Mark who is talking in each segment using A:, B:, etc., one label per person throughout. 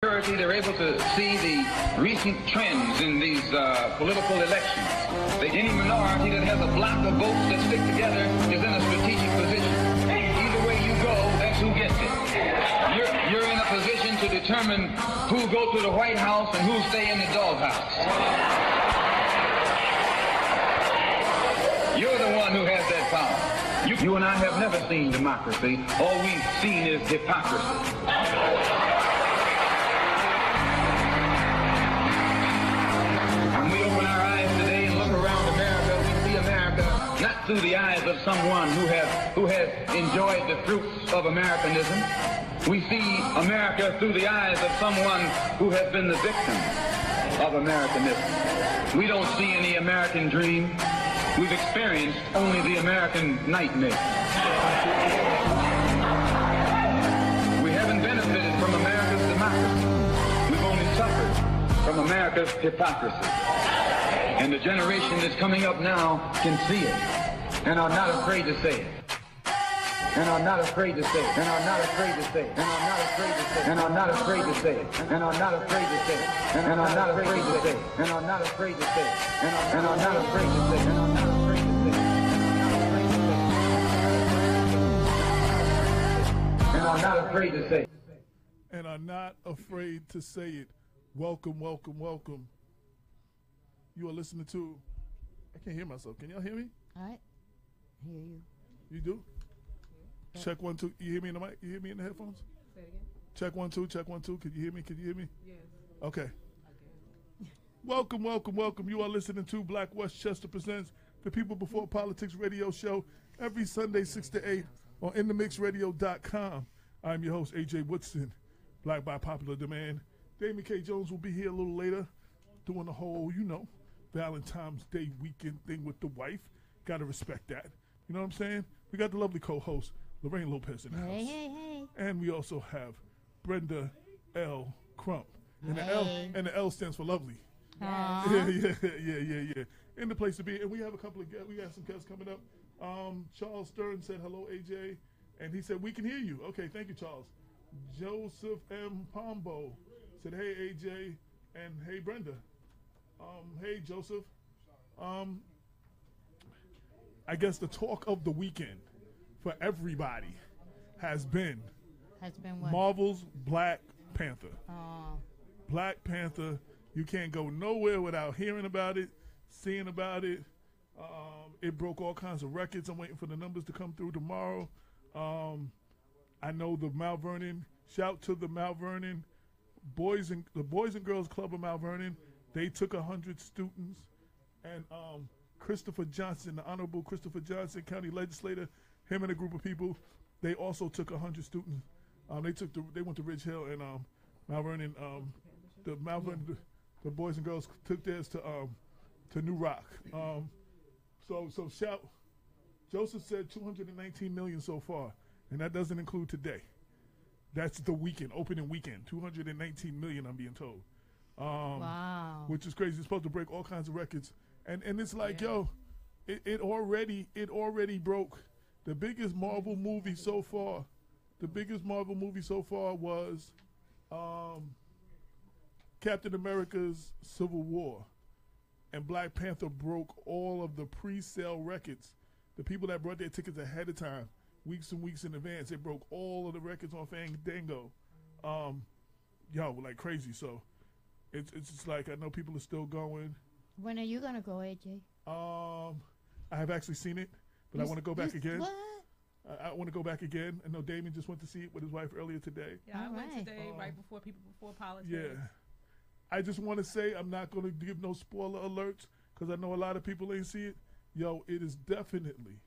A: They're able to see the recent trends in these political elections. Any minority that has a block of votes that stick together is in a strategic position. Either way you go, that's who gets it. You're in a position to determine who go to the White House and who stay in the doghouse. You're the one who has that power. You and I have never seen democracy. All we've seen is hypocrisy. Not through the eyes of someone who has enjoyed the fruits of Americanism. We see America through the eyes of someone who has been the victim of Americanism. We don't see any American dream. We've experienced only the American nightmare. We haven't benefited from America's democracy. We've only suffered from America's hypocrisy. And the generation that's coming up now can see it and are not afraid to say it. And are not afraid to say it. And are not afraid to say it. And are not afraid to say it. And are not afraid to say it. And are not afraid to say it. And are not afraid to say it. And are not afraid to say it. And are not afraid to say it. And are not afraid to say it. And are not afraid to say it.
B: And are not afraid to say it. Welcome, welcome, welcome. You are listening to, I can't hear myself. Can y'all hear me?
C: All right. I hear you.
B: You do?
C: Yeah.
B: Check 1, 2. You hear me in the mic? You hear me in the headphones?
D: Say it again.
B: Check 1, 2. Check 1, 2. Can you hear me? Can you hear me?
D: Yes.
B: Okay. Welcome, welcome, welcome. You are listening to Black Westchester Presents the People Before Politics radio show every Sunday 6 to 8 on InTheMixRadio.com. I'm your host, A.J. Woodson, Black by popular demand. Damien K. Jones will be here a little later doing the whole, Valentine's Day weekend thing with the wife. Got to respect that. You know what I'm saying? We got the lovely co-host, Lorraine Lopez in the house.
C: Hey.
B: And we also have Brenda L. Crump. And the L stands for lovely. Yeah. In the place to be. And we have a couple of guests. We got some guests coming up. Charles Stern said, hello, AJ. And he said, we can hear you. Okay, thank you, Charles. Joseph M. Pombo said, hey, AJ. And hey, Brenda. Hey, Joseph. I guess the talk of the weekend for everybody has been
C: what?
B: Marvel's Black Panther.
C: Oh.
B: Black Panther, you can't go nowhere without hearing about it, seeing about it. It broke all kinds of records. I'm waiting for the numbers to come through tomorrow. I know the Mount Vernon, shout to the Mount Vernon Boys and Girls Club of Mount Vernon. They took 100 students, and Christopher Johnson, the Honorable Christopher Johnson, county legislator, him and a group of people, they also took 100 students. They went to Ridge Hill and Mount Vernon. The Boys and Girls took theirs to New Rock. So shout. Joseph said 219 million so far, and that doesn't include today. That's the weekend, opening weekend. 219 million, I'm being told.
C: Wow.
B: Which is crazy. It's supposed to break all kinds of records. And it's like, it already broke the biggest Marvel movie so far. The biggest Marvel movie so far was Captain America's Civil War. And Black Panther broke all of the pre-sale records. The people that brought their tickets ahead of time, weeks and weeks in advance, they broke all of the records on Fandango. Like crazy. So it's just like, I know people are still going.
C: When are you going to go, AJ?
B: I have actually seen it, but I want to go back again.
C: What?
B: I want to go back again. I know Damien just went to see it with his wife earlier today.
D: Yeah, I went
C: right.
D: today, right before People Before Politics.
B: Yeah. I just want to say, I'm not going to give no spoiler alerts because I know a lot of people ain't see it. It is definitely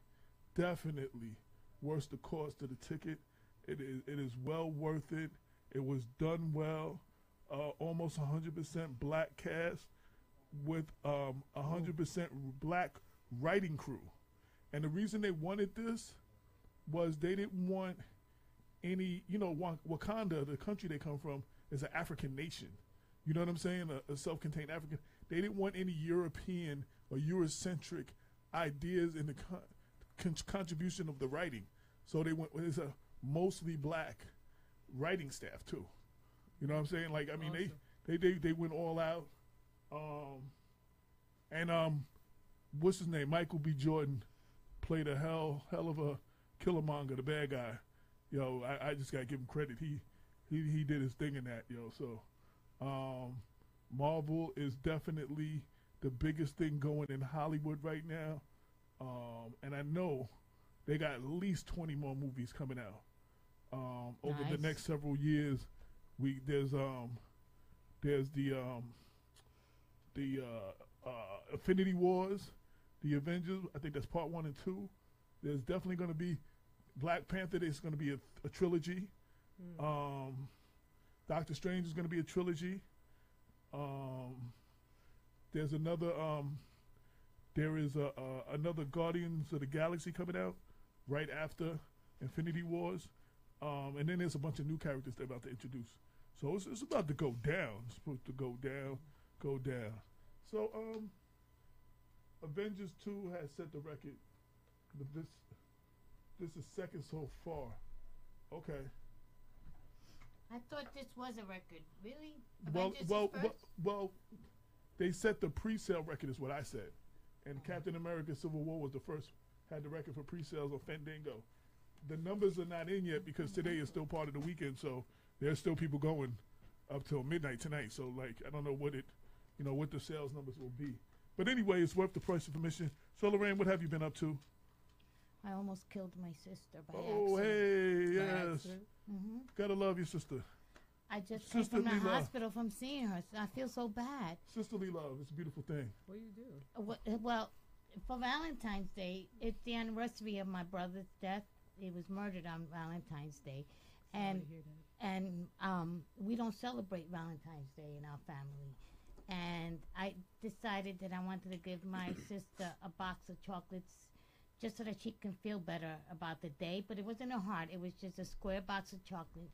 B: worth the cost of the ticket. It is well worth it. It was done well. Almost 100% black cast with 100% black writing crew. And the reason they wanted this was they didn't want any, Wakanda, the country they come from, is an African nation. You know what I'm saying? A self-contained African. They didn't want any European or Eurocentric ideas in the contribution of the writing. So they went, it's a mostly black writing staff too. You know what I'm saying? Like, I mean,
D: Awesome.
B: they went all out. And what's his name? Michael B. Jordan played a hell of a Killmonger, the bad guy. Yo, I just gotta give him credit. He did his thing in that, yo. So, Marvel is definitely the biggest thing going in Hollywood right now. And I know they got at least 20 more movies coming out over the
C: Nice.
B: next several years. There's the Infinity Wars, the Avengers. I think that's part 1 and 2. There's definitely going to be Black Panther. There's going to be a trilogy. Doctor Strange is going to be a trilogy. There's another. There is another Guardians of the Galaxy coming out right after Infinity Wars, and then there's a bunch of new characters they're about to introduce. So it's about to go down. It's supposed to go down. So Avengers 2 has set the record, but this is second so far. Okay.
C: I thought this was a record. Really?
B: Well,
C: Avengers is
B: well,
C: first?
B: well, they set the pre-sale record, is what I said. And Captain America: Civil War was the first, had the record for pre-sales on Fandango. The numbers are not in yet because today is still part of the weekend, so there's still people going up till midnight tonight. So, like, I don't know what what the sales numbers will be. But anyway, it's worth the price of admission. So, Lorraine, what have you been up to?
C: I almost killed my sister by
B: Oh,
C: accident.
B: hey,
D: By
B: yes.
D: accident.
B: Gotta love your sister.
C: I just came from
B: Sisterly
C: the
B: love.
C: hospital from seeing her. So I feel so bad.
B: Sisterly love. It's a beautiful thing.
D: What do you do?
C: Well, for Valentine's Day, it's the anniversary of my brother's death. He was murdered on Valentine's Day, and
D: Sorry to hear that.
C: we don't celebrate Valentine's Day in our family. And I decided that I wanted to give my sister a box of chocolates just so that she can feel better about the day. But it wasn't a heart. It was just a square box of chocolate.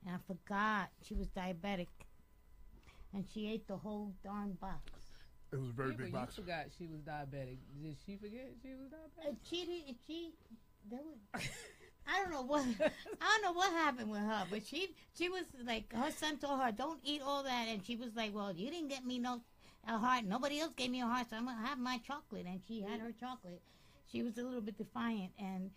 C: And I forgot she was diabetic. And she ate the whole darn box.
B: It was a very
D: Yeah,
B: big
D: but
B: box.
D: you forgot she was diabetic. Did she forget she was diabetic?
C: I don't know what happened with her, but she was like, her son told her, don't eat all that, and she was like, well, you didn't get me a heart, nobody else gave me a heart, so I'm gonna have my chocolate. And she had her chocolate. She was a little bit defiant, and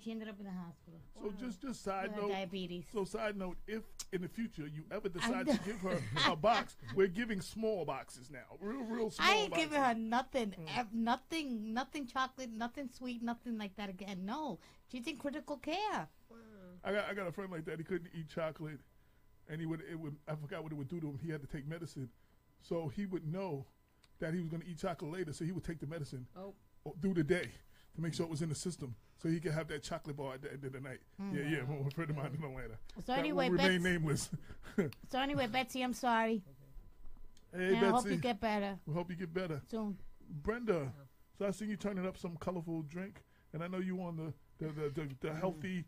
C: she ended up in the hospital.
B: So just side
C: With her
B: note.
C: diabetes.
B: So side note, if in the future you ever decide to give her a box, we're giving small boxes now, real small.
C: I ain't
B: boxes.
C: giving her nothing, nothing chocolate, nothing sweet, nothing like that again. No, she's in critical care.
B: I got a friend like that. He couldn't eat chocolate, and I forgot what it would do to him. He had to take medicine, so he would know that he was going to eat chocolate later, so he would take the medicine through the day to make sure it was in the system, so he could have that chocolate bar at the end of the night. Yeah, one friend of mine in Atlanta.
C: So
B: That
C: anyway,
B: will remain nameless.
C: Betsy, I'm sorry.
B: Hey,
C: And
B: Betsy.
C: I hope you get better
B: we hope you get better.
C: soon.
B: Brenda, so I seen you turning up some colorful drink, and I know you on the healthy,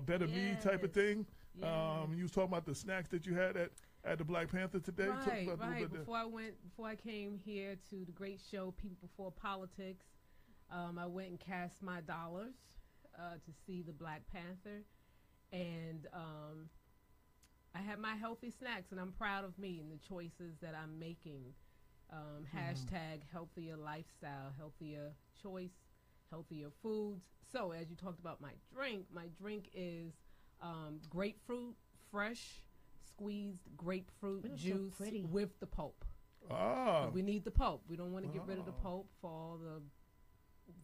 B: better me type of
D: Yes.
B: thing.
D: Yes.
B: You was talking about the snacks that you had at the Black Panther today. Talk
D: Right,
B: about a little
D: right.
B: bit
D: Before I came here to the great show, People Before Politics, I went and cast my dollars to see the Black Panther, and I had my healthy snacks, and I'm proud of me and the choices that I'm making. Hashtag healthier lifestyle, healthier choice, healthier foods. So as you talked about my drink is grapefruit, fresh squeezed grapefruit
C: Ooh, so
D: juice
C: pretty.
D: with the pulp.
B: Ah,
D: We need the pulp. We don't want to get rid of the pulp for all the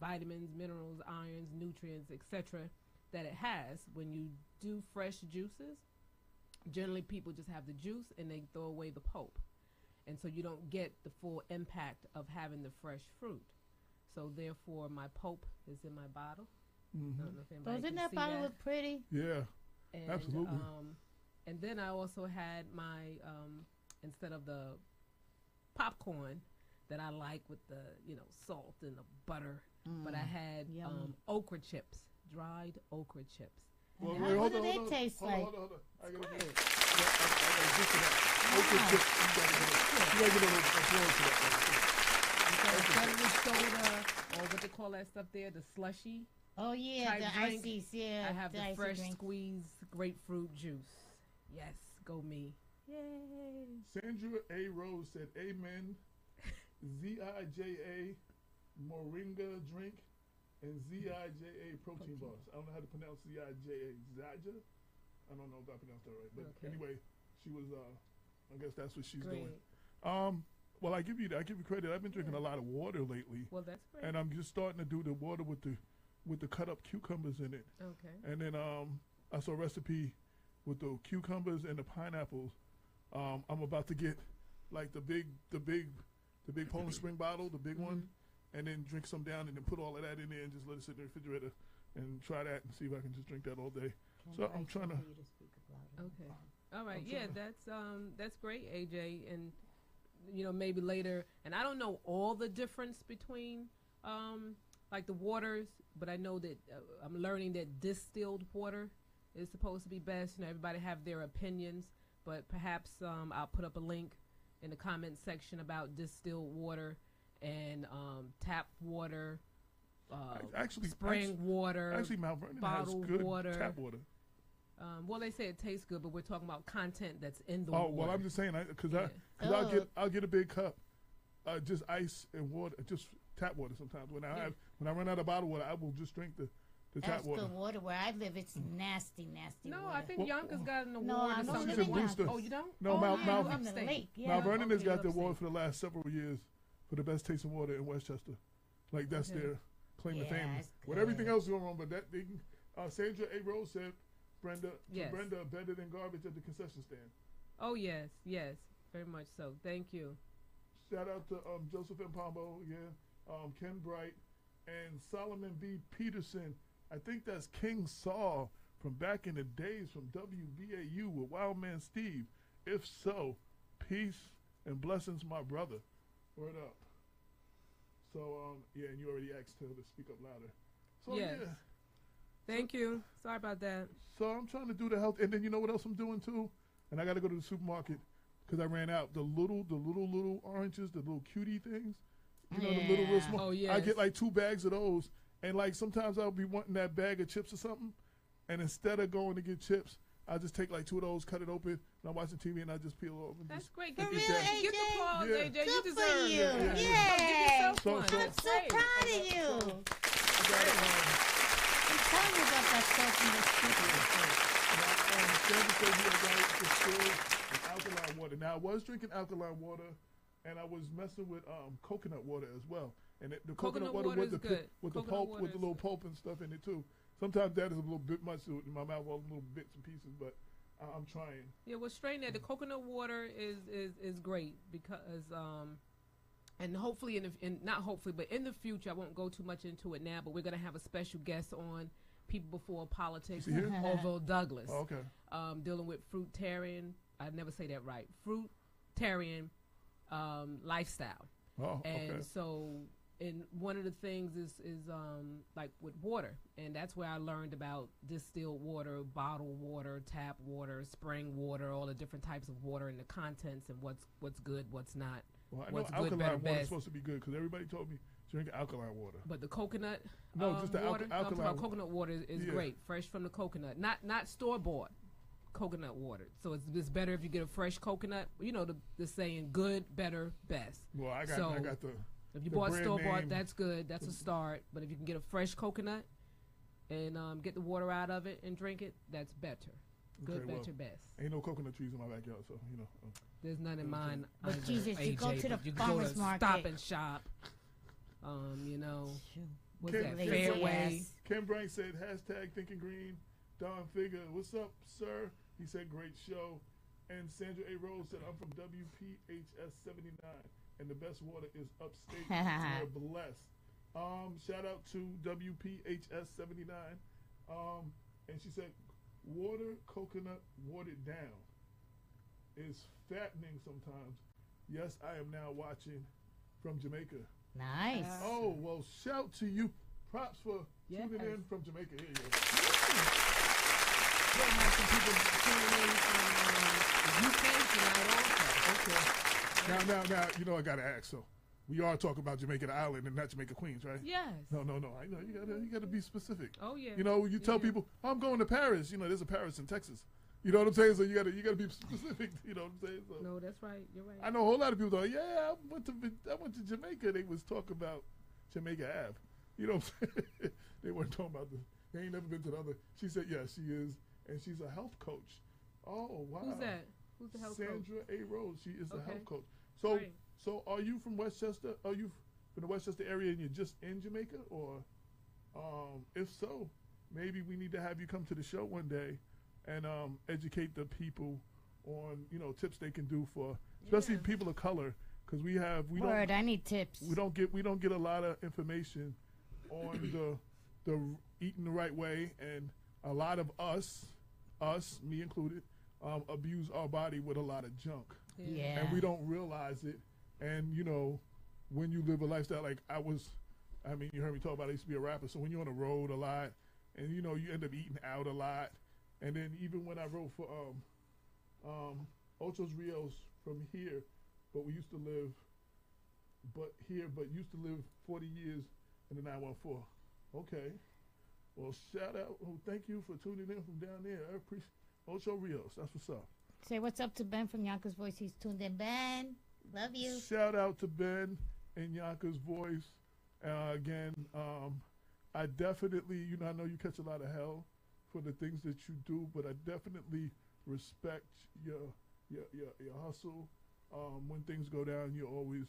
D: vitamins, minerals, irons, nutrients, etc. that it has. When you do fresh juices, generally people just have the juice and they throw away the pulp. And so you don't get the full impact of having the fresh fruit. So therefore my pulp is in my bottle. I don't know if anybody
C: Doesn't
D: can
C: that
D: see
C: bottle
D: that.
C: look pretty?
B: yeah.
D: And,
B: Absolutely.
D: And then I also had my instead of the popcorn that I like with the salt and the butter, but I had
C: Yum.
D: okra chips, dried okra chips.
B: Well,
C: How-
B: wait,
C: what
B: hold
C: do
B: on,
C: they
B: hold on,
C: taste
B: hold on,
C: like?
B: hold on, hold on. I gotta
D: Great.
B: get a little applause to that.
D: Instead of the soda or what they call that stuff there, the slushy,
C: Oh yeah,
D: type
C: the
D: drink,
C: ices. Yeah,
D: I have the
C: icy
D: fresh
C: drink.
D: squeezed grapefruit juice. Yes, go me. Yay.
B: Sandra A. Rose said, "Amen." ZIJA Moringa drink and ZIJA protein bars. I don't know how to pronounce ZIJA. Zaja? I don't know if I pronounced that right, but
D: Okay.
B: anyway, she was. I guess that's what she's
D: Great.
B: doing. Well, I give you credit. I've been drinking a lot of water lately,
D: Well, that's great.
B: and I'm just starting to do the water with the cut up cucumbers in it.
D: Okay.
B: And then I saw a recipe with the cucumbers and the pineapples. I'm about to get like the big Poland Spring bottle, the big one, and then drink some down and then put all of that in there and just let it sit in the refrigerator and try that and see if I can just drink that all day. So I'm trying to.
D: Okay. All right.
B: I'm
D: Yeah,
B: trying
D: that's great, AJ. And maybe later. And I don't know all the difference between like the waters, but I know that I'm learning that distilled water is supposed to be best. Everybody have their opinions, but perhaps I'll put up a link in the comment section about distilled water and tap water, spring water.
B: Actually, Mount Vernon has
D: bottled
B: good
D: water.
B: tap water.
D: Well, they say it tastes good, but we're talking about content that's in the
B: Oh
D: water.
B: well, I'm just saying because
D: Yeah.
B: I'll get a big cup, just ice and water, just tap water sometimes. When I run out of bottled water, I will just drink the tap
C: That's
B: water.
C: good water. Where I live, it's nasty
D: No,
C: water.
D: I think
B: Well,
D: Yonkers got an award
C: No, I
D: or
C: don't
D: something.
B: live in Worcester.
D: Oh, you don't?
B: No,
D: oh,
B: Mount-
D: yeah,
B: Mount-
D: you
C: I'm in the
D: upstate.
C: lake. Yeah.
B: Mount Vernon has
D: Okay,
B: got
D: you
B: the award
D: upstate.
B: for the last several years for the best tasting water in Westchester. Like that's
D: Okay.
B: their claim to
C: Yeah,
B: fame.
C: it's
B: With everything
C: good.
B: else going on, but that thing, Sandra A. Rose said, Brenda,
D: Yes.
B: Brenda better than garbage at the concession stand.
D: Oh, yes, very much so. Thank you.
B: Shout out to Joseph M. Pombo, Ken Bright, and Solomon B. Peterson. I think that's King Saul from back in the days from WBAU with Wildman Steve. If so, peace and blessings, my brother. Word up. So, and you already asked her to speak up louder. So,
D: Yes.
B: yeah.
D: Thank you. Sorry about that.
B: So I'm trying to do the health, and then you know what else I'm doing too? And I got to go to the supermarket because I ran out. The little oranges, the little cutie things. You know, the little real
C: Yeah.
B: small.
D: Oh,
B: I
D: yes.
B: get like 2 bags of those, and like sometimes I'll be wanting that bag of chips or something, and instead of going to get chips, I just take like 2 of those, cut it open, and I'm watching TV, and I just peel off. And
D: That's
B: just,
D: great.
C: For
D: Get
C: real,
D: the
C: AJ?
D: applause,
B: Yeah.
D: AJ. You
C: Good for
D: deserve
C: you.
D: it.
B: Yeah.
D: Give
C: Yay.
D: yourself
B: So-
D: one.
B: so-
C: I'm
D: That's
C: so
D: great.
C: proud of you.
B: I got,
C: I'm telling you about that stuff in the studio.
B: Sandra said he had got distilled and alkaline water. Now I was drinking alkaline water, and I was messing with coconut water as well. And the coconut water
D: water
B: with
D: is
B: the
D: good.
B: with the
D: Coconut
B: pulp
D: water
B: with the
D: is
B: little
D: good.
B: pulp and stuff in it too. Sometimes that is a little bit much in my mouth, all the little bits and pieces. But I'm trying.
D: Yeah, well, straighten that. The coconut water is great because and hopefully not hopefully, but in the future, I won't go too much into it now. But we're gonna have a special guest on People Before Politics,
B: Is he here?
D: Orville Douglas,
B: Oh, okay.
D: dealing with fruitarian. I never say that right. Fruitarian lifestyle.
B: Oh,
D: And
B: okay.
D: so, and one of the things is like with water, and that's where I learned about distilled water, bottled water, tap water, spring water, all the different types of water and the contents and what's good, what's not.
B: Well, I know
D: what's good,
B: alkaline
D: better,
B: water is
D: best.
B: supposed to be good because everybody told me drink alkaline water.
D: But the coconut,
B: No, just the
D: water. No, I'm talking
B: alkaline
D: about coconut water is
B: Yeah.
D: great, fresh from the coconut, not store bought coconut water. So it's better if you get a fresh coconut. You know the saying, good, better, best.
B: Well, I got
D: So,
B: the.
D: If you
B: The
D: bought
B: brand
D: store bought,
B: name.
D: that's good. That's a start. But if you can get a fresh coconut and get the water out of it and drink it, that's better. Good,
B: Okay, well,
D: better, best.
B: Ain't no coconut trees in my backyard, so you know.
D: There's none in mine.
C: But
D: either,
C: Jesus, you go
D: AJ,
C: to the
D: but you can
C: farmer's
D: go to
C: market.
D: Stop and Shop. What's
B: Ken-
D: that?
B: Ken-
D: Fairway.
C: Yes.
B: Ken Bryant said hashtag Thinking Green. Don Figure, what's up, sir? He said great show. And Sandra A. Rose said I'm from WPHS 79, and the best water is upstate. We're blessed. Shout out to WPHS 79. And she said water, coconut, watered down is fattening sometimes. Yes, I am now watching from Jamaica.
C: Nice.
B: Oh, well, shout to you. Props for
D: Yes.
B: tuning in from Jamaica. Here you go.
D: We'll have some people tuning in from the UK tonight also.
B: Okay. Now, you know I gotta ask. So, we are talking about Jamaica the island and not Jamaica Queens, right?
D: Yes.
B: No. I know you gotta be specific.
D: Oh, yeah.
B: You know, you tell
D: Yeah.
B: people I'm going to Paris. You know, there's a Paris in Texas. You know what I'm saying? So you gotta be specific. You know what I'm saying? So
D: No, that's right. You're right.
B: I know a whole lot of people. Like, yeah, I went to Jamaica. They was talking about Jamaica Ave. You know what I'm saying? They weren't talking about they ain't never been to the other. She said, yeah, she is, and she's a health coach. Oh wow.
D: Who's that? Who's the health coach?
B: Sandra A. Rose. She is the
D: Okay.
B: health coach. So
D: Great.
B: so are you from Westchester? Are you from the Westchester area and you're just in Jamaica, or if so, maybe we need to have you come to the show one day and educate the people on tips they can do for especially
D: Yeah.
B: people of color, because we
C: Word, I need tips.
B: don't get a lot of information on the eating the right way, and a lot of us, me included, abuse our body with a lot of junk,
C: Yeah.
B: and we don't realize it. And when you live a lifestyle like you heard me talk about I used to be a rapper, so when you're on the road a lot, and you end up eating out a lot, and then even when I wrote for Ochos Rios from here, but used to live 40 years in the 914. Okay. Well, shout out. Oh, thank you for tuning in from down there. I appreciate Ocho Rios. That's what's up.
C: Say what's up to Ben from Yonkers Voice. He's tuned in. Ben, love you.
B: Shout out to Ben and Yonkers Voice. Again, I definitely, I know you catch a lot of hell for the things that you do, but I definitely respect your hustle. When things go down, you're always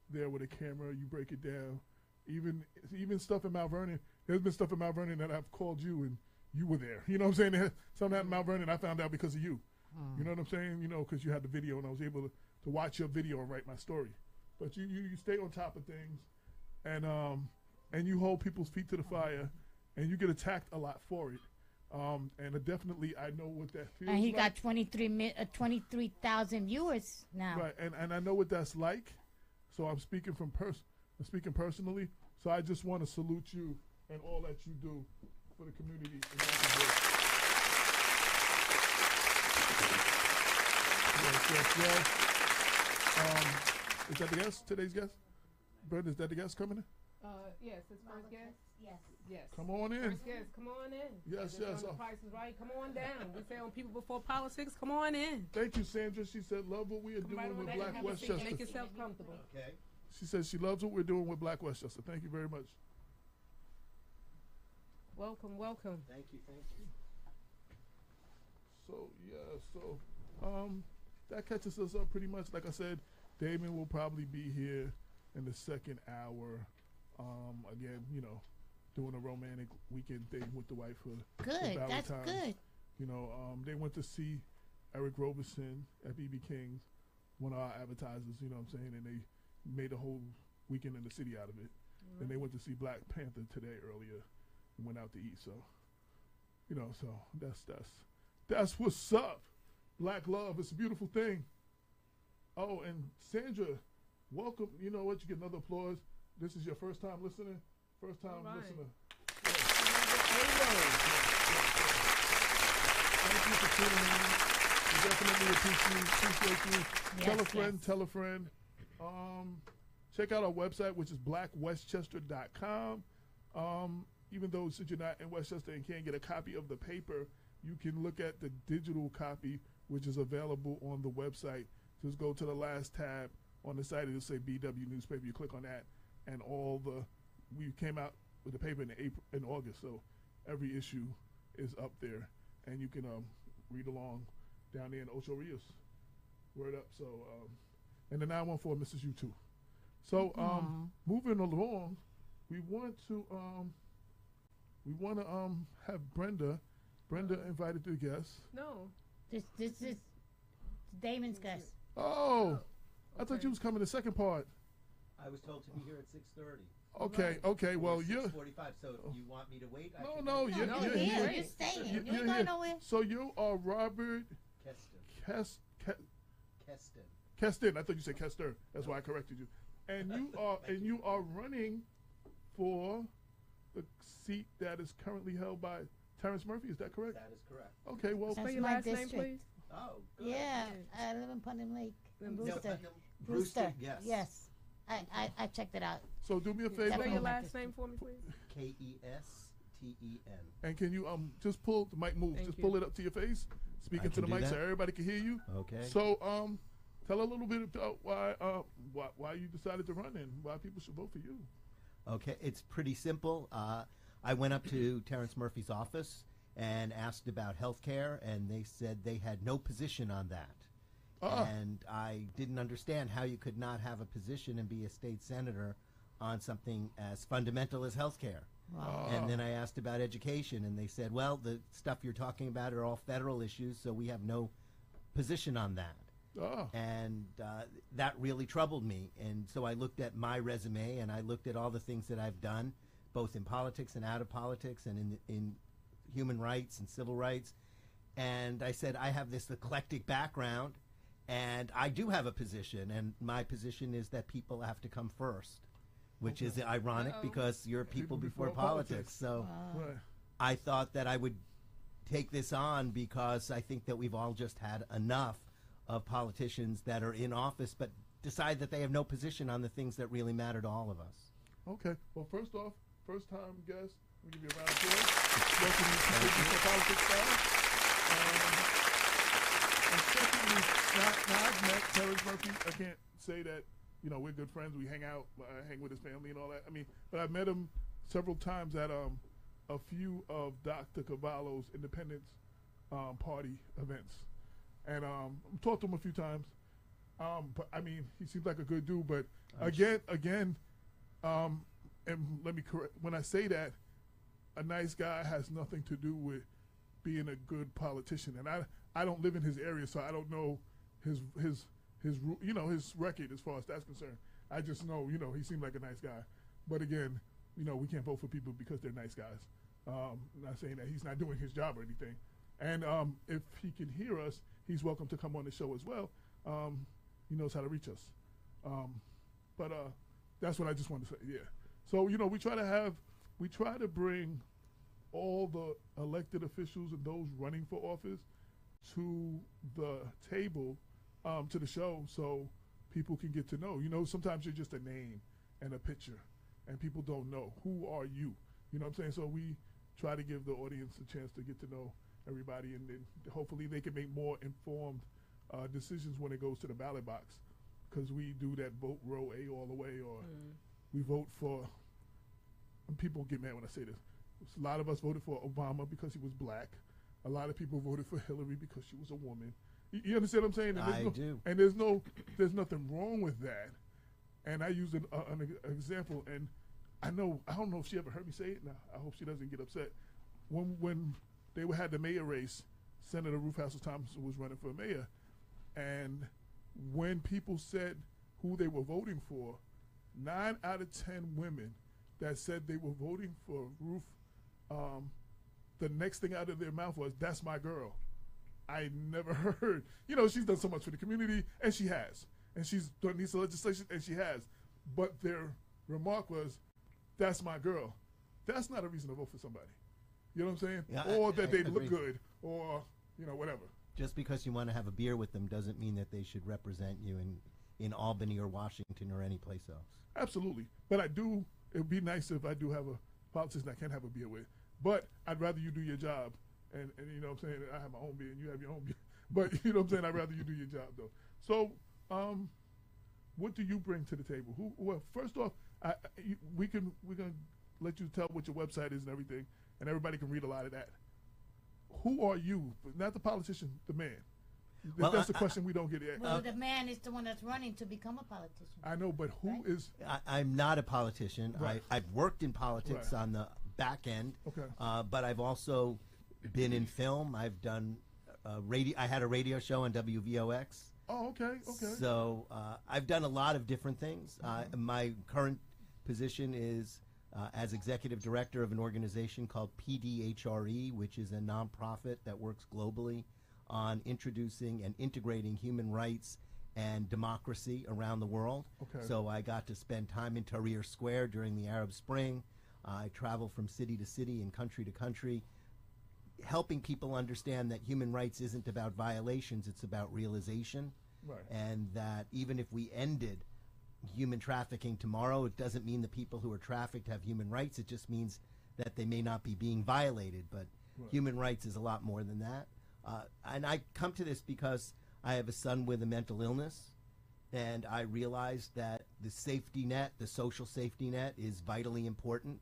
B: there with a camera. You break it down. Even stuff in Mount Vernon. There's been stuff in Mount Vernon that I've called you and you were there. You know what I'm saying? Something in Mount Vernon I found out because of you. You know what I'm saying? Because you had the video and I was able to watch your video and write my story. But you stay on top of things, and you hold people's feet to the fire, and you get attacked a lot for it. And definitely I know what that feels like.
C: And he got 23,000 viewers now.
B: Right, and I know what that's like. So I'm speaking personally. So I just want to salute you and all that you do for the community. Yes. Is that the guest? Today's guest? Brenda, is that the guest coming in?
D: Yes, it's first guest. Yes.
B: Come on in.
D: First guest, come on in.
B: Yes.
D: The Price is Right. Come on down. We say on People Before Politics, come on in.
B: Thank you, Sandra. She said, love what we are
D: Come
B: doing
D: right on
B: with
D: in.
B: Black
D: Have a seat.
B: Westchester.
D: Make yourself comfortable.
E: Okay.
B: She says she loves what we're doing with Black Westchester. Thank you very much.
D: Welcome.
E: Thank you.
B: So that catches us up pretty much. Like I said, Damon will probably be here in the second hour. Again, doing a romantic weekend thing with the wife for
C: Good. That's
B: Valentine's.
C: good.
B: They went to see Eric Roberson at BB King's, one of our advertisers, you know what I'm saying, and they made a whole weekend in the city out of it. Then they went to see Black Panther today earlier and went out to eat. So, so that's what's up. Black love, it's a beautiful thing. Oh, and Sandra, welcome. You know what? You get another applause. This is your first time listening? First time
D: All right.
B: listener. Thank you for tuning in. We definitely appreciate you.
C: Yes,
B: Tell a friend. Check out our website, which is blackwestchester.com. Even though since you're not in Westchester and can't get a copy of the paper, you can look at the digital copy, which is available on the website. Just go to the last tab on the site. It'll say BW Newspaper. You click on that, and we came out with the paper in August, so every issue is up there, and you can read along down there in Ocho Rios. Word up. So, and the 914 misses you too. So, moving along, we want to have Brenda invited to the guests.
D: No.
C: This is Damon's guest.
B: Oh, I thought
D: Okay.
B: you was coming the second part.
E: I was told to be here at 6:30.
B: Okay. Well, you're
E: 6:45. So if you want me to wait, I can
B: no.
E: wait.
B: You're
C: No,
B: here.
C: you're
D: great.
C: staying.
B: You're
C: You ain't
B: here.
C: going nowhere.
B: So you are Robert
E: Keston. Keston.
B: Keston. I thought you said Kester. That's why I corrected you. And you are running for the seat that is currently held by Terrence Murphy. Is that correct?
E: That is correct.
B: Okay. Well,
C: That's
D: Spell your
C: my
D: last name,
C: district.
D: please.
E: Oh, good.
C: Yeah, I live in Putnam Lake. in
D: No,
C: Brewster.
E: Brewster. Yes.
C: Yes. I checked it out.
B: so do me a
C: Spell
B: favor.
D: Spell your
C: my
D: last
C: district.
D: name for me, please.
E: Keston.
B: And can you just pull the mic? Move.
D: Thank
B: Just
D: you.
B: pull it up to your face. Speak
E: I
B: into the
E: can do
B: mic so
E: that?
B: everybody can hear you.
E: Okay.
B: So tell a little bit about why you decided to run and why people should vote for you.
E: Okay, it's pretty simple. I went up to Terrence Murphy's office and asked about health care, and they said they had no position on that. And I didn't understand how you could not have a position and be a state senator on something as fundamental as health care. And then I asked about education, and they said, well, the stuff you're talking about are all federal issues, so we have no position on that. And that really troubled me. And so I looked at my resume, and I looked at all the things that I've done, both in politics and out of politics, and in human rights and civil rights. And I said, I have this eclectic background, and I do have a position, and my position is that people have to come first, which is ironic because you're people before politics. So
B: Right.
E: I thought that I would take this on because I think that we've all just had enough of politicians that are in office but decide that they have no position on the things that really matter to all of us.
B: Okay. Well, first off, first time guest, we give you a round of applause. Welcome to People Before Politics Style. And secondly, now I've met Terrence Murphy. I can't say that, we're good friends. We hang out. I hang with his family and all that. I mean, but I've met him several times at a few of Dr. Cavallo's Independence Party events. And talked to him a few times. But I mean, he seems like a good dude. But again, and let me correct, when I say that, a nice guy has nothing to do with being a good politician. And I don't live in his area, so I don't know his record as far as that's concerned. I just know, he seemed like a nice guy. But again, we can't vote for people because they're nice guys. Not saying that he's not doing his job or anything. And if he can hear us, he's welcome to come on the show as well. He knows how to reach us. But that's what I just wanted to say, yeah. So, we try to bring all the elected officials and those running for office to the table, to the show, so people can get to know. Sometimes you're just a name and a picture, and people don't know. Who are you? You know what I'm saying? So we try to give the audience a chance to get to know everybody, and then hopefully they can make more informed decisions when it goes to the ballot box, because we do that vote row A all the way, or we vote for, and people get mad when I say this, a lot of us voted for Obama because he was black. A lot of people voted for Hillary because she was a woman. You understand what I'm saying? And
E: I do.
B: And there's nothing wrong with that. And I used an example, and I don't know if she ever heard me say it. Now I hope she doesn't get upset. When they had the mayor race, Senator Ruth Hassel Thompson was running for mayor, and when people said who they were voting for, 9 out of 10 women that said they were voting for Ruth, the next thing out of their mouth was, "That's my girl." I never heard. She's done so much for the community, and she has. And she's done these legislation, and she has. But their remark was, "That's my girl." That's not a reason to vote for somebody. You know what I'm saying?
E: Yeah,
B: or that they
E: agree.
B: look good, or, whatever.
E: Just because you want to have a beer with them doesn't mean that they should represent you in Albany or Washington or any place else.
B: Absolutely. But it would be nice if I do have a politician I can have a beer with. But I'd rather you do your job. And you know what I'm saying? I have my own beer and you have your own beer. But you know what I'm saying? I'd rather you do your job, though. So, what do you bring to the table? Well, first off, we're going to let you tell what your website is and everything, and everybody can read a lot of that. Who are you? Not the politician, the man.
E: Well,
B: that's the question we don't get yet.
C: Well, the man is the one that's running to become a politician.
B: I know, but who is?
E: I'm not a politician.
B: Right.
E: I've worked in politics
B: Right.
E: on the back end,
B: Okay.
E: but I've also been in film. I've done radio. I had a radio show on WVOX.
B: Oh, okay.
E: So I've done a lot of different things. My current position is as executive director of an organization called PDHRE, which is a nonprofit that works globally on introducing and integrating human rights and democracy around the world.
B: Okay.
E: So I got to spend time in Tahrir Square during the Arab Spring. I travel from city to city and country to country, helping people understand that human rights isn't about violations, it's about realization.
B: Right.
E: And that even if we ended human trafficking tomorrow, it doesn't mean the people who are trafficked have human rights. It just means that they may not be being violated, but human rights is a lot more than that. And I come to this because I have a son with a mental illness, and I realize that the safety net, the social safety net, is vitally important.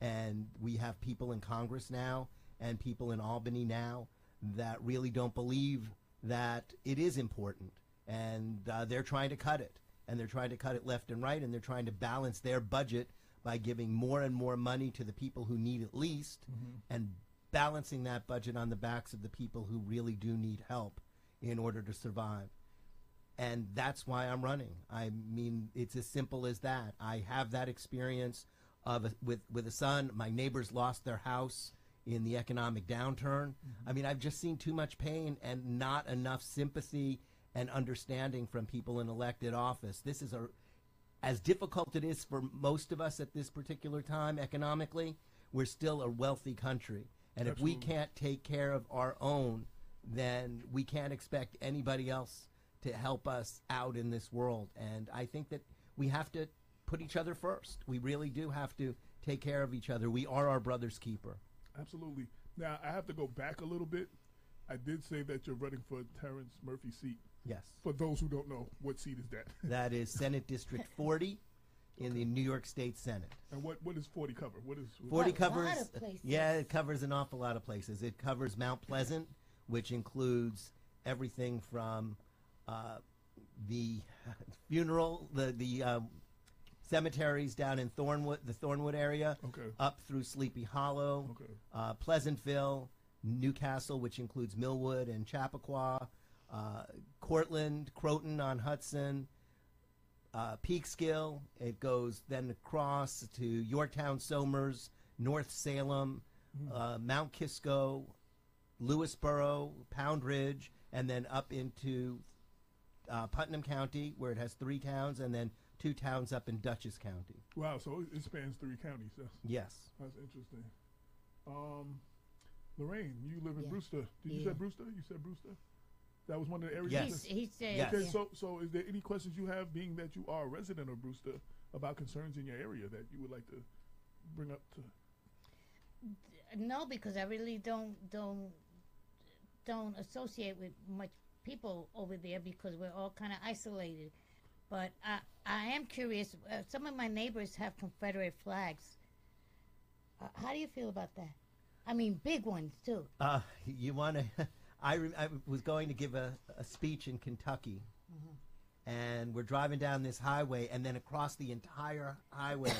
E: And we have people in Congress now and people in Albany now that really don't believe that it is important. And they're trying to cut it. And they're trying to cut it left and right, and they're trying to balance their budget by giving more and more money to the people who need it least, and balancing that budget on the backs of the people who really do need help in order to survive. And that's why I'm running. I mean, it's as simple as that. I have that experience of with a son. My neighbors lost their house in the economic downturn. I mean, I've just seen too much pain and not enough sympathy and understanding from people in elected office. This is as difficult it is for most of us at this particular time economically, we're still a wealthy country. And if we can't take care of our own, then we can't expect anybody else to help us out in this world. And I think that we have to put each other first. We really do have to take care of each other. We are our brother's keeper.
B: Absolutely. Now, I have to go back a little bit. I did say that you're running for Terrence Murphy's seat.
E: Yes.
B: For those who don't know, what seat is that?
E: That is Senate District 40 in the New York State Senate.
B: And what does 40 cover? What is
E: 40
C: A
E: covers?
C: lot of places.
E: Yeah, it covers an awful lot of places. It covers Mount Pleasant, which includes everything from the funeral, the cemeteries down in the Thornwood area, up through Sleepy Hollow, Pleasantville, Newcastle, which includes Millwood and Chappaqua, Cortland, Croton on Hudson, Peekskill. It goes then across to Yorktown, Somers, North Salem, Mount Kisco, Lewisboro, Pound Ridge, and then up into Putnam County, where it has 3 towns, and then 2 towns up in Dutchess County.
B: Wow, so it spans 3 counties.
E: Yes.
B: That's interesting. Lorraine, you live in
C: Yeah.
B: Brewster. Did you
C: Yeah.
B: say Brewster? You said Brewster? That was one of the areas?
E: Yes.
C: He said,
E: Yes.
B: Okay,
C: yeah.
B: so is there any questions you have, being that you are a resident of Brewster, about concerns in your area that you would like to bring up to?
C: No, because I really don't associate with much people over there because we're all kind of isolated. But I am curious. Some of my neighbors have Confederate flags. How do you feel about that? I mean, big ones too.
E: You want to? I was going to give a speech in Kentucky, and we're driving down this highway, and then across the entire highway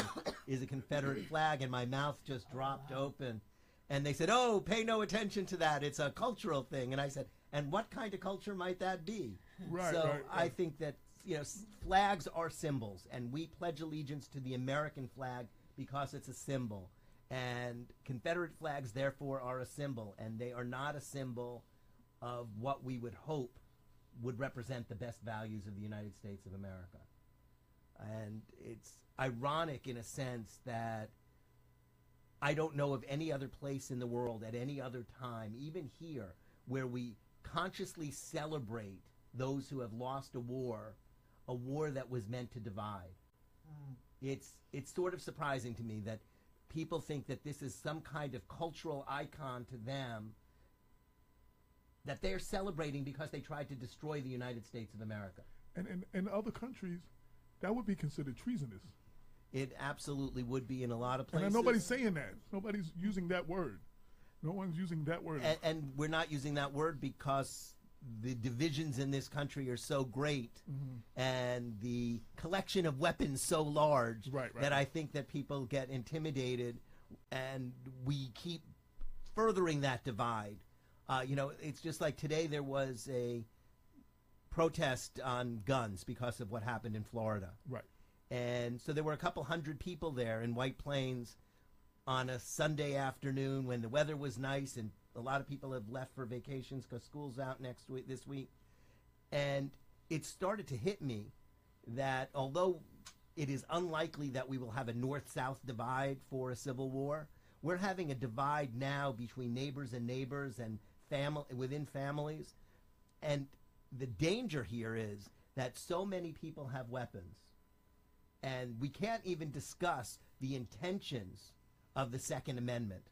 E: is a Confederate flag, and my mouth just dropped open. And they said, "Oh, pay no attention to that. It's a cultural thing." And I said, "And what kind of culture might that be?"
B: Right,
E: so
B: right.
E: I think that flags are symbols, and we pledge allegiance to the American flag because it's a symbol. And Confederate flags, therefore, are a symbol, and they are not a symbol of what we would hope would represent the best values of the United States of America. And it's ironic in a sense that I don't know of any other place in the world at any other time, even here, where we consciously celebrate those who have lost a war that was meant to divide. It's sort of surprising to me that people think that this is some kind of cultural icon to them that they're celebrating because they tried to destroy the United States of America.
B: And in other countries, that would be considered treasonous.
E: It absolutely would be in a lot of places.
B: And nobody's saying that. Nobody's using that word. No one's using that word.
E: And we're not using that word because the divisions in this country are so great, and the collection of weapons so large, that I think that people get intimidated, and we keep furthering that divide. It's just like today there was a protest on guns because of what happened in Florida.
B: Right.
E: And so there were a couple hundred people there in White Plains on a Sunday afternoon when the weather was nice, and a lot of people have left for vacations because school's out this week. And it started to hit me that although it is unlikely that we will have a north-south divide for a civil war, we're having a divide now between neighbors and within families. And the danger here is that so many people have weapons, and we can't even discuss the intentions of the Second Amendment.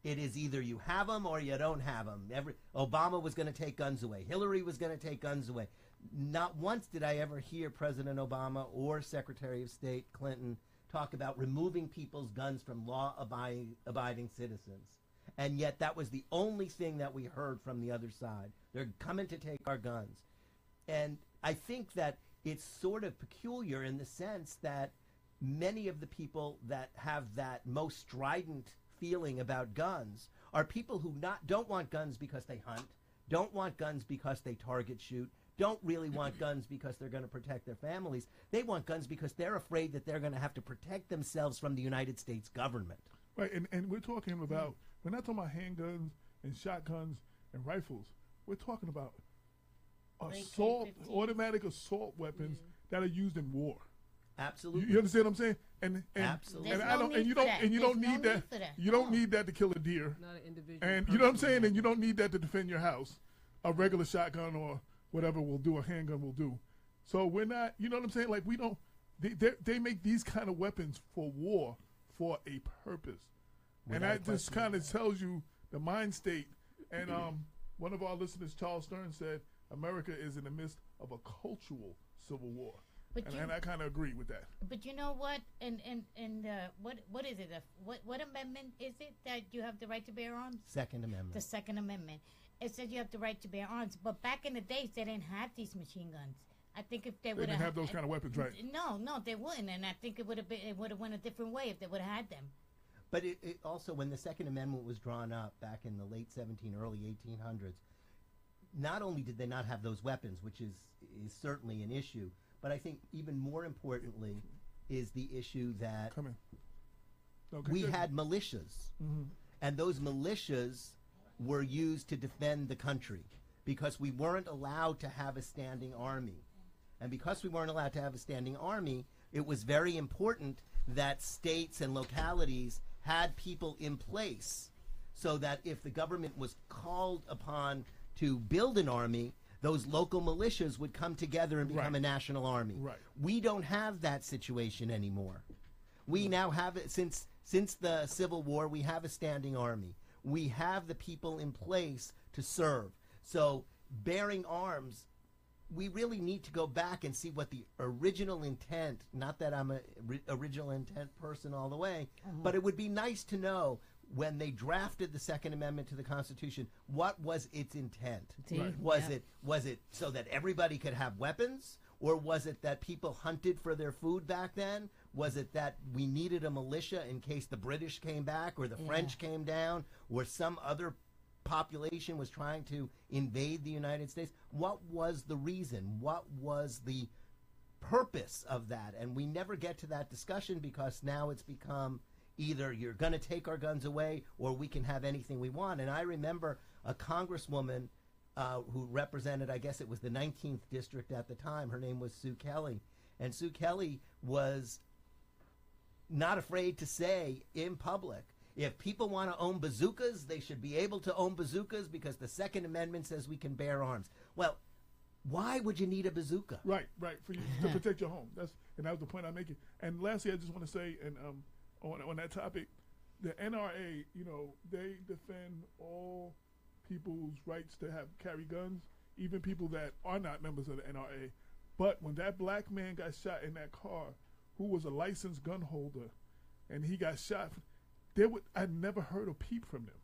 E: It is either you have them or you don't have them. Obama was going to take guns away. Hillary was going to take guns away. Not once did I ever hear President Obama or Secretary of State Clinton talk about removing people's guns from law-abiding citizens. And yet that was the only thing that we heard from the other side. They're coming to take our guns. And I think that it's sort of peculiar in the sense that many of the people that have that most strident feeling about guns are people who don't want guns because they hunt, don't want guns because they target shoot, don't really want guns because they're going to protect their families. They want guns because they're afraid that they're going to have to protect themselves from the United States government.
B: Right, and we're talking about, we're not talking about handguns and shotguns and rifles. We're talking about automatic assault weapons that are used in war.
E: Absolutely.
B: You understand what I'm saying? And
E: Absolutely.
B: And
C: There's
B: I
C: no
B: don't.
C: need
B: And you
C: for
B: don't.
C: that.
B: And you don't
C: There's
B: need
C: no
B: that.
C: need for that.
B: You don't
C: No.
B: need that to kill a deer.
D: Not an individual.
B: And you know what I'm
D: person,
B: saying?
D: yeah.
B: And you don't need that to defend your house. A regular shotgun or whatever will do. A handgun will do. So we're not. You know what I'm saying? Like we don't. They make these kind of weapons for war for a purpose, and
E: Without
B: that just
E: question.
B: kind of tells you the mind state. And one of our listeners, Charles Stern, said America is in the midst of a cultural civil war.
C: But
B: And I kind of agree with that.
C: But you know what? And what is it? What amendment is it that you have the right to bear arms?
E: Second Amendment.
C: The Second Amendment. It says you have the right to bear arms. But back in the days, they didn't have these machine guns. I think if they
B: They
C: would
B: didn't have those kind of weapons, right?
C: No, they wouldn't. And I think it would have went a different way if they would have had them.
E: But it also, when the Second Amendment was drawn up back in the late early 1800s, not only did they not have those weapons, which is certainly an issue, but I think even more importantly is the issue that
B: Come in. No,
E: we
B: continue.
E: had militias, and those militias were used to defend the country because we weren't allowed to have a standing army. And because we weren't allowed to have a standing army, it was very important that states and localities had people in place so that if the government was called upon to build an army, those local militias would come together and become
B: Right.
E: a national army.
B: Right.
E: We don't have that situation anymore. We now have it since the Civil War. We have a standing army. We have the people in place to serve. So bearing arms, we really need to go back and see what the original intent, not that I'm a original intent person all the way, but it would be nice to know when they drafted the Second Amendment to the Constitution, what was its intent?
C: Right.
E: Was it so that everybody could have weapons? Or was it that people hunted for their food back then? Was it that we needed a militia in case the British came back or the French came down or some other population was trying to invade the United States? What was the reason? What was the purpose of that? And we never get to that discussion because now it's become either you're going to take our guns away or we can have anything we want. And I remember a congresswoman who represented, I guess it was the 19th district at the time. Her name was Sue Kelly. And Sue Kelly was not afraid to say in public, if people want to own bazookas, they should be able to own bazookas because the Second Amendment says we can bear arms. Well, why would you need a bazooka?
B: Right, for you to protect your home. That was the point I'm making. And lastly, I just want to say, and on that topic, the NRA, they defend all people's rights to carry guns, even people that are not members of the NRA. But when that black man got shot in that car, who was a licensed gun holder, and he got shot, I never heard a peep from them.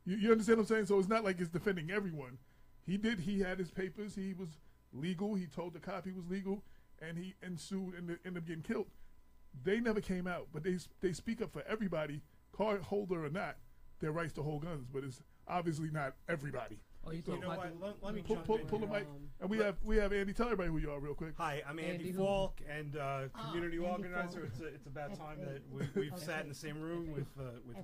B: You understand what I'm saying? So it's not like it's defending everyone. He had his papers. He was legal. He told the cop he was legal, and he sued and ended up getting killed. They never came out, but they speak up for everybody, car holder or not, their rights to hold guns. But it's obviously not everybody.
D: Oh, you
B: So-
D: talking about
F: Let me
B: Pull
F: jump in
B: the
F: here.
B: mic, and we have Andy. Tell everybody who you are real quick.
F: Hi, I'm Andy
D: Andy who?
F: Falk, and community
C: Andy
F: organizer.
C: Falk.
F: It's about time that
C: Okay.
F: we've sat in the same room with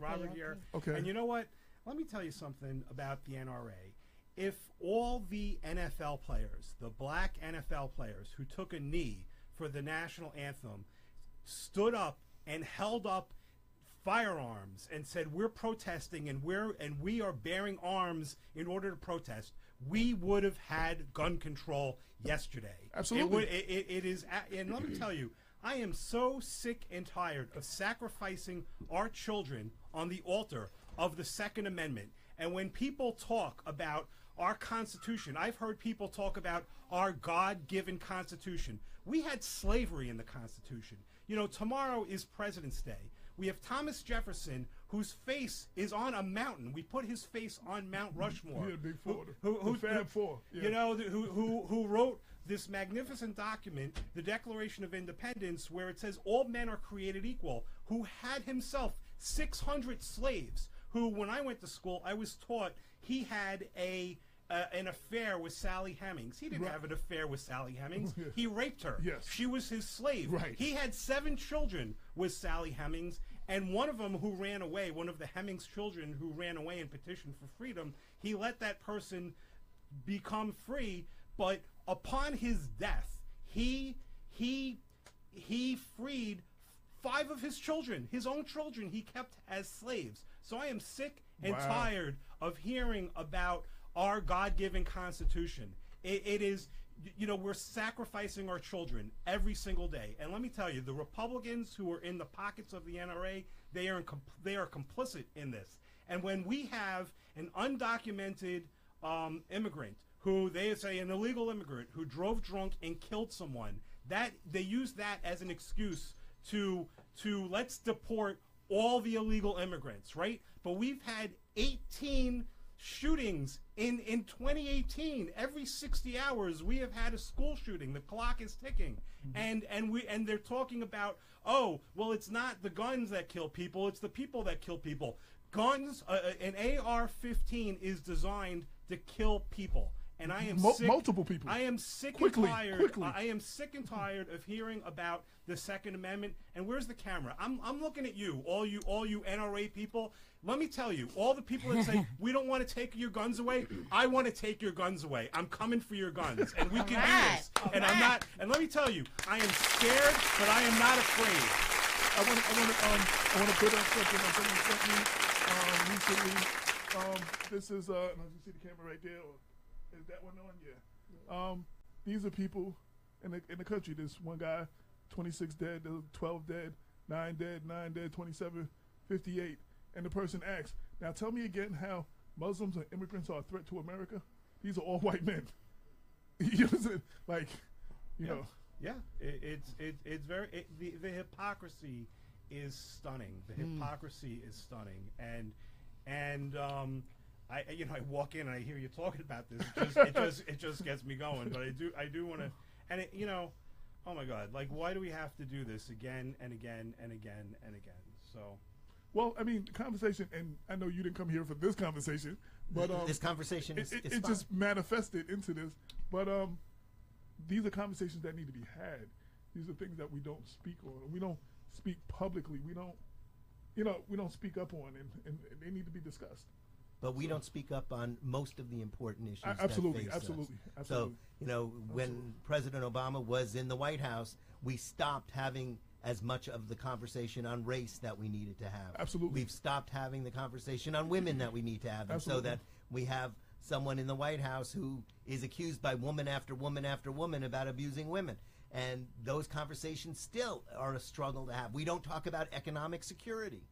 F: Robert here.
B: Okay.
F: And you know what? Let me tell you something about the NRA. If all the NFL players, the black NFL players who took a knee for the national anthem, stood up and held up firearms and said we're protesting and we are bearing arms in order to protest, we would have had gun control yesterday.
B: Absolutely.
F: It is, and let me tell you, I am so sick and tired of sacrificing our children on the altar of the Second Amendment. And when people talk about our Constitution, I've heard people talk about our God-given Constitution. We had slavery in the Constitution. You know, tomorrow is President's Day. We have Thomas Jefferson, whose face is on a mountain. We put his face on Mount Rushmore.
B: Yeah, Big Four.
F: Who
B: the Fab Four. Yeah.
F: You know, who wrote this magnificent document, the Declaration of Independence, where it says all men are created equal, who had himself 600 slaves, who, when I went to school, I was taught he had an affair with Sally Hemings. He didn't have an affair with Sally Hemings. He raped her.
B: Yes.
F: She was his slave.
B: Right.
F: He had 7 children with Sally Hemings, and one of them who ran away, one of the Hemings children who ran away and petitioned for freedom, he let that person become free, but upon his death, he freed 5 of his children, his own children he kept as slaves. So I am sick and tired of hearing about our God-given Constitution. It is, you know, we're sacrificing our children every single day. And let me tell you, the Republicans who are in the pockets of the NRA, they are complicit in this. And when we have an undocumented immigrant who they say an illegal immigrant who drove drunk and killed someone, that they use that as an excuse to let's deport all the illegal immigrants, right? But we've had 18 shootings in 2018. Every 60 hours we have had a school shooting. The clock is ticking. And they're talking about, oh, well, it's not the guns that kill people, it's the people that kill people. Guns, an AR-15 is designed to kill people. And I am sick,
B: multiple people.
F: I am sick
B: Quickly.
F: I am sick and tired of hearing about the Second Amendment. And where's the camera? I'm looking at you, all you NRA people. Let me tell you, all the people that say we don't want to take your guns away, I want to take your guns away. I'm coming for your guns, and we can do this. And I'm not. And let me tell you, I am scared, but I am not afraid.
B: I want to put up something that someone sent me recently. This is you see the camera right there. Is that one on? Yeah. These are people in the country. There's one guy, 26 dead, 12 dead, 9 dead, 27, 58. And the person asks, now tell me again how Muslims and immigrants are a threat to America? These are all white men. You know what I'm saying? Like, you know.
F: Yeah, it's very the hypocrisy is stunning. The hypocrisy is stunning, and I walk in and I hear you talking about this. It just gets me going. But I do want to, and oh my God, like why do we have to do this again and again and again and again? So.
B: Well, I mean, the conversation, and I know you didn't come here for this conversation, but
E: this conversation is
B: it just manifested into this. But these are conversations that need to be had. These are things that we don't speak on. We don't speak publicly. We don't speak up on, and they need to be discussed.
E: But we don't speak up on most of the important issues
B: Absolutely.
E: that face us. So, when President Obama was in the White House, we stopped having as much of the conversation on race that we needed to have.
B: Absolutely.
E: We've stopped having the conversation on women that we need to have. And so that we have someone in the White House who is accused by woman after woman after woman about abusing women. And those conversations still are a struggle to have. We don't talk about economic security.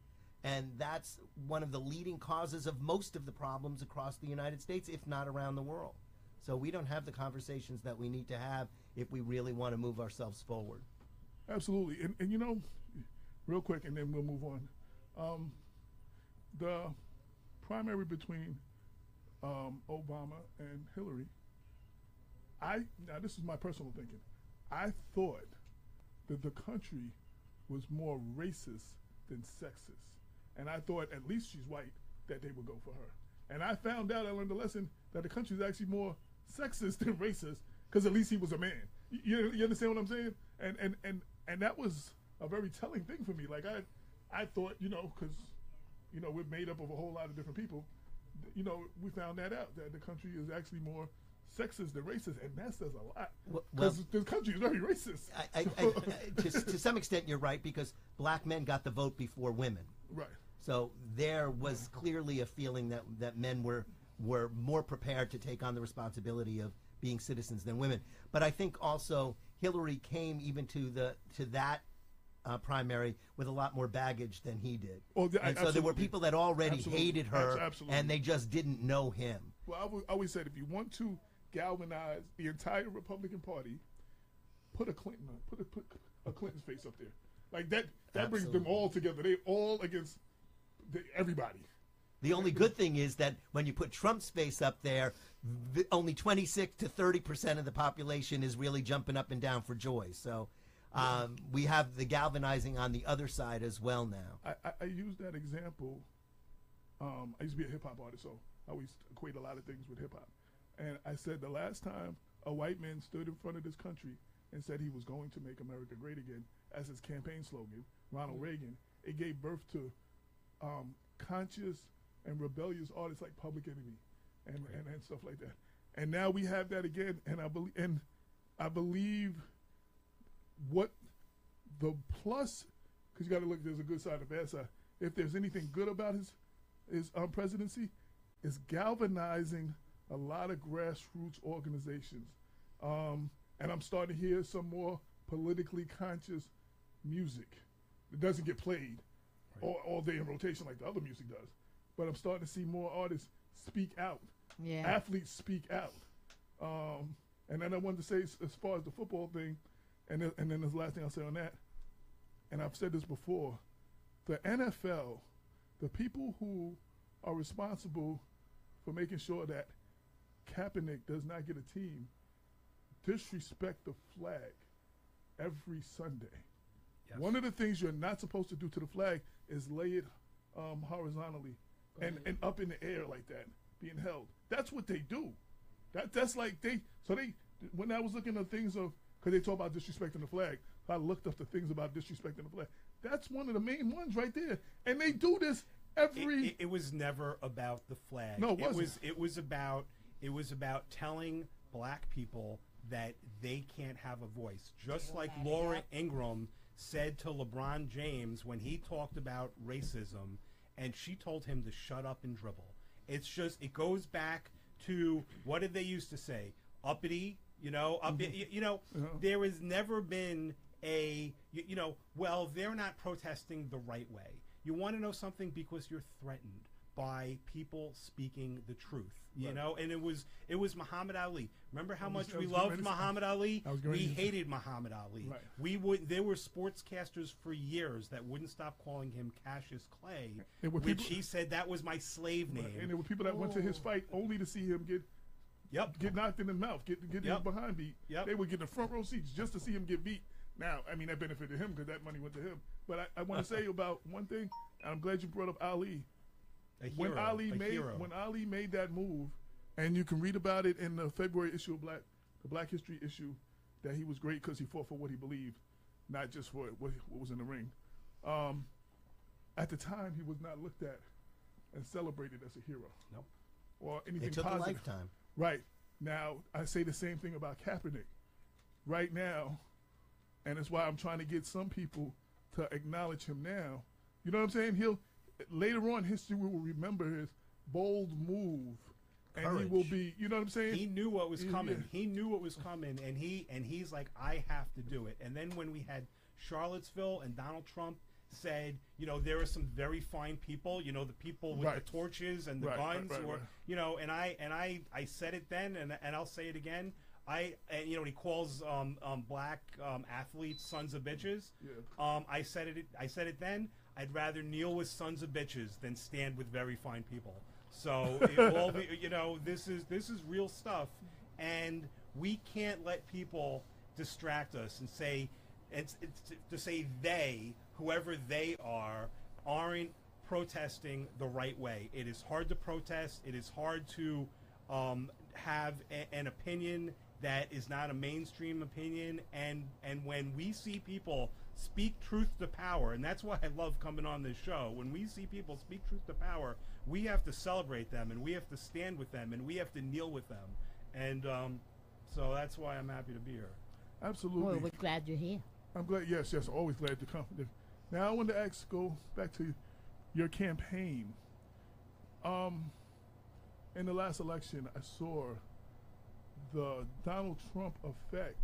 E: And that's one of the leading causes of most of the problems across the United States, if not around the world. So we don't have the conversations that we need to have if we really want to move ourselves forward.
B: Absolutely. And real quick, and then we'll move on. The primary between Obama and Hillary, now this is my personal thinking, I thought that the country was more racist than sexist. And I thought, at least she's white, that they would go for her. And I found out, I learned a lesson, that the country is actually more sexist than racist, because at least he was a man. You understand what I'm saying? And that was a very telling thing for me. Like, I thought, because, we're made up of a whole lot of different people, we found that out, that the country is actually more sexist than racist, and that says a lot. Because the country is very racist.
E: To some extent, you're right, because black men got the vote before women.
B: Right.
E: So there was clearly a feeling that men were more prepared to take on the responsibility of being citizens than women. But I think also Hillary came even to that primary with a lot more baggage than he did.
B: Oh,
E: and so there were people that already
B: Absolutely.
E: hated her,
B: Absolutely.
E: and they just didn't know him.
B: Well, I always said if you want to galvanize the entire Republican Party, put a Clinton on, put a Clinton's face up there, like that. That brings them all together. They all against everybody.
E: The only good thing is that when you put Trump's face up there, only 26 to 30% of the population is really jumping up and down for joy. So we have the galvanizing on the other side as well now.
B: I use that example. I used to be a hip hop artist, so I always equate a lot of things with hip hop. And I said the last time a white man stood in front of this country and said he was going to make America great again as his campaign slogan, Ronald Reagan, it gave birth to conscious and rebellious artists like Public Enemy and stuff like that. And now we have that again, and I believe what the plus, because you got to look, there's a good side and a bad side. If there's anything good about his presidency, is galvanizing a lot of grassroots organizations. And I'm starting to hear some more politically conscious music. It doesn't get played all day in rotation like the other music does. But I'm starting to see more artists speak out.
C: Yeah.
B: Athletes speak out. And then I wanted to say, as far as the football thing, and then the last thing I'll say on that, and I've said this before, the NFL, the people who are responsible for making sure that Kaepernick does not get a team, disrespect the flag every Sunday.
F: Yes.
B: One of the things you're not supposed to do to the flag is lay it horizontally and up in the air like that, being held. That's what they do. That's like when I was looking at things of, because they talk about disrespecting the flag, I looked up the things about disrespecting the flag. That's one of the main ones right there. And they do this every...
F: It was never about the flag.
B: No, it wasn't.
F: It was about telling black people that they can't have a voice. Just like Laura Ingraham said to LeBron James when he talked about racism, and she told him to shut up and dribble. It goes back to, what did they used to say? Uppity, there has never been well, they're not protesting the right way. You want to know something? Because you're threatened by people speaking the truth, and it was Muhammad Ali. Remember how much we loved Muhammad Ali? We hated Muhammad Ali. Right. There were sportscasters for years that wouldn't stop calling him Cassius Clay, which he said that was my slave name.
B: And there were people that went to his fight only to see him get knocked in the mouth, get his behind beat. They would get the front row seats just to see him get beat. Now, I mean, that benefited him because that money went to him. But I want to say about one thing, and I'm glad you brought up Ali. When Ali made that move, and you can read about it in the February issue of the Black History issue, that he was great because he fought for what he believed, not just for what was in the ring. At the time, he was not looked at and celebrated as a hero.
F: No.
B: Or anything
E: it took
B: positive.
E: a lifetime.
B: Right. Now, I say the same thing about Kaepernick. Right now, and that's why I'm trying to get some people to acknowledge him now. You know what I'm saying? Later on, history will remember his bold move, and
E: Courage.
B: he will be. You know what I'm saying?
F: He knew what was coming.
B: Yeah.
F: He knew what was coming, and he's like, I have to do it. And then when we had Charlottesville and Donald Trump said, there are some very fine people, the people with the torches and the guns, and I said it then, and I'll say it again. He calls black athletes sons of bitches.
B: Yeah.
F: I said it then. I'd rather kneel with sons of bitches than stand with very fine people. So this is real stuff, and we can't let people distract us and say, to say whoever they are, aren't protesting the right way. It is hard to protest. It is hard to have an opinion that is not a mainstream opinion, and when we see people speak truth to power, and that's why I love coming on this show, when we see people speak truth to power, we have to celebrate them, and we have to stand with them, and we have to kneel with them, and so that's why I'm happy to be here.
B: Absolutely.
C: Well, we're glad you're here.
B: I'm glad. Yes, always glad to come. Now I want to go back to your campaign. In the last election, I saw the Donald Trump effect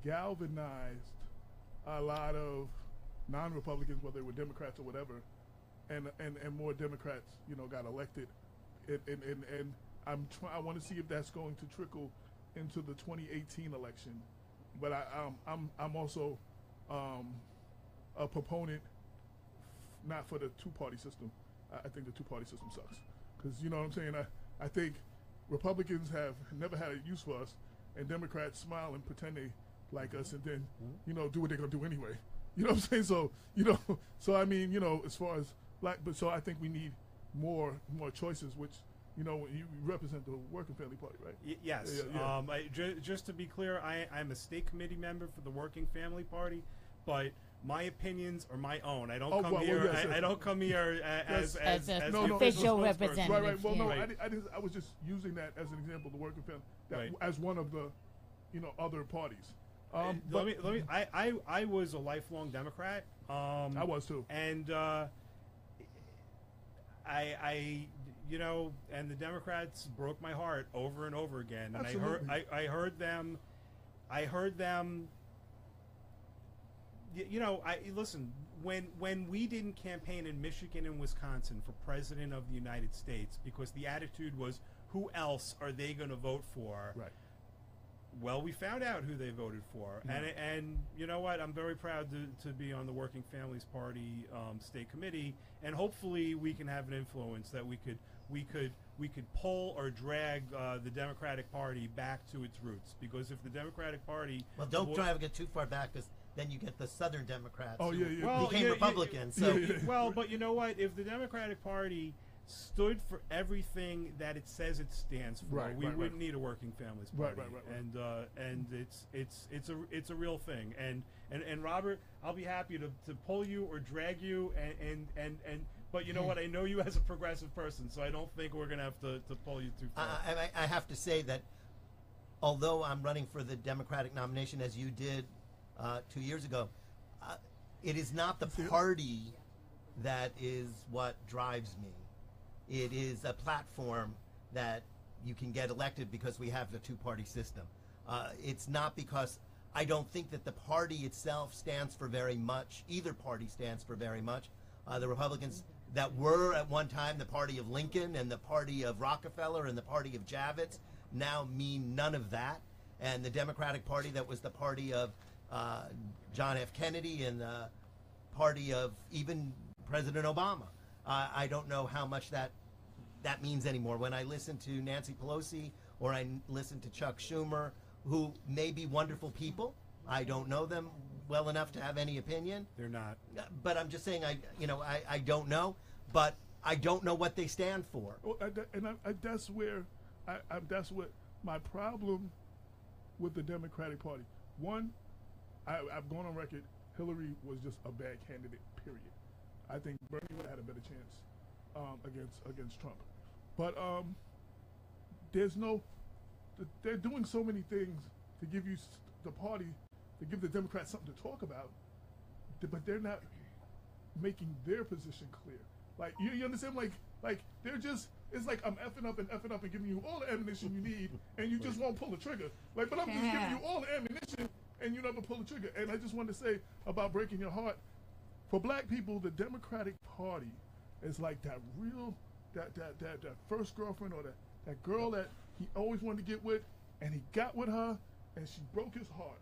B: galvanized a lot of non-Republicans, whether they were Democrats or whatever, and more Democrats, got elected. And I want to see if that's going to trickle into the 2018 election. But I'm also a proponent not for the two-party system. I think the two-party system sucks because you know what I'm saying. I think Republicans have never had a use for us, and Democrats smile and pretend they like us, and then do what they're gonna do anyway. You know what I'm saying? So I mean, as far as so I think we need more choices, which you represent the Working Family Party, right?
F: Yes.
B: Yeah.
F: Just to be clear, I'm a state committee member for the Working Family Party, but my opinions are my own. I don't come here.
B: Yes,
F: I don't come here as
C: an
B: no,
C: official
B: no,
C: representative.
B: Right. Well,
C: yeah.
B: no,
F: Right.
B: I was just using that as an example, the Working Family,
F: Right.
B: as one of the, other parties.
F: let me. I was a lifelong Democrat.
B: I was too.
F: And and the Democrats broke my heart over and over again. And
B: Absolutely.
F: I heard them. Listen. When we didn't campaign in Michigan and Wisconsin for president of the United States because the attitude was, who else are they going to vote for?
B: Right.
F: Well, we found out who they voted for, and you know what? I'm very proud to be on the Working Families Party state committee, and hopefully we can have an influence that we could pull or drag the Democratic Party back to its roots. Because if the Democratic Party,
E: Well, don't try to get too far back, because then you get the Southern Democrats
B: Oh,
E: who
B: yeah, yeah.
F: Well,
E: became
F: yeah,
E: Republicans.
B: yeah,
E: So
B: yeah.
F: well, but you know what? If the Democratic Party stood for everything that it says it stands for,
B: Right,
F: we
B: right,
F: wouldn't
B: right.
F: need a Working Families
B: Right,
F: Party.
B: right.
F: And it's a real thing. And Robert, I'll be happy to pull you or drag you and but you know what? I know you as a progressive person, so I don't think we're gonna have to pull you too far.
E: I have to say that although I'm running for the Democratic nomination, as you did 2 years ago, it is not the party that is what drives me. It is a platform that you can get elected because we have the two-party system. It's not because I don't think that the party itself stands for very much. Either party stands for very much. The Republicans that were at one time the party of Lincoln and the party of Rockefeller and the party of Javits now mean none of that. And the Democratic Party that was the party of John F. Kennedy and the party of even President Obama. I don't know how much that means anymore. When I listen to Nancy Pelosi or I listen to Chuck Schumer, who may be wonderful people, I don't know them well enough to have any opinion.
F: They're not.
E: But I'm just saying, I don't know, but I don't know what they stand for.
B: Well, that's where that's what my problem with the Democratic Party. One, I've gone on record. Hillary was just a bad candidate. Period. I think Bernie would have had a better chance against Trump. But they're doing so many things to give you the party, to give the Democrats something to talk about, but they're not making their position clear. Like you understand? Like they're just. It's like I'm effing up and giving you all the ammunition you need, and you just won't pull the trigger. Like, but I'm just giving you all the ammunition, and you never pull the trigger. And I just wanted to say about breaking your heart. For black people, the Democratic Party is like that first girlfriend or that girl that he always wanted to get with, and he got with her, and she broke his heart.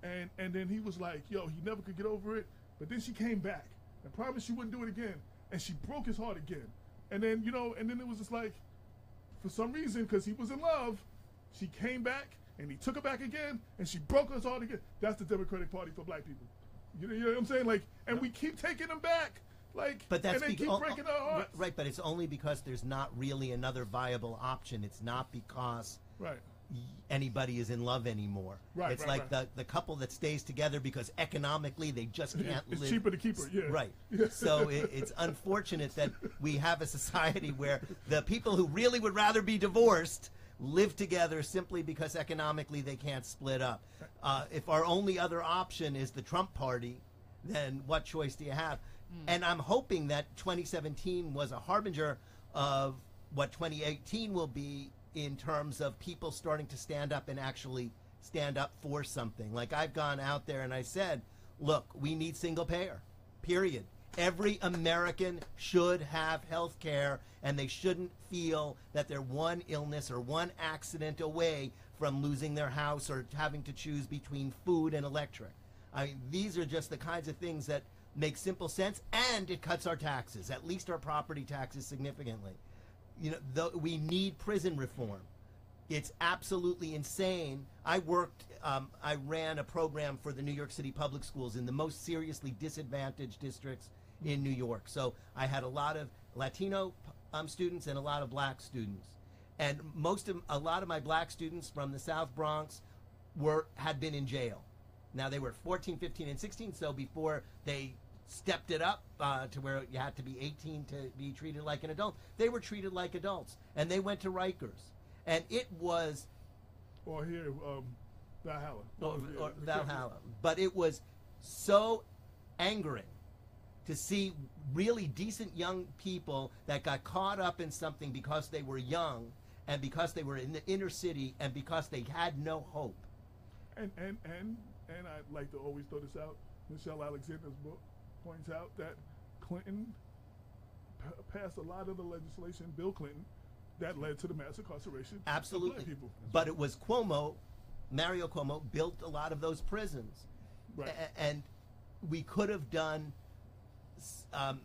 B: And then he was like, yo, he never could get over it. But then she came back and promised she wouldn't do it again, and she broke his heart again. And then, and then it was just like, for some reason, because he was in love, she came back, and he took her back again, and she broke his heart again. That's the Democratic Party for black people. You know what I'm saying? Like, and we keep taking them back. Like,
E: But that's
B: and they keep breaking our hearts.
E: Right, but it's only because there's not really another viable option. It's not because
B: Right.
E: anybody is in love anymore.
B: Right,
E: It's
B: right,
E: like
B: right.
E: the couple that stays together because economically they just can't
B: It's
E: live.
B: cheaper to keep her, yeah.
E: Right. So it's unfortunate that we have a society where the people who really would rather be divorced live together simply because economically they can't split up. If our only other option is the Trump party, then what choice do you have? And I'm hoping that 2017 was a harbinger of what 2018 will be in terms of people starting to stand up and actually stand up for something. Like I've gone out there and I said, look, we need single payer, period. Every American should have health care, and they shouldn't feel that they're one illness or one accident away from losing their house or having to choose between food and electric. I mean, these are just the kinds of things that make simple sense, and it cuts our taxes, at least our property taxes significantly. You know, we need prison reform. It's absolutely insane. I ran a program for the New York City public schools in the most seriously disadvantaged districts in New York. So I had a lot of Latino students and a lot of black students. And a lot of my black students from the South Bronx had been in jail. Now they were 14, 15, and 16, so before they stepped it up to where you had to be 18 to be treated like an adult, they were treated like adults. And they went to Rikers. And it was...
B: Or here, Valhalla.
E: Or Valhalla. But it was so angering to see really decent young people that got caught up in something because they were young and because they were in the inner city and because they had no hope.
B: And I'd like to always throw this out. Michelle Alexander's book points out that Clinton passed a lot of the legislation, Bill Clinton, that led to the mass incarceration
E: Absolutely.
B: of black people.
E: But it was Mario Cuomo built a lot of those prisons.
B: Right.
E: And we could have done a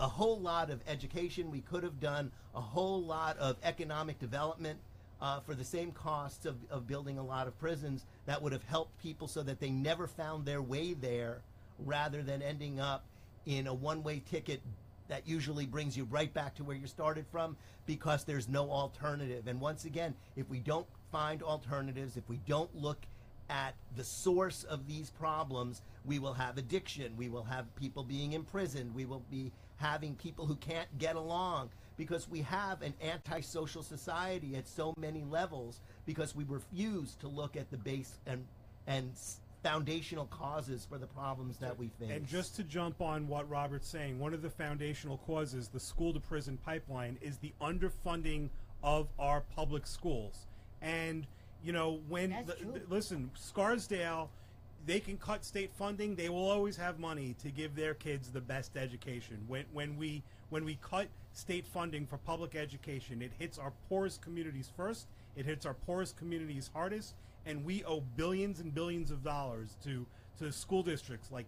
E: whole lot of education. We could have done a whole lot of economic development for the same costs of building a lot of prisons that would have helped people so that they never found their way there, rather than ending up in a one-way ticket that usually brings you right back to where you started from, because there's no alternative. And once again, if we don't find alternatives, if we don't look at the source of these problems, we will have addiction, we will have people being imprisoned, we will be having people who can't get along, because we have an antisocial society at so many levels, because we refuse to look at the base and foundational causes for the problems that we face.
F: And just to jump on what Robert's saying, one of the foundational causes, the school-to-prison pipeline, is the underfunding of our public schools. And, you know, when, listen, Scarsdale, they can cut state funding, they will always have money to give their kids the best education. When we cut state funding for public education, it hits our poorest communities first, it hits our poorest communities hardest, and we owe billions and billions of dollars to school districts like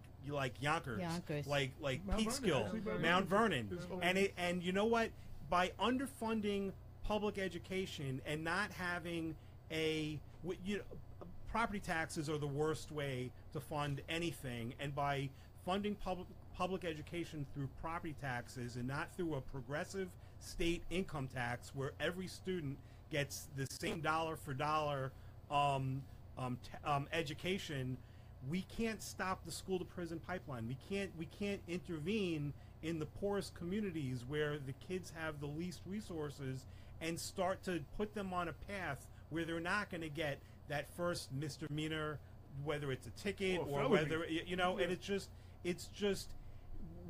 F: Yonkers, like Peekskill, Mount Vernon, and you know what? By underfunding public education and not having property taxes are the worst way to fund anything, and by funding public education through property taxes and not through a progressive state income tax where every student gets the same dollar for dollar education, we can't stop the school to prison pipeline. We can't intervene in the poorest communities where the kids have the least resources and start to put them on a path where they're not going to get that first misdemeanor, whether it's a ticket or whether and it's just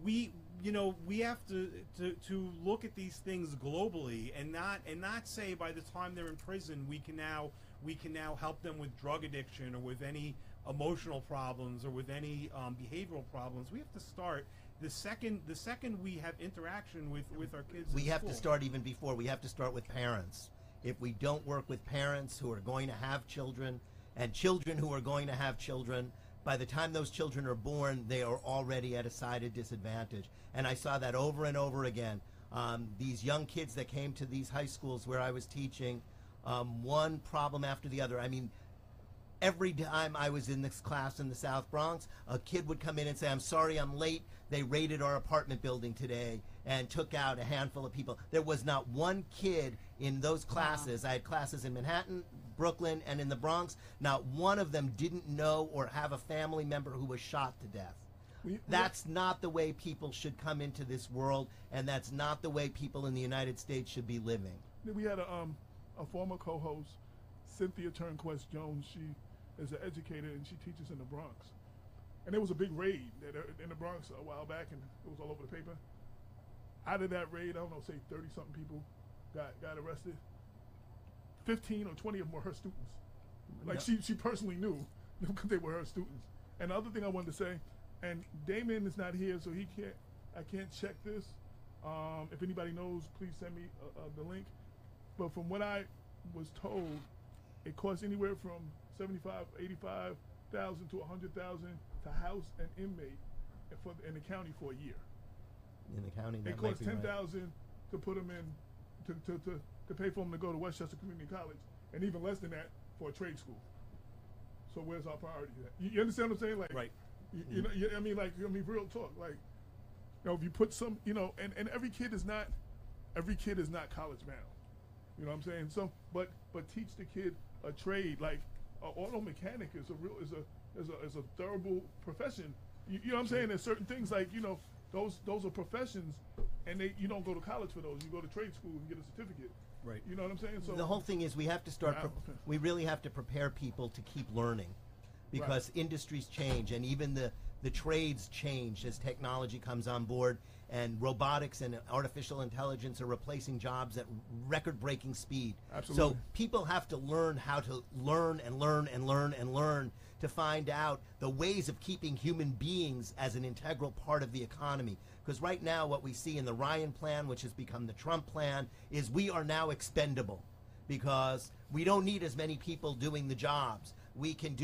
F: we have to look at these things globally and not say by the time they're in prison we can now help them with drug addiction or with any emotional problems or with any behavioral problems. We have to start the second we have interaction with our kids.
E: We have
F: school.
E: to start even before. We have to start with parents. If we don't work with parents who are going to have children and children who are going to have children, by the time those children are born, they are already at a sided disadvantage. And I saw that over and over again. These young kids that came to these high schools where I was teaching, one problem after the other. I mean, every time I was in this class in the South Bronx, a kid would come in and say, "I'm sorry I'm late. They raided our apartment building today and took out a handful of people." There was not one kid in those classes. I had classes in Manhattan, Brooklyn, and in the Bronx. Not one of them didn't know or have a family member who was shot to death. That's not the way people should come into this world, and that's not the way people in the United States should be living.
B: We had a former co-host, Cynthia Turnquest Jones. She is an educator and she teaches in the Bronx. And there was a big raid in the Bronx a while back, and it was all over the paper. Out of that raid, I don't know, say 30-something people got arrested. 15 or 20 of them were her students. Like she personally knew because they were her students. And the other thing I wanted to say, and Damon is not here, so I can't check this. If anybody knows, please send me the link. But from what I was told, it costs anywhere from $85,000 to $100,000 to house an inmate in the county for a year.
E: In the county, that
B: It
E: might
B: costs
E: be right.
B: $10,000 to put them in to pay for them to go to Westchester Community College, and even less than that for a trade school. So where's our priority at? You understand what I'm saying? Like,
F: Right.
B: You know, I mean, real talk. Like, you know, if you put some, you know, and every kid is not college bound. You know what I'm saying? So, but teach the kid a trade. Like, auto mechanic is a thorough profession. You know what I'm saying? There's certain things like, you know, those are professions, and you don't go to college for those. You go to trade school and get a certificate.
F: Right.
B: You know what I'm saying? So
E: The whole thing is we have to start.
B: Wow.
E: We really have to prepare people to keep learning, because industries change, and even the trades change as technology comes on board, and robotics and artificial intelligence are replacing jobs at record-breaking speed.
B: Absolutely.
E: So people have to learn how to learn and learn and learn and learn to find out the ways of keeping human beings as an integral part of the economy. Because right now what we see in the Ryan plan, which has become the Trump plan, is we are now expendable because we don't need as many people doing the jobs. We can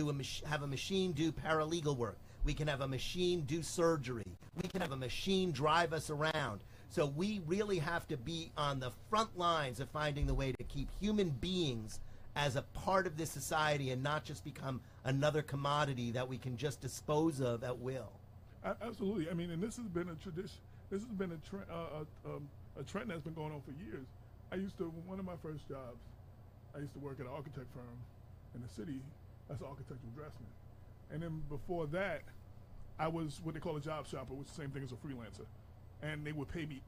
E: have a machine do paralegal work. We can have a machine do surgery. We can have a machine drive us around. So we really have to be on the front lines of finding the way to keep human beings as a part of this society and not just become another commodity that we can just dispose of at will.
B: Absolutely. I mean, and this has been a tradition. This has been a trend that's been going on for years. One of my first jobs, I used to work at an architect firm in the city as an architectural draftsman. And then before that, I was what they call a job shopper, which is the same thing as a freelancer. And they would pay me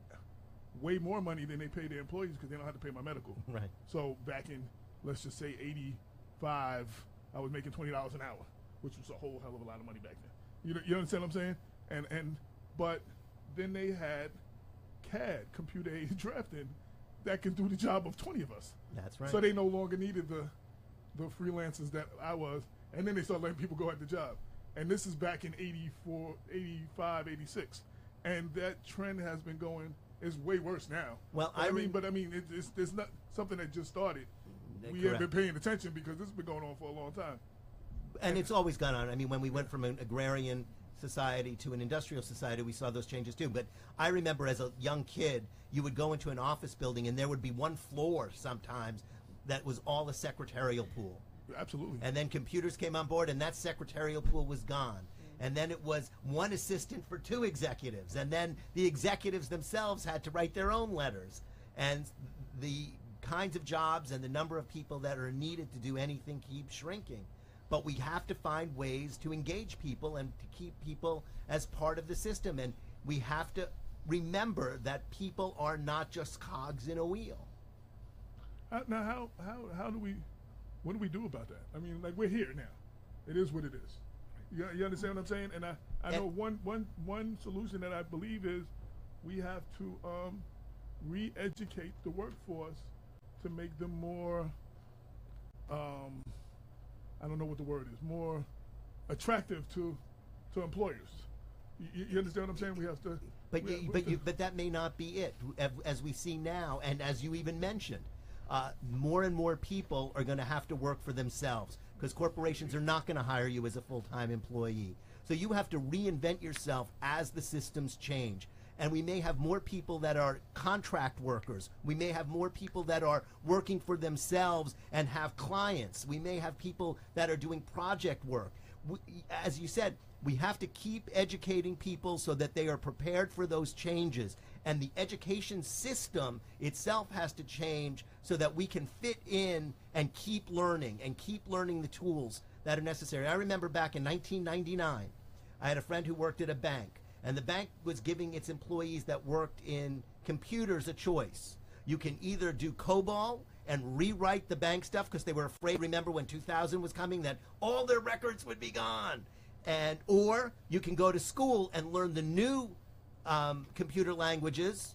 B: way more money than they pay their employees because they don't have to pay my medical.
E: Right.
B: So back in, let's just say 85, I was making $20 an hour, which was a whole hell of a lot of money back then. You understand what I'm saying? But then they had CAD, computer aided drafting, that can do the job of 20 of us.
E: That's right.
B: So they no longer needed the freelancers that I was, and then they started letting people go at the job. And this is back in 84, 85, 86. And that trend has been going, is way worse now.
E: Well,
B: it's not something that just started. We
E: Correct.
B: have been paying attention because this has been going on for a long time.
E: And it's always gone on. I mean, when we went from an agrarian society to an industrial society, we saw those changes too. But I remember as a young kid, you would go into an office building and there would be one floor sometimes that was all a secretarial pool.
B: Absolutely.
E: And then computers came on board and that secretarial pool was gone. And then it was one assistant for two executives. And then the executives themselves had to write their own letters. And the kinds of jobs and the number of people that are needed to do anything keep shrinking. But we have to find ways to engage people and to keep people as part of the system. And we have to remember that people are not just cogs in a wheel.
B: Now, what do we do about that? I mean, like, we're here now. It is what it is. You understand what I'm saying? And I know one solution that I believe is we have to re-educate the workforce to make them more, I don't know what the word is, more attractive to employers. You understand what I'm saying? We have to.
E: But that may not be it. As we see now, and as you even mentioned, more and more people are going to have to work for themselves because corporations are not going to hire you as a full-time employee. So you have to reinvent yourself as the systems change. And we may have more people that are contract workers. We may have more people that are working for themselves and have clients. We may have people that are doing project work. As you said, we have to keep educating people so that they are prepared for those changes. And the education system itself has to change so that we can fit in and keep learning the tools that are necessary. I remember back in 1999, I had a friend who worked at a bank. And the bank was giving its employees that worked in computers a choice. You can either do COBOL and rewrite the bank stuff because they were afraid, remember when 2000 was coming, that all their records would be gone. Or you can go to school and learn the new computer languages.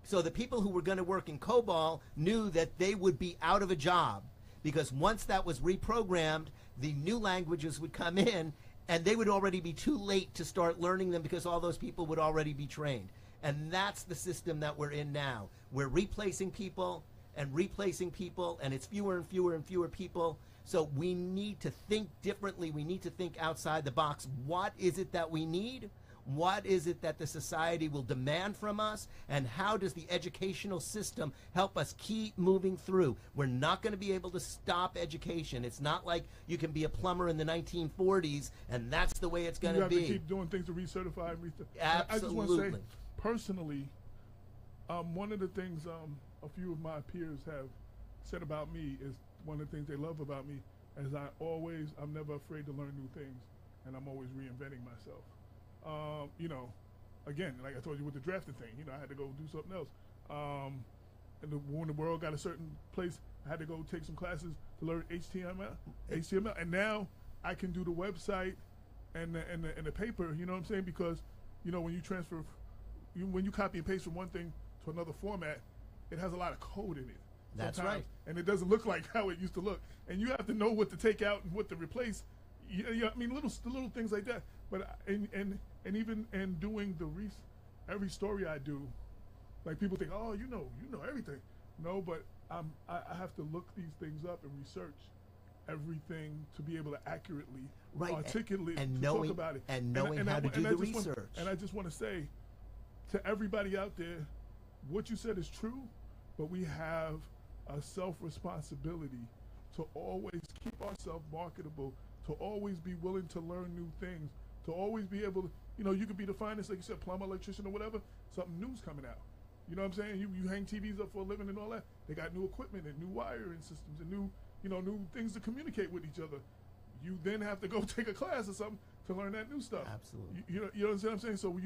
E: So the people who were going to work in COBOL knew that they would be out of a job because once that was reprogrammed, the new languages would come in, and they would already be too late to start learning them because all those people would already be trained. And that's the system that we're in now. We're replacing people, and it's fewer and fewer and fewer people. So we need to think differently. We need to think outside the box. What is it that we need? What is it that the society will demand from us? And how does the educational system help us keep moving through? We're not going to be able to stop education. It's not like you can be a plumber in the 1940s and that's the way it's going to be.
B: You have to keep doing things to recertify.
E: Absolutely.
B: I just want to say, personally, one of the things a few of my peers have said about me is one of the things they love about me is I'm never afraid to learn new things, and I'm always reinventing myself. Again, like I told you with the drafting thing, I had to go do something else. And when the world got a certain place, I had to go take some classes to learn HTML, and now I can do the website and the paper. You know what I'm saying? Because when you transfer, when you copy and paste from one thing to another format, it has a lot of code in it.
E: That's
B: sometimes,
E: right.
B: and it doesn't look like how it used to look. And you have to know what to take out and what to replace. I mean, little things like that. But and even in doing every story I do, like people think, oh, you know everything. No, but I have to look these things up and research everything to be able to accurately articulate
E: and
B: talk about it
E: and knowing how to do the research.
B: And I just want to say to everybody out there, what you said is true, but we have a self-responsibility to always keep ourselves marketable, to always be willing to learn new things, to always be able to, you could be the finest, like you said, plumber, electrician, or whatever, something new's coming out. You know what I'm saying? You hang TVs up for a living and all that. They got new equipment and new wiring systems and new things to communicate with each other. You then have to go take a class or something to learn that new stuff.
E: Absolutely.
B: You know what I'm saying? So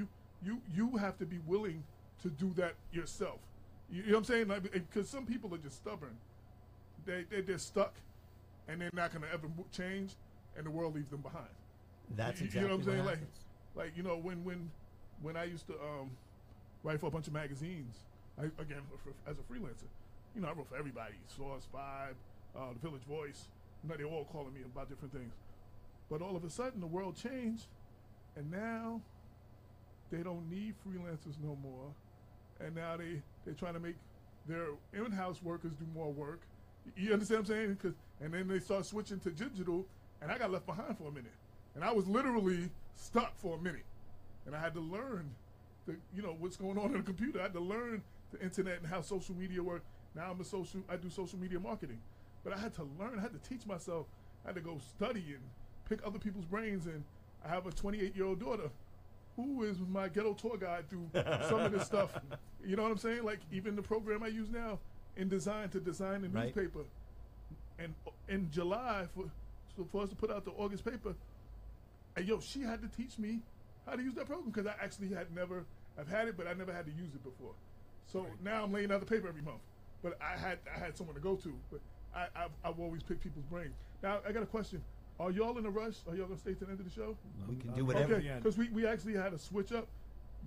B: you have to be willing to do that yourself. You know what I'm saying? Because some people are just stubborn. They're stuck, and they're not going to ever change, and the world leaves them behind.
E: That's exactly
B: you know what I'm saying?
E: what happens.
B: Like when I used to write for a bunch of magazines, as a freelancer, I wrote for everybody, Source, Vibe, the Village Voice. They were all calling me about different things. But all of a sudden, the world changed, and now they don't need freelancers no more. And now they're trying to make their in-house workers do more work. You understand what I'm saying? And then they start switching to digital, and I got left behind for a minute. And I was literally stuck for a minute. And I had to learn what's going on in the computer. I had to learn the internet and how social media works. Now I do social media marketing. But I had to learn, I had to teach myself. I had to go study and pick other people's brains. And I have a 28-year-old daughter who is my ghetto tour guide through some of this stuff. You know what I'm saying? Like even the program I use now in design to design the newspaper. And in July, for us to put out the August paper, she had to teach me how to use that program because I actually I've had it, but I never had to use it before. So now I'm laying out the paper every month. But I had someone to go to. But I've always picked people's brains. Now I got a question. Are y'all in a rush? Are y'all gonna stay to the end of the show?
E: We can do whatever.
B: Okay, because we actually had a switch up.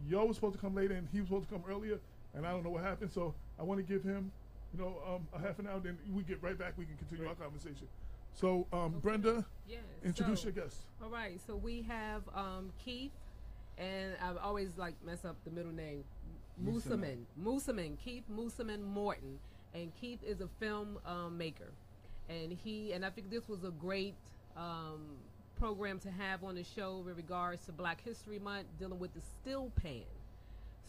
B: Y'all was supposed to come later, and he was supposed to come earlier, and I don't know what happened. So I want to give him, a half an hour. Then we get right back. We can continue our conversation. So Brenda, introduce your guest.
D: All right. So we have Keith, and I always mess up the middle name. Mooseman. Keith Mooseman Morton, and Keith is a film maker, and I think this was a great program to have on the show with regards to Black History Month, dealing with the still pan.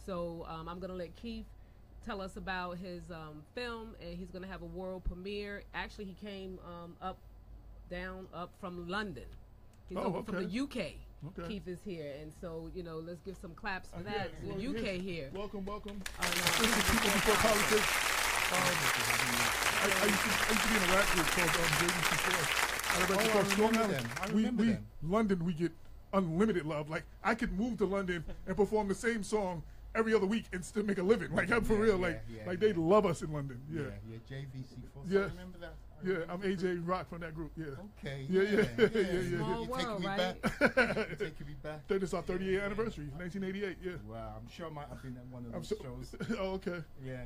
D: So I'm going to let Keith tell us about his film, and he's going to have a world premiere. Actually, he came up from London. He's over from the UK.
B: Okay.
D: Keith is here, and so let's give some claps for that.
B: Well,
D: the UK here.
B: Welcome. This is People Before Politics. I used to be in a rap group called JVC4.
G: I remember them.
B: London, we get unlimited love. Like I could move to London and perform the same song every other week and still make a living. Like I'm for real. They love us in London. Yeah.
G: JVC4.
B: Yeah.
G: I remember that.
B: Yeah, I'm AJ Rock from that group. Yeah.
E: Okay.
B: Yeah, yeah, yeah, yeah.
D: Small
E: You're taking
D: world,
E: me
D: right?
E: back. You're taking me back.
B: This is our 38th anniversary, 1988. Yeah.
E: Wow, I'm sure I might have been at one of
B: I'm
E: those
B: so,
E: shows.
B: oh, okay.
E: Yeah.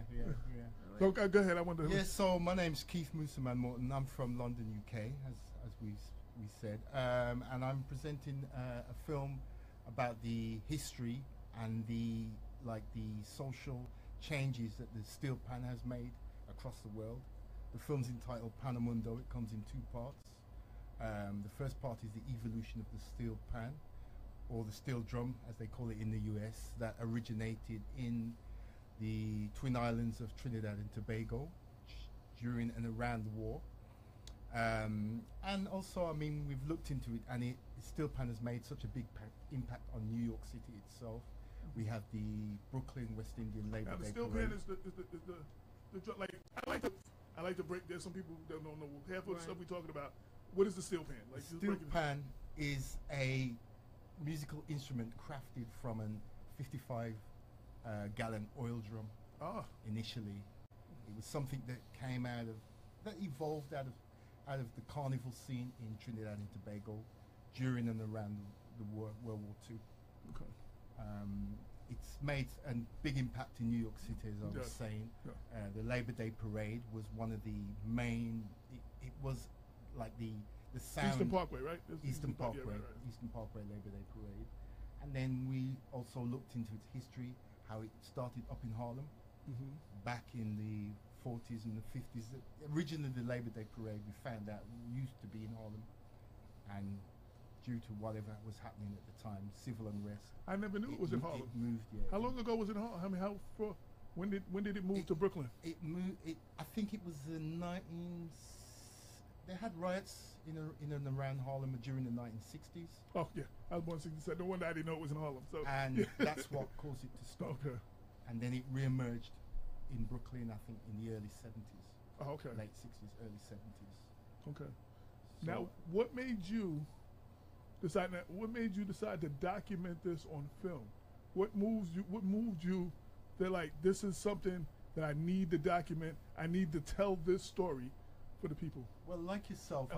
B: So, go ahead. I want to.
E: Yes, so my name's Keith Mooseman Morton. I'm from London, UK, as we said, and I'm presenting a film about the history and the social changes that the steel pan has made across the world. The film's entitled Panamundo. It comes in two parts. The first part is the evolution of the steel pan, or the steel drum, as they call it in the US, that originated in the Twin Islands of Trinidad and Tobago during and around the war. And also, I mean, we've looked into it, and steel pan has made such a big impact on New York City itself. We have the Brooklyn West Indian Labor
B: Now, the
E: Day
B: steel
E: Parade.
B: pan is the drum. Like I like to break. There's some people that don't know half of the stuff we're talking about. What is the steel pan? Like
E: The steel pan is a musical instrument crafted from an 55 gallon oil drum. Initially, it was something that evolved out of the carnival scene in Trinidad and Tobago during and around the World War II.
B: Okay.
E: It's made a big impact in New York City, as I was saying.
B: Yeah.
E: The Labor Day Parade was one of the main. It was like the sound.
B: Eastern Parkway, right?
E: Eastern Parkway,
B: Yeah, right.
E: Eastern Parkway Labor Day Parade, and then we also looked into its history, how it started up in Harlem, back in the 40s and the 50s. Originally, the Labor Day Parade, we found out, used to be in Harlem, and due to whatever was happening at the time, civil unrest.
B: I never knew it was in Harlem.
E: It moved, yeah.
B: How long ago was it in Harlem? I mean, when did it move to Brooklyn?
E: It moved. I think it was the 19. They had riots in and around Harlem during the 1960s.
B: Oh yeah, I was born in '67. No wonder I didn't know it was in Harlem. So
E: And that's what caused it to stop.
B: Okay.
E: And then it re-emerged in Brooklyn, I think, in the early 70s.
B: Oh, okay.
E: Late 60s, early 70s.
B: Okay.
E: So
B: Now, what made you decide to document this on film? What moved you that, like, this is something that I need to document. I need to tell this story for the people.
E: well, like yourself,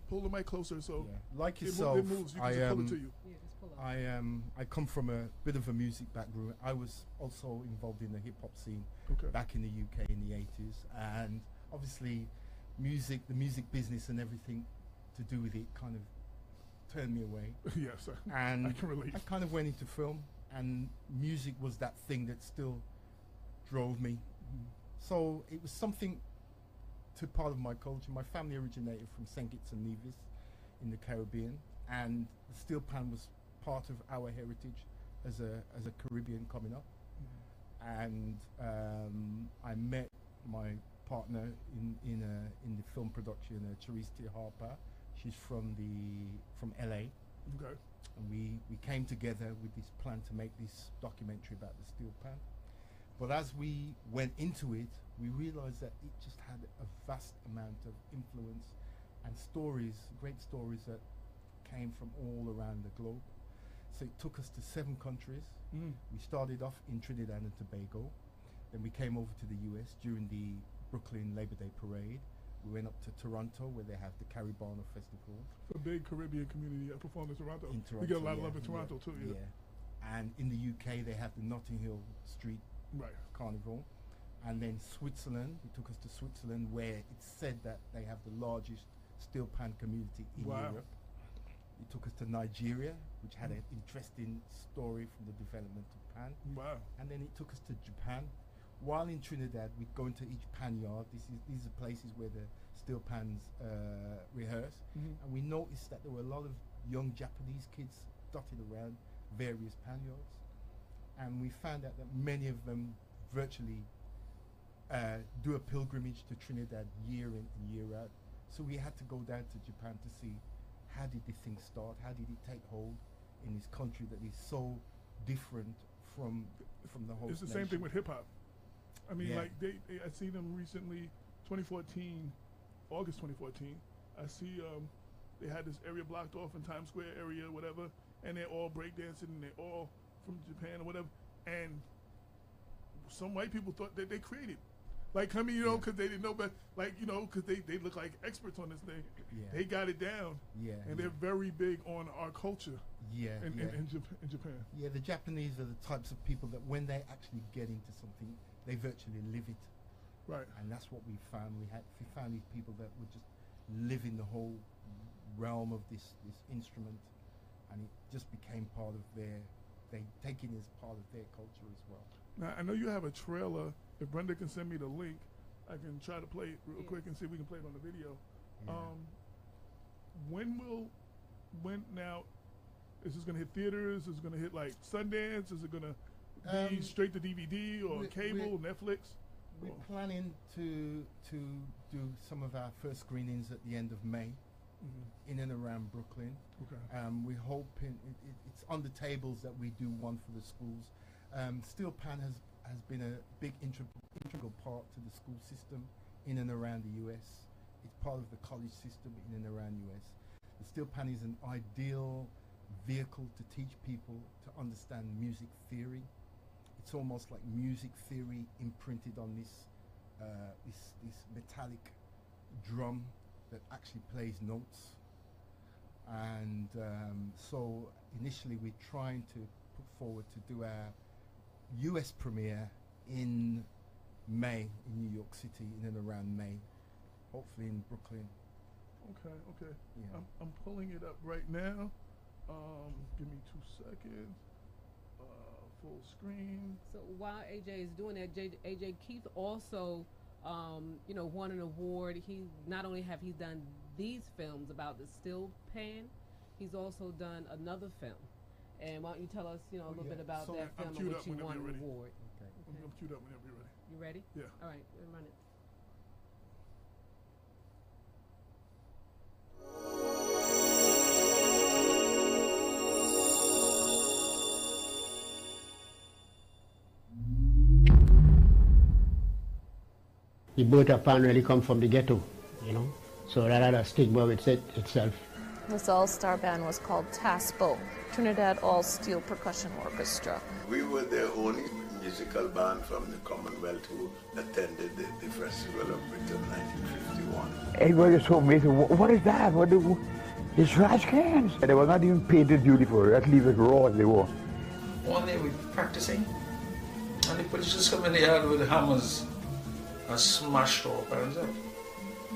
B: Pull the mic closer so
E: like
B: it
E: yourself,
B: moves. You
E: I
B: can just pull it to you.
D: Yeah, just pull up.
E: I come from a bit of a music background. I was also involved in the hip hop scene
B: Okay.
E: back in the UK in the 80s, and obviously, the music business and everything to do with it kind of turned me away.
B: Yes,
E: And
B: I can relate.
E: I kind of went into film, and music was that thing that still drove me. So it was something to part of my culture. My family originated from St. Kitts and Nevis in the Caribbean, and the steel pan was part of our heritage as a Caribbean coming up. And I met my partner in the film production, Charisse T. Harper. She's from LA.
B: Okay.
E: And we came together with this plan to make this documentary about the steel pan. But as we went into it, we realized that it just had a vast amount of influence and stories, great stories that came from all around the globe. So it took us to 7 countries. We started off in Trinidad and Tobago. Then we came over to the US during the Brooklyn Labor Day Parade. We went up to Toronto, where they have the Caribana Festival.
B: It's a big Caribbean community that performs in Toronto.
E: In Toronto,
B: We get a lot of
E: yeah,
B: love in Toronto too. Yeah.
E: And in the UK, they have the Notting Hill Street
B: Right.
E: Carnival. And then Switzerland, he took us to Switzerland, where it's said that they have the largest steel pan community in
B: Wow.
E: Europe. He took us to Nigeria, which had an interesting story from the development of pan.
B: Wow.
E: And then it took us to Japan. While in Trinidad, we'd go into each pan yard. These are places where the steel pans rehearse. And we noticed that there were a lot of young Japanese kids dotted around various pan yards. And we found out that many of them virtually do a pilgrimage to Trinidad year in and year out. So we had to go down to Japan to see how did this thing start, how did it take hold in this country that is so different from the whole.
B: It's the same thing with hip hop. I mean,
E: Yeah.
B: like I seen them recently, 2014, August 2014. I see they had this area blocked off in Times Square area, whatever, and they're all breakdancing and they're all from Japan or whatever. And some white people thought that they created Like, I mean, you know, because they didn't know, but like, you know, because they look like experts on this thing.
E: Yeah.
B: They got it down.
E: Yeah,
B: And
E: yeah.
B: they're very big on our culture
E: Yeah,
B: in,
E: yeah.
B: in Japan.
E: Yeah, the Japanese are the types of people that when they actually get into something, they virtually live it.
B: Right.
E: And that's what we found. We found these people that would just live in the whole realm of this instrument, and it just became part of they take it as part of their culture as well.
B: Now, I know you have a trailer. If Brenda can send me the link, I can try to play it real quick and see if we can play it on the video.
E: Yeah.
B: When now, is this going to hit theaters? Is it going to hit like Sundance? Is it going to be straight to DVD or cable, Netflix?
E: We're planning to do some of our first screenings at the end of May, in and around Brooklyn.
B: Okay.
E: We hope it's on the tables that we do one for the schools. Steel Pan has been a big integral part to the school system in and around the US. It's part of the college system in and around the US. The Steel Pan is an ideal vehicle to teach people to understand music theory. It's almost like music theory imprinted on this metallic drum that actually plays notes. And so initially we're trying to put forward to do our US premiere in May in New York City, in and around May, hopefully in Brooklyn.
B: Okay.
E: Yeah.
B: I'm pulling it up right now. Give me 2 seconds. Full screen.
D: So while AJ is doing that, AJ Keith also, won an award. He not only have he done these films about the Steel Pan, he's also done another film. And why don't you tell us, a little bit about
B: So
D: that
B: I'm
D: film
B: queued
D: in
B: up
D: which you
B: whenever
D: won
B: you're
D: an
B: ready.
D: award?
B: I'm queued up whenever you're ready.
D: You ready?
B: Yeah.
D: All right, run it.
H: The Buddha Pan really come from the ghetto, so that had a stigma with itself.
I: This all-star band was called TASPO, Trinidad All-Steel Percussion Orchestra.
J: We were the only musical band from the Commonwealth who attended the Festival of Britain 1951.
K: Everybody was so amazing. What is that? It's trash cans. They were not even painted beautiful. At least as raw as they were.
L: One day we were practicing, and the police just come in the yard with hammers and smashed our parents up.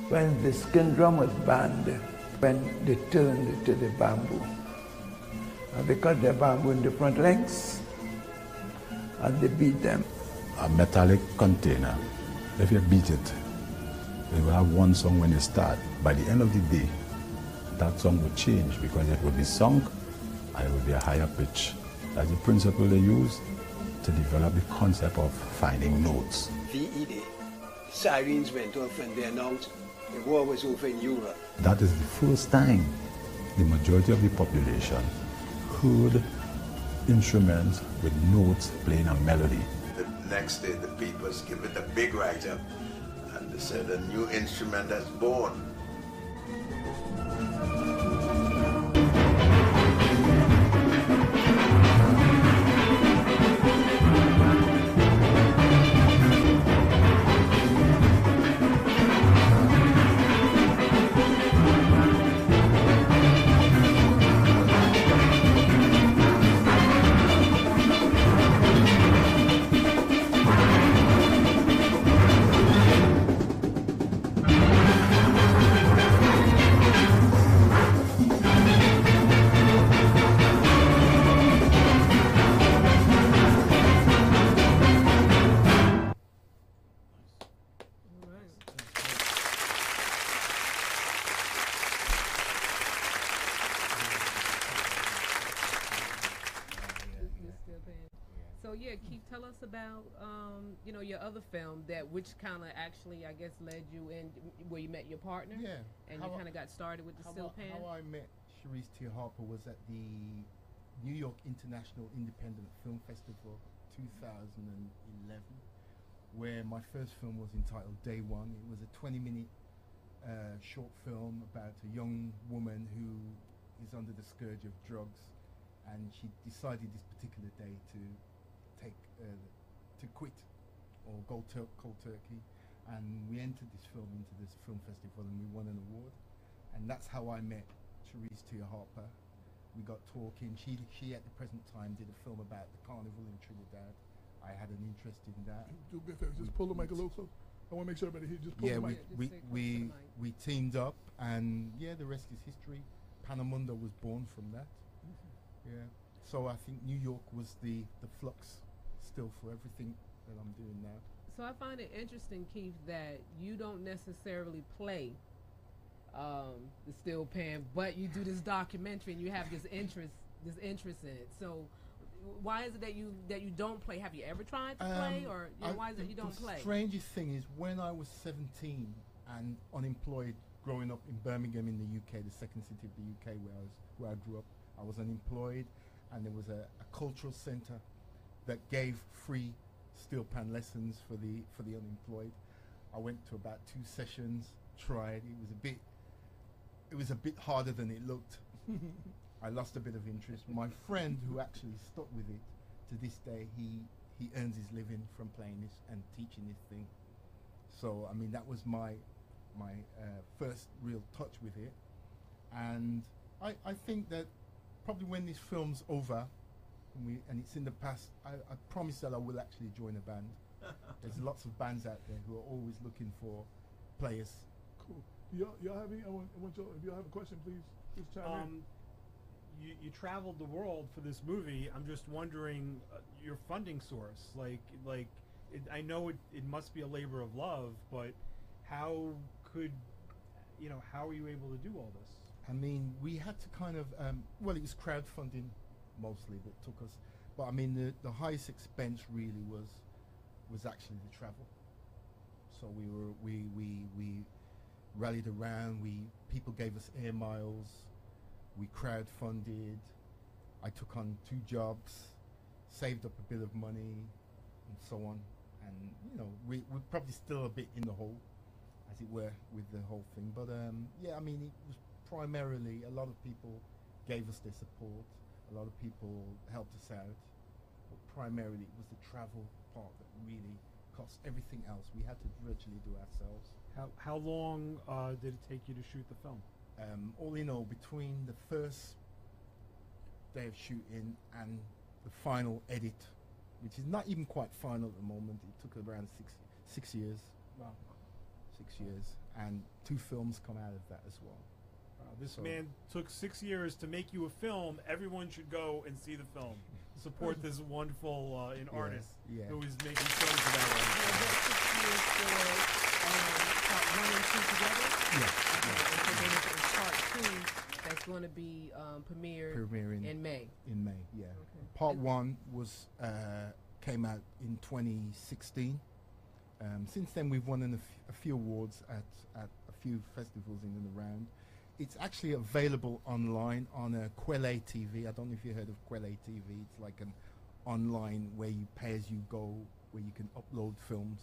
K: When the skin drum was banned, when they turned it to the bamboo, and because they're bamboo in different lengths, and they beat them.
M: A metallic container, if you beat it, they will have one song when you start. By the end of the day, that song would change because it would be sunk and it would be a higher pitch. That's the principle they use to develop the concept of finding notes.
N: VE, sirens went off and they announced the war was over in Europe.
M: That is the first time the majority of the population heard instruments with notes playing a melody.
J: The next day the papers give it a big write-up and they said a new instrument has born.
D: Keith, tell us about your other film which kind of actually I guess led you in where you met your partner.
E: Yeah.
D: And you kind of got started with the Steel Pan.
E: How I met Cherise T. Harper was at the New York International Independent Film Festival 2011, where my first film was entitled Day One. It was a 20-minute short film about a young woman who is under the scourge of drugs, and she decided this particular day to quit or go cold turkey.
G: and we entered this film into this film festival, and we won an award. And that's how I met Therese Tia Harper. We got talking. She at the present time did a film about the carnival in Trinidad. I had an interest in that.
B: Do me a favor, just pull the mic a little closer. I want to make sure everybody here just pull
G: Yeah,
B: the mic.
G: we teamed up, and yeah, the rest is history. Panamunda was born from that. Yeah. So I think New York was the flux still for everything that I'm doing now.
D: So I find it interesting, Keith, that you don't necessarily play the steel pan, but you do this documentary and you have this interest in it. So why is it that you don't play? Have you ever tried to play, or why is it you don't play?
G: The strangest thing is when I was 17 and unemployed, growing up in Birmingham in the UK, the second city of the UK where I grew up, I was unemployed, and there was a cultural centre that gave free steel pan lessons for the unemployed. I went to about 2 sessions, tried. It was a bit harder than it looked. I lost a bit of interest. My friend, who actually stuck with it to this day, he earns his living from playing this and teaching this thing. So I mean, that was my first real touch with it, and I think that probably when this film's over and it's in the past, I promise that I will actually join a band. There's lots of bands out there who are always looking for players.
B: Cool. Y'all have any? If y'all have a question, please chime in.
F: You traveled the world for this movie. I'm just wondering your funding source. I know it must be a labor of love, but how are you able to do all this?
G: I mean, we had to kind of it was crowdfunding mostly that took us, but I mean the highest expense really was actually the travel. So we rallied around. People gave us air miles. We crowdfunded. I took on 2 jobs, saved up a bit of money, and so on. And we're probably still a bit in the hole, as it were, with the whole thing. But yeah, I mean, it was primarily a lot of people gave us their support. A lot of people helped us out. But primarily, it was the travel part that really cost. Everything else we had to virtually do ourselves.
F: How long did it take you to shoot the film?
G: All in all, between the first day of shooting and the final edit, which is not even quite final at the moment, it took around six years.
F: Wow.
G: 6 years, and 2 films come out of that as well.
F: This man took 6 years to make you a film. Everyone should go and see the film. Support this wonderful artist who is making films about it.
D: Part 1 and 2 together?
G: Yeah.
D: And then part 2, that's going to be premiered in May.
G: In May, yeah.
D: Okay.
G: Part 1 was came out in 2016. Since then, we've won a few awards at a few festivals in and around. It's actually available online on Quelle TV. I don't know if you heard of Quelle TV. It's like an online where you pay as you go, where you can upload films.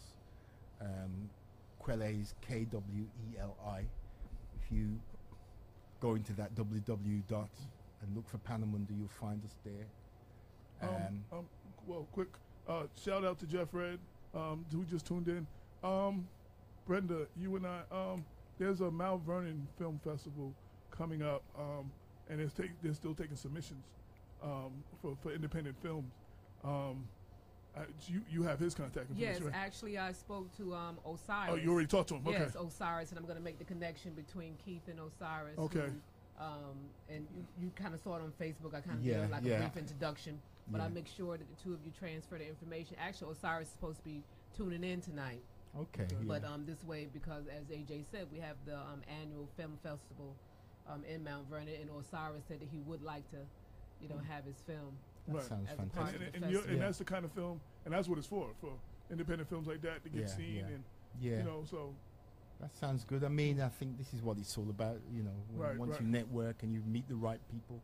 G: Quelle is KWELI. If you go into that www and look for Panamunda, you'll find us there.
B: Well, quick shout out to Jeff Red, who just tuned in. Brenda, you and I, there's a Mount Vernon Film Festival coming up, and they're still taking submissions for independent films. You have his contact information,
D: Yes,
B: right?
D: actually, I spoke to Osiris.
B: Oh, you already talked to him? Okay.
D: Yes, Osiris, and I'm going to make the connection between Keith and Osiris.
B: Okay.
D: And you kind of saw it on Facebook. I kind of
G: Yeah,
D: did like
G: yeah.
D: a brief introduction, but
G: Yeah.
D: I'll make sure that the 2 of you transfer the information. Actually, Osiris is supposed to be tuning in tonight.
G: Okay.
D: But this way, because as AJ said, we have the annual film festival in Mount Vernon, and Osiris said that he would like to, have his film.
G: That sounds
D: as a part
G: fantastic.
D: of the
B: And
D: festival.
B: that's the kind of film, and that's what it's for independent films like that to get seen, and so.
G: That sounds good. I mean, I think this is what it's all about. Once you network and you meet the right people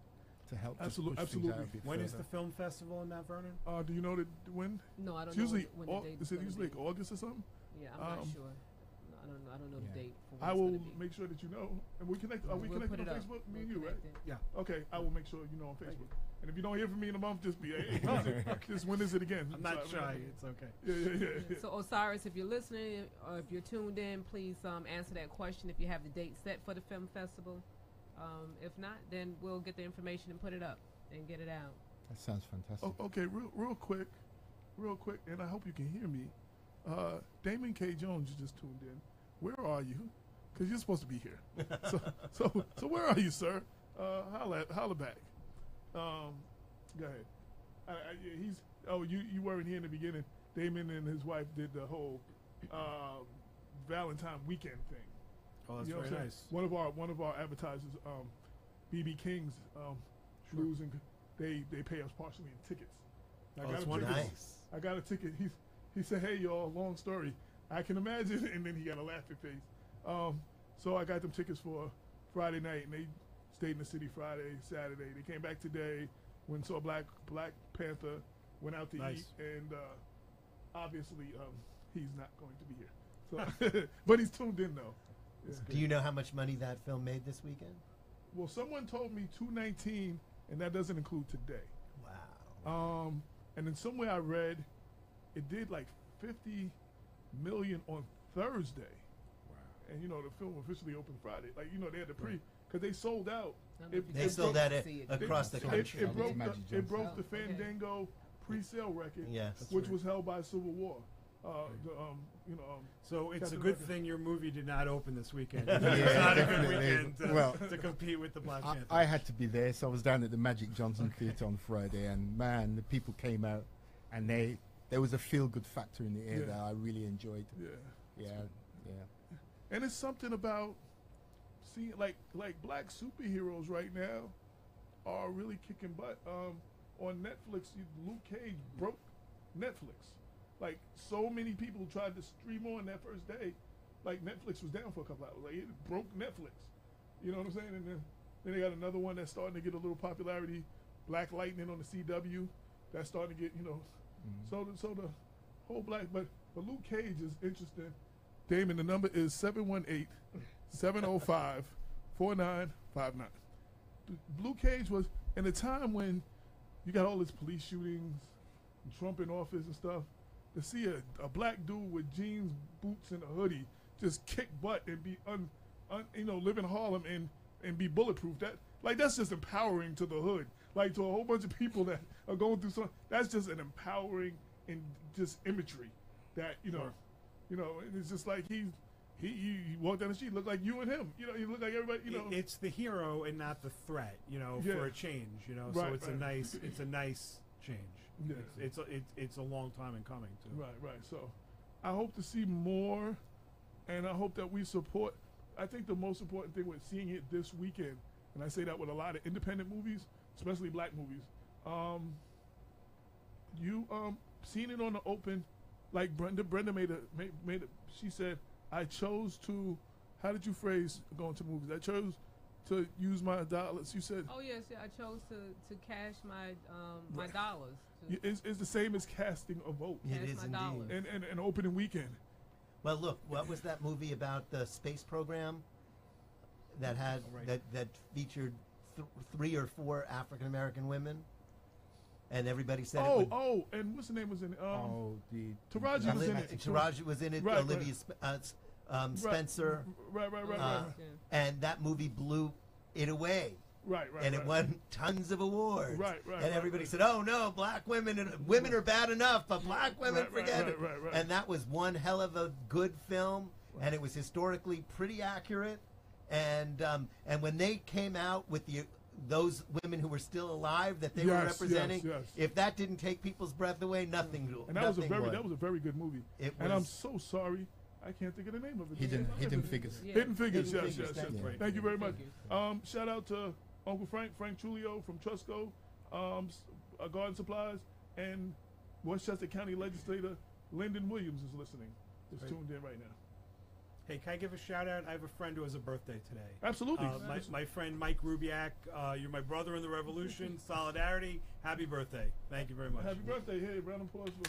G: to help.
B: Absolutely,
G: just push things out a
B: absolutely.
G: bit
F: When is
G: further.
F: the film festival in Mount Vernon?
B: Do you know when?
D: No, I don't
B: It's
D: know
B: usually
D: when the date
B: is it usually like August or something?
D: Yeah, I'm not sure. I don't know the date. For when
B: I
D: it's
B: will
D: gonna be.
B: make sure that you know. And we connect. Are we
D: We'll
B: connected
D: put
B: on
D: it up.
B: Facebook? Me and
D: We'll
B: you, right?
D: connect it.
F: Yeah.
B: Okay, I will make sure you know on Facebook. And if you don't hear from me in a month, just be, hey, just when is it again?
F: I'm not
B: So,
F: shy. It's okay.
B: Yeah.
D: So Osiris, if you're listening or if you're tuned in, please answer that question if you have the date set for the film festival. If not, then we'll get the information and put it up and get it out.
G: That sounds fantastic.
B: Oh, okay, real quick, and I hope you can hear me. Damon K. Jones, you just tuned in. Where are you? Because you're supposed to be here. So where are you, sir? Holla back. Go ahead. You weren't here in the beginning. Damon and his wife did the whole Valentine weekend thing.
F: Oh, that's
B: You know what
F: very
B: I'm saying?
F: nice.
B: One of our advertisers, BB King's, losing. They pay us partially in tickets.
F: That's wonderful. Nice.
B: I got a ticket. He said, "Hey y'all, long story. I can imagine," and then he got a laughing face. So I got them tickets for Friday night, and they stayed in the city Friday, Saturday. They came back today. Went and saw Black Panther. Went out to eat, and obviously he's not going to be here. So, but he's tuned in though. Yeah.
E: Do you know how much money that film made this weekend?
B: Well, someone told me 219, and that doesn't include today.
E: Wow.
B: And then somewhere I read it did like 50 million on Thursday. Wow. And the film officially opened Friday. Like they had the because they sold out.
E: They sold out across the country.
B: It broke the Fandango pre-sale record, which was held by Civil War.
F: So it's a good thing your movie did not open this weekend.
G: Yeah,
F: it's not a good
G: definitely.
F: weekend to compete with the Black Panther.
G: I had to be there, so I was down at the Magic Johnson Theatre on Friday, and man, the people came out, and there was a feel-good factor in the air that I really enjoyed. Yeah.
B: And it's something about seeing like black superheroes right now are really kicking butt. On Netflix, Luke Cage broke Netflix. Like so many people tried to stream on that first day, like Netflix was down for a couple hours. Like it broke Netflix. You know what I'm saying? And then they got another one that's starting to get a little popularity, Black Lightning on the CW. That's starting to get So the whole but Luke Cage is interesting. Damon, the number is 718-705-4959. Luke Cage was in a time when you got all this police shootings, Trump in office and stuff. To see a black dude with jeans, boots, and a hoodie just kick butt and be live in Harlem and be bulletproof. That's just empowering to the hood. Like to a whole bunch of people that are going through something. That's just an empowering and just imagery that it's just like he walked down the street, looked like you and him. He looked like everybody.
F: It's the hero and not the threat. For a change. So it's a nice change.
B: Yes.
F: It's a long time in coming too.
B: Right. So I hope to see more, and I hope that we support. I think the most important thing with seeing it this weekend, and I say that with a lot of independent movies, especially black movies. You seen it on the open, like Brenda made a. She said, "I chose to." How did you phrase going to movies? I chose to use my dollars. You said.
D: Oh yes, I chose to cash my dollars.
B: It's the same as casting a vote.
E: It is indeed.
B: And an opening weekend.
E: Well, look, what was that movie about the space program that had that featured 3 or 4 African American women, and everybody said
B: and what's the name was in it?
E: Taraji was in it. Taraji was in it.
B: Right,
E: Olivia Spencer.
B: Right.
E: And that movie blew it away.
B: Right.
E: And it won tons of awards.
B: Right.
E: And everybody said, "Oh no, black women are bad enough, but black women forget it."
B: Right.
E: And that was one hell of a good film, and it was historically pretty accurate. And when they came out with those women who were still alive that they were representing, if that didn't take people's breath away, nothing will.
B: And that was a very good movie. And I'm so sorry. I can't think of the name of it.
G: Hidden Figures.
B: Hidden Figures, yes. Thank you very much.
D: You.
B: Shout out to Uncle Frank Trulio from Trusco, Garden Supplies, and Westchester County Legislator Lyndon Williams is listening. Is tuned in right now.
F: Hey, can I give a shout out? I have a friend who has a birthday today.
B: Absolutely.
F: My friend Mike Rubiak. You're my brother in the revolution. Solidarity. Happy birthday. Thank you very much.
B: Happy birthday. Hey, round of applause for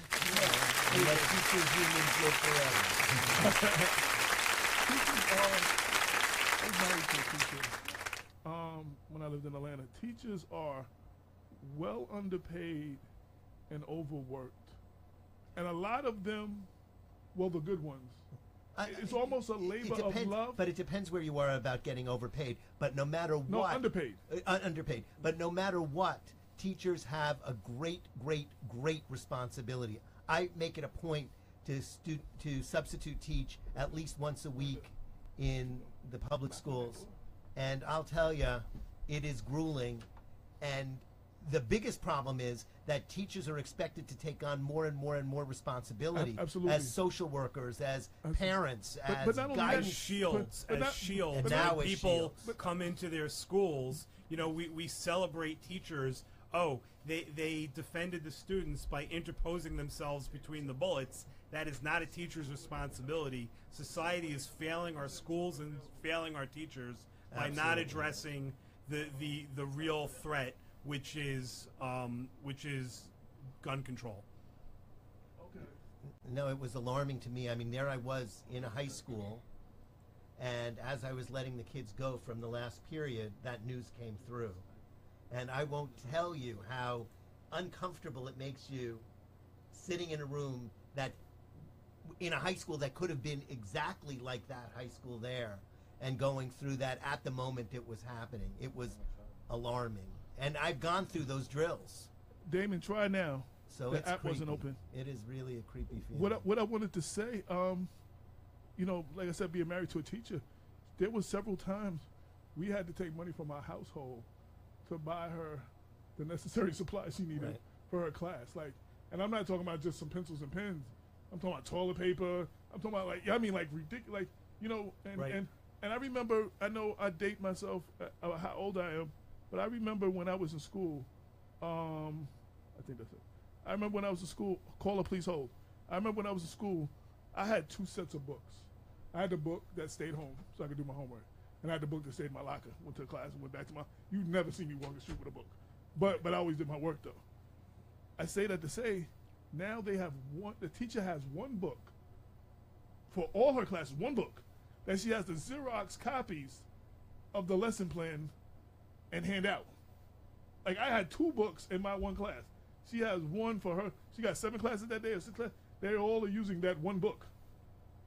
B: I was married to a teacher when I lived in Atlanta. Teachers are well underpaid and overworked. And a lot of them, well, the good ones, it's almost a labor of love.
E: But it depends where you are about getting overpaid. But no matter what.
B: No, underpaid.
E: Underpaid. But no matter what, teachers have a great, great, great responsibility. I make it a point to substitute teach at least once a week in the public schools. And I'll tell you, it is grueling. And the biggest problem is that teachers are expected to take on more and more and more responsibility
B: Absolutely.
E: as social workers, as parents,
B: but not only that,
E: guidance.
F: Shields,
B: but
F: as
B: not-
F: shields.
E: And now
F: when
E: as
F: people
E: shields.
F: come into their schools, you know, we celebrate teachers. Oh, they defended the students by interposing themselves between the bullets. That is not a teacher's responsibility. Society is failing our schools and failing our teachers by not
E: Absolutely.
F: addressing the real threat, which is gun control.
E: No, it was alarming to me. I mean, there I was in a high school, and as I was letting the kids go from the last period, that news came through. And I won't tell you how uncomfortable it makes you sitting in a room that, in a high school that could have been exactly like that high school there, and going through that at the moment it was happening. It was alarming. And I've gone through those drills.
B: Damon, try now.
E: So
B: the
E: it's
B: app wasn't
E: creepy.
B: open.
E: It is really a creepy feeling.
B: What I wanted to say, you know, like I said, being married to a teacher, there was several times we had to take money from our household to buy her the necessary supplies she needed
E: Right.
B: for her class. Like, and I'm not talking about just some pencils and pens. I'm talking about toilet paper. I'm talking about like ridiculous, like, you know, and
E: Right.
B: and I remember, I know I date myself how old I am, but I remember when I was in school, I think that's it. I remember when I was in school, caller please hold. I remember when I was in school, I had 2 sets of books. I had the book that stayed home so I could do my homework. And I had the book that stayed in my locker, went to class and went back to my, you never see me walk the street with a book. But I always did my work though. I say that to say, now they have the teacher has one book for all her classes, one book, that she has the Xerox copies of the lesson plan and hand out. Like, I had 2 books in my one class. She has one for her. She got 7 classes that day or 6 classes. They all are using that one book.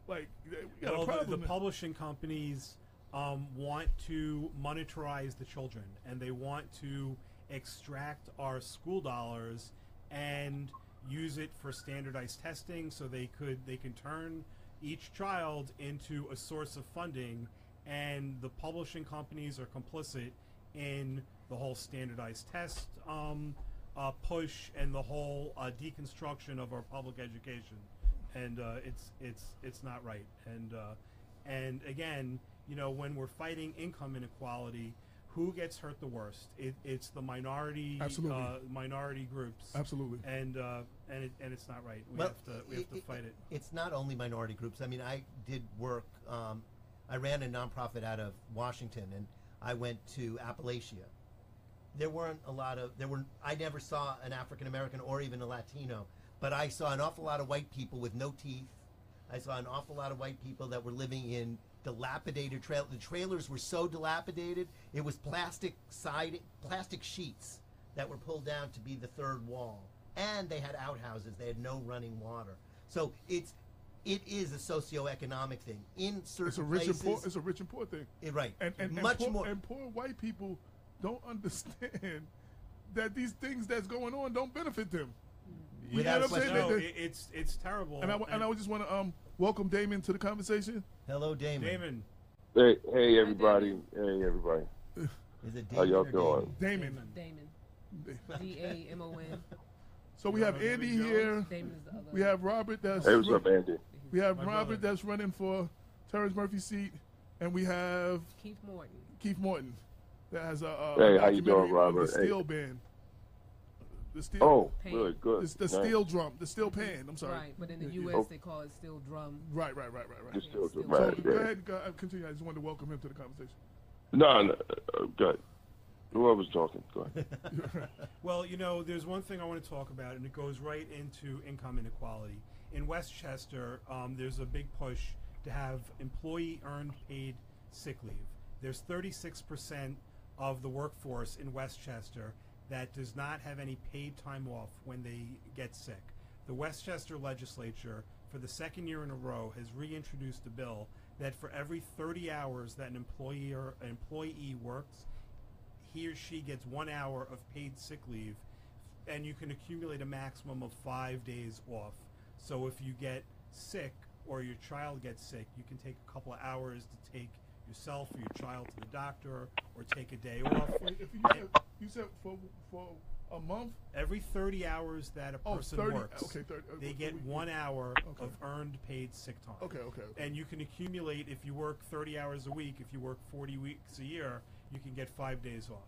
B: Like, we got a problem.
F: The
B: there.
F: publishing companies want to monetize the children, and they want to extract our school dollars and use it for standardized testing, so they can turn each child into a source of funding, and the publishing companies are complicit in the whole standardized test push and the whole deconstruction of our public education, and it's not right. And again, you know, when we're fighting income inequality, who gets hurt the worst? It's the minority minority groups.
B: Absolutely.
F: And it's not right. We have to fight it.
E: It's not only minority groups. I mean, I did work. I ran a nonprofit out of Washington, and I went to Appalachia. There weren't a lot of I never saw an African American or even a Latino, but I saw an awful lot of white people with no teeth. I saw an awful lot of white people that were living in dilapidated trailers. The trailers were so dilapidated, it was plastic sheets that were pulled down to be the third wall, and they had outhouses. They had no running water. So it is a socioeconomic thing in certain places.
B: It's a rich and poor thing.
E: Right.
B: And
E: much
B: poor,
E: more.
B: And poor white people don't understand that these things that's going on don't benefit them. You know what I'm saying?
F: No, it's terrible.
B: And I just want to welcome Damon to the conversation.
E: Hello, Damon.
F: Damon.
O: Hey everybody. Hey everybody.
E: Is it Damon?
O: How y'all doing?
B: Damon.
D: D-A-M-O-N.
B: So we have Andy here.
D: Damon is the other.
B: We have Robert that's
O: Hey, what's up, Andy?
B: We have Robert that's running for Terrence Murphy's seat, and we have
D: Keith Morton
B: that has a
O: hey, how you
B: documentary
O: doing,
B: on
O: Robert?
B: the steel band. The steel.
O: Oh, really good.
B: It's the steel drum, the steel pan. I'm sorry.
D: Right, but in the U.S. they call it steel drum.
B: Right.
O: The steel drum,
B: So
O: right,
B: go
O: yeah.
B: ahead, continue. I just wanted to welcome him to the conversation.
O: No, good. Whoever's talking, go ahead.
F: Well, you know, there's one thing I want to talk about, and it goes right into income inequality. In Westchester, there's a big push to have employee earned paid sick leave. There's 36% of the workforce in Westchester that does not have any paid time off when they get sick. The Westchester legislature, for the second year in a row, has reintroduced a bill that for every 30 hours that an employee works, he or she gets 1 hour of paid sick leave, and you can accumulate a maximum of 5 days off. So if you get sick or your child gets sick, you can take a couple of hours to take yourself or your child to the doctor or take a day off.
B: Wait, if you said for a month?
F: Every 30 hours that a person
B: 30,
F: works,
B: okay, 30,
F: they get 1 hour of earned paid sick time.
B: Okay.
F: And you can accumulate, if you work 30 hours a week, if you work 40 weeks a year, you can get 5 days off.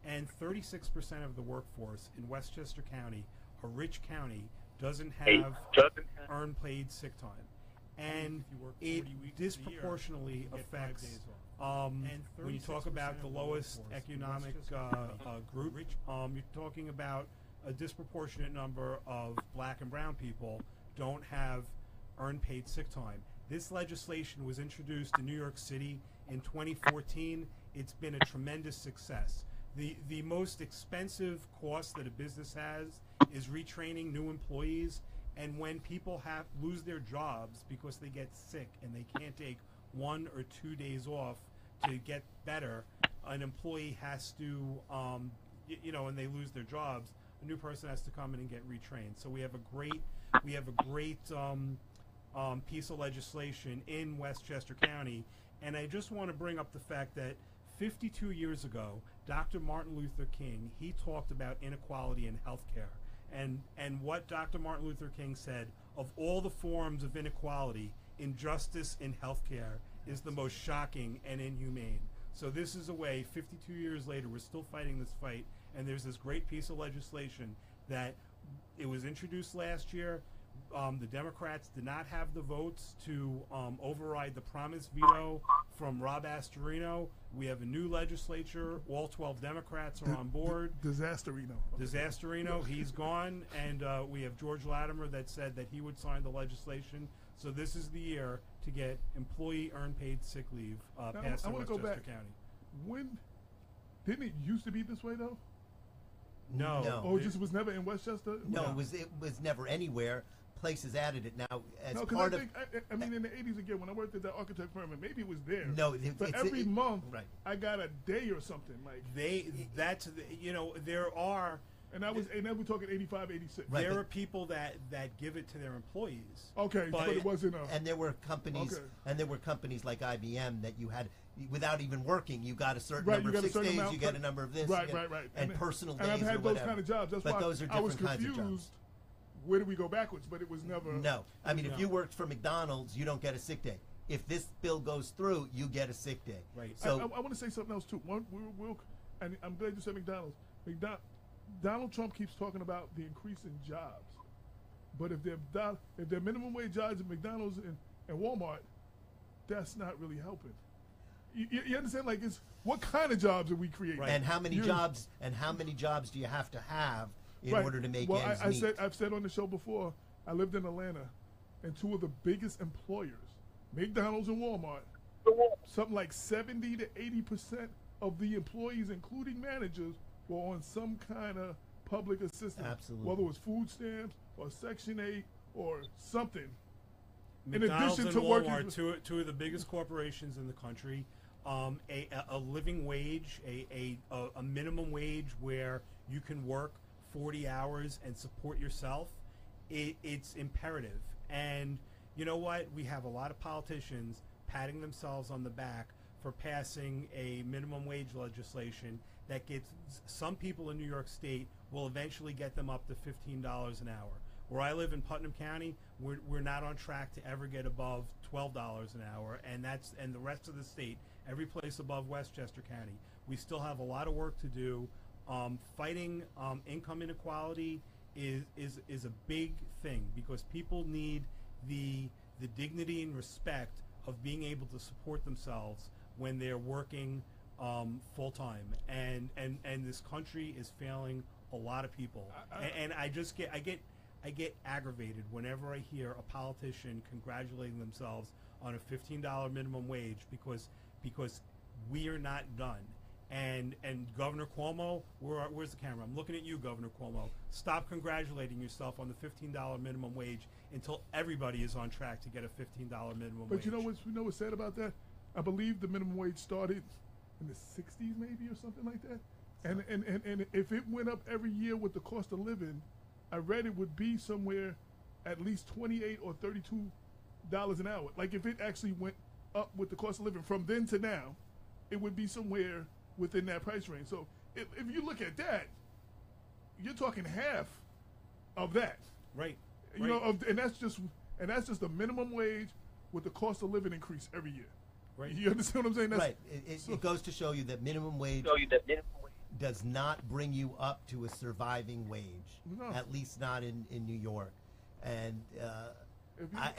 F: And 36% of the workforce in Westchester County, a rich county, doesn't have earned paid sick time. And it disproportionately affects, when you talk about the lowest economic group, you're talking about a disproportionate number of black and brown people don't have earned paid sick time. This legislation was introduced in New York City in 2014. It's been a tremendous success. The most expensive cost that a business has is retraining new employees, and when people lose their jobs because they get sick and they can't take 1 or 2 days off to get better, an employee has to, and they lose their jobs, a new person has to come in and get retrained. So we have a great piece of legislation in Westchester County, and I just want to bring up the fact that 52 years ago, Dr. Martin Luther King, he talked about inequality in healthcare. And what Dr. Martin Luther King said, of all the forms of inequality, injustice in healthcare is the most shocking and inhumane. So this is a way, 52 years later, we're still fighting this fight, and there's this great piece of legislation that it was introduced last year. The Democrats did not have the votes to override the promise veto from Rob Astorino. We have a new legislature. All 12 Democrats are on board. Disasterino, he's gone. And we have George Latimer that said that he would sign the legislation. So this is the year to get employee earned paid sick leave passed in Westchester County.
B: When didn't it used to be this way though?
F: No.
B: Oh, it just was never in Westchester?
E: No, it was never anywhere. Places added it now as
B: no,
E: part
B: I mean, in the 80s again, when I worked at that architect firm, and maybe it was there.
E: No,
B: but every month, I got a day or something. Like
F: there are.
B: And that was, and then we're talking 85, 86.
F: Right, there are people that give it to their employees.
B: Okay, but it wasn't
E: and there were companies, and there were companies like IBM that you had, without even working, you got a certain number of 6 days, you get a number of this,
B: right.
E: and personal days.
B: And I've had
E: or
B: those kind of jobs. That's
E: but
B: why
E: those are
B: I was
E: different kinds of
B: confused.
E: jobs.
B: Where do we go backwards? But it was never.
E: No, I mean, if you worked for McDonald's, you don't get a sick day. If this bill goes through, you get a sick day.
F: Right.
B: So I want to say something else too. And I'm glad you said McDonald's. Donald Trump keeps talking about the increase in jobs, but if they're minimum wage jobs at McDonald's and Walmart, that's not really helping. You understand? Like, it's what kind of jobs are we creating?
E: Right. And how many jobs? And how many jobs do you have to have in order to make ends meet?
B: I've said on the show before, I lived in Atlanta, and two of the biggest employers, McDonald's and Walmart, something like 70 to 80% of the employees, including managers, were on some kind of public assistance.
E: Absolutely.
B: Whether it was food stamps or Section 8 or something.
F: McDonald's and Walmart, two of the biggest corporations in the country, a living wage, a minimum wage where you can work 40 hours and support yourself, it's imperative. And you know what? We have a lot of politicians patting themselves on the back for passing a minimum wage legislation that gets some people in New York State will eventually get them up to $15 an hour. Where I live in Putnam County, we're not on track to ever get above $12 an hour, and the rest of the state, every place above Westchester County, we still have a lot of work to do. Fighting income inequality is a big thing because people need the dignity and respect of being able to support themselves when they're working full time, and this country is failing a lot of people. I I get aggravated whenever I hear a politician congratulating themselves on a $15 minimum wage because we are not done. And Governor Cuomo, where's the camera? I'm looking at you, Governor Cuomo. Stop congratulating yourself on the $15 minimum wage until everybody is on track to get a $15 minimum wage.
B: But you know what's sad about that? I believe the minimum wage started in the 60s maybe or something like that. And if it went up every year with the cost of living, I read it would be somewhere at least $28 or $32 an hour. Like if it actually went up with the cost of living from then to now, it would be somewhere within that price range. So if you look at that, you're talking half of that.
F: Right.
B: You know, and that's just the minimum wage with the cost of living increase every year.
F: Right.
B: You understand what I'm saying? That's,
E: right. It goes to show you that minimum wage does not bring you up to a surviving wage, at least not in New York. And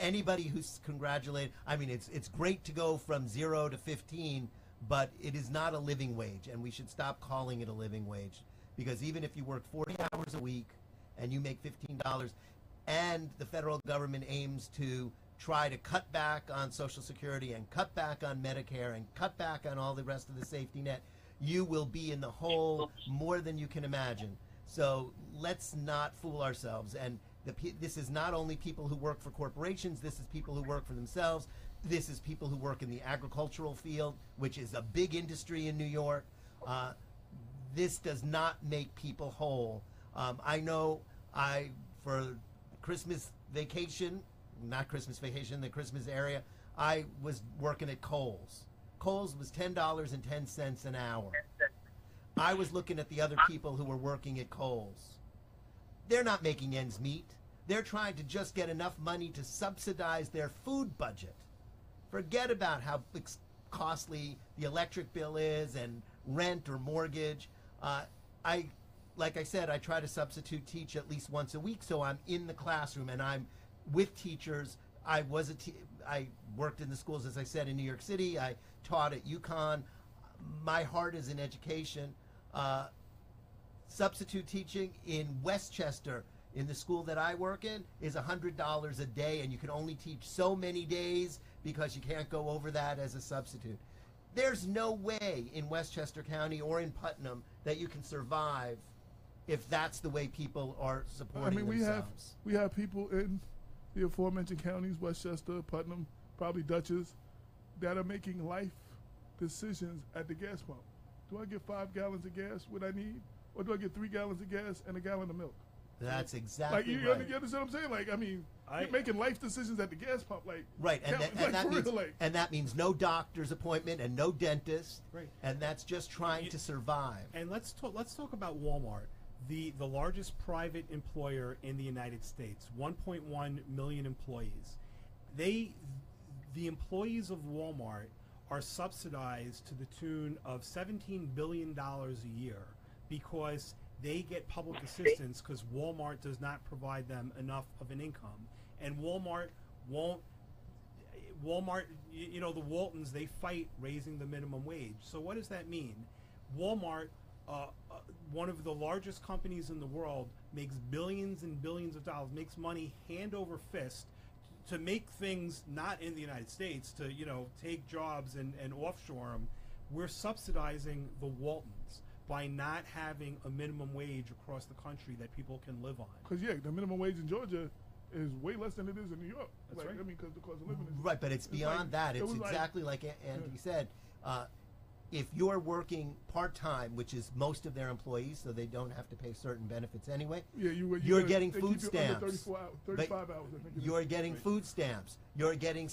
E: anybody who's congratulated, I mean, it's great to go from 0 to 15, but it is not a living wage, and we should stop calling it a living wage, because even if you work 40 hours a week and you make $15, and the federal government aims to try to cut back on Social Security and cut back on Medicare and cut back on all the rest of the safety net, you will be in the hole more than you can imagine. So let's not fool ourselves. And this is not only people who work for corporations, this is people who work for themselves. This is people who work in the agricultural field, which is a big industry in New York. This does not make people whole. I know for Christmas vacation, not Christmas vacation, the Christmas area, I was working at Kohl's. Kohl's was $10.10 an hour. I was looking at the other people who were working at Kohl's. They're not making ends meet. They're trying to just get enough money to subsidize their food budget. Forget about how costly the electric bill is and rent or mortgage. Like I said, I try to substitute teach at least once a week, so I'm in the classroom and I'm with teachers. I worked in the schools, as I said, in New York City. I taught at UConn. My heart is in education. Substitute teaching in Westchester, in the school that I work in, is $100 a day, and you can only teach so many days because you can't go over that as a substitute. There's no way in Westchester County or in Putnam that you can survive if that's the way people are supporting themselves.
B: We have people in the aforementioned counties, Westchester, Putnam, probably Dutchess, that are making life decisions at the gas pump. Do I get 5 gallons of gas, what I need? Or do I get 3 gallons of gas and a gallon of milk?
E: That's exactly
B: right. You understand what I'm saying? Like, I mean, you're making life decisions at the gas pump. Like,
E: right, and that means no doctor's appointment and no dentist.
F: Right.
E: And that's just trying to survive.
F: And let's talk about Walmart, the largest private employer in the United States, 1.1 million employees. The employees of Walmart are subsidized to the tune of $17 billion a year because they get public assistance because Walmart does not provide them enough of an income. And Walmart, you know, the Waltons, they fight raising the minimum wage. So what does that mean? Walmart, one of the largest companies in the world, makes billions and billions of dollars, makes money hand over fist to make things not in the United States, to, you know, take jobs and offshore them. We're subsidizing the Waltons by not having a minimum wage across the country that people can live on.
B: Because, the minimum wage in Georgia is way less than it is in New York.
F: That's right.
B: I mean, because the cost of living is...
E: Right, but it's beyond that. It's exactly like Andy said. If you're working part-time, which is most of their employees, so they don't have to pay certain benefits anyway, you're getting food stamps.
B: 35 hours, I think.
E: You're getting food stamps. You're getting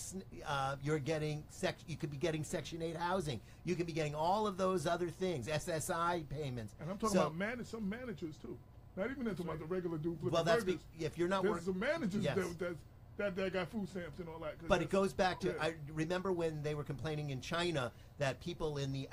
E: you could be getting Section 8 housing. You could be getting all of those other things, SSI payments.
B: And I'm talking about some managers too. Not even talking about the regular dude.
E: Well, that's if you're not working.
B: There's some managers that got food stamps and all that.
E: But it goes back to, I remember when they were complaining in China that people in the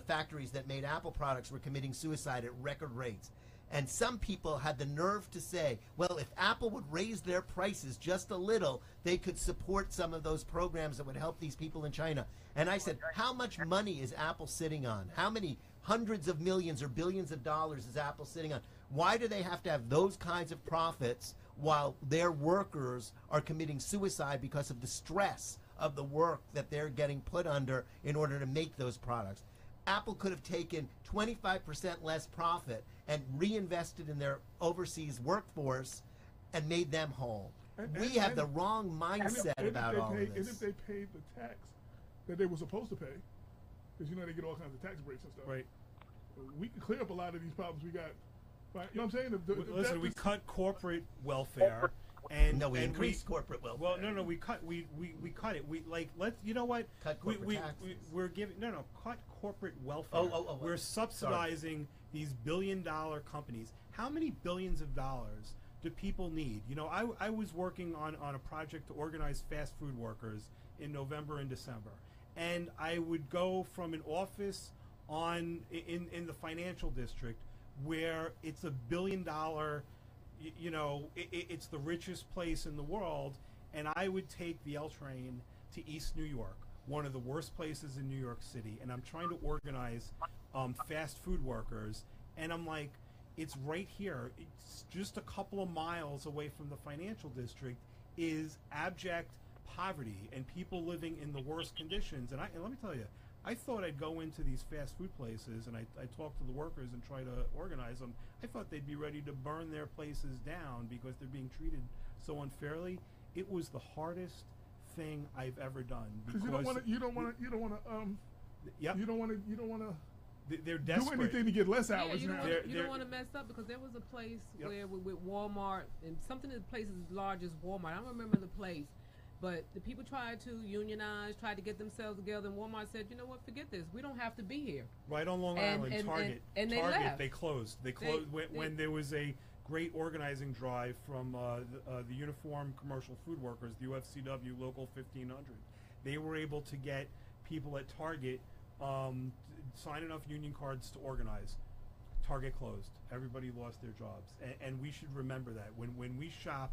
E: factories that made Apple products were committing suicide at record rates. And some people had the nerve to say, well, if Apple would raise their prices just a little, they could support some of those programs that would help these people in China. And I said, how much money is Apple sitting on? How many hundreds of millions or billions of dollars is Apple sitting on? Why do they have to have those kinds of profits while their workers are committing suicide because of the stress of the work that they're getting put under in order to make those products. Apple could have taken 25% less profit and reinvested in their overseas workforce and made them whole. We have the wrong mindset about all of this.
B: And if they paid the tax that they were supposed to pay, because they get all kinds of tax breaks and stuff.
F: Right.
B: We can clear up a lot of these problems we got. Right? You know what I'm saying?
F: Listen, we cut corporate welfare. And
E: we increased corporate welfare.
F: Well, no, we cut it. We let's you know what?
E: Cut corporate taxes.
F: We're giving cut corporate welfare. We're subsidizing these billion-dollar companies. How many billions of dollars do people need? You know, I was working on a project to organize fast food workers in November and December, and I would go from an office in the financial district where it's $1 billion. You know, it's the richest place in the world, and I would take the L train to East New York, one of the worst places in New York City, and I'm trying to organize fast food workers, and I'm like, it's right here. It's just a couple of miles away from the financial district is abject poverty and people living in the worst conditions. And let me tell you, I thought I'd go into these fast food places and I talk to the workers and try to organize them. I thought they'd be ready to burn their places down because they're being treated so unfairly. It was the hardest thing I've ever done.
B: Because you don't want to.
F: They're desperate.
B: Do anything to get less hours.
D: You don't want to mess up, because there was a place where with Walmart, and something in the place as large as Walmart. I don't remember the place. But the people tried to unionize, tried to get themselves together, and Walmart said, "You know what? Forget this. We don't have to be here."
F: Right on Long Island, Target.
D: And they
F: Target,
D: left.
F: They closed. They closed when there was a great organizing drive from the Uniform Commercial Food Workers, the UFCW Local 1500. They were able to get people at Target sign enough union cards to organize. Target closed. Everybody lost their jobs, and we should remember that when we shop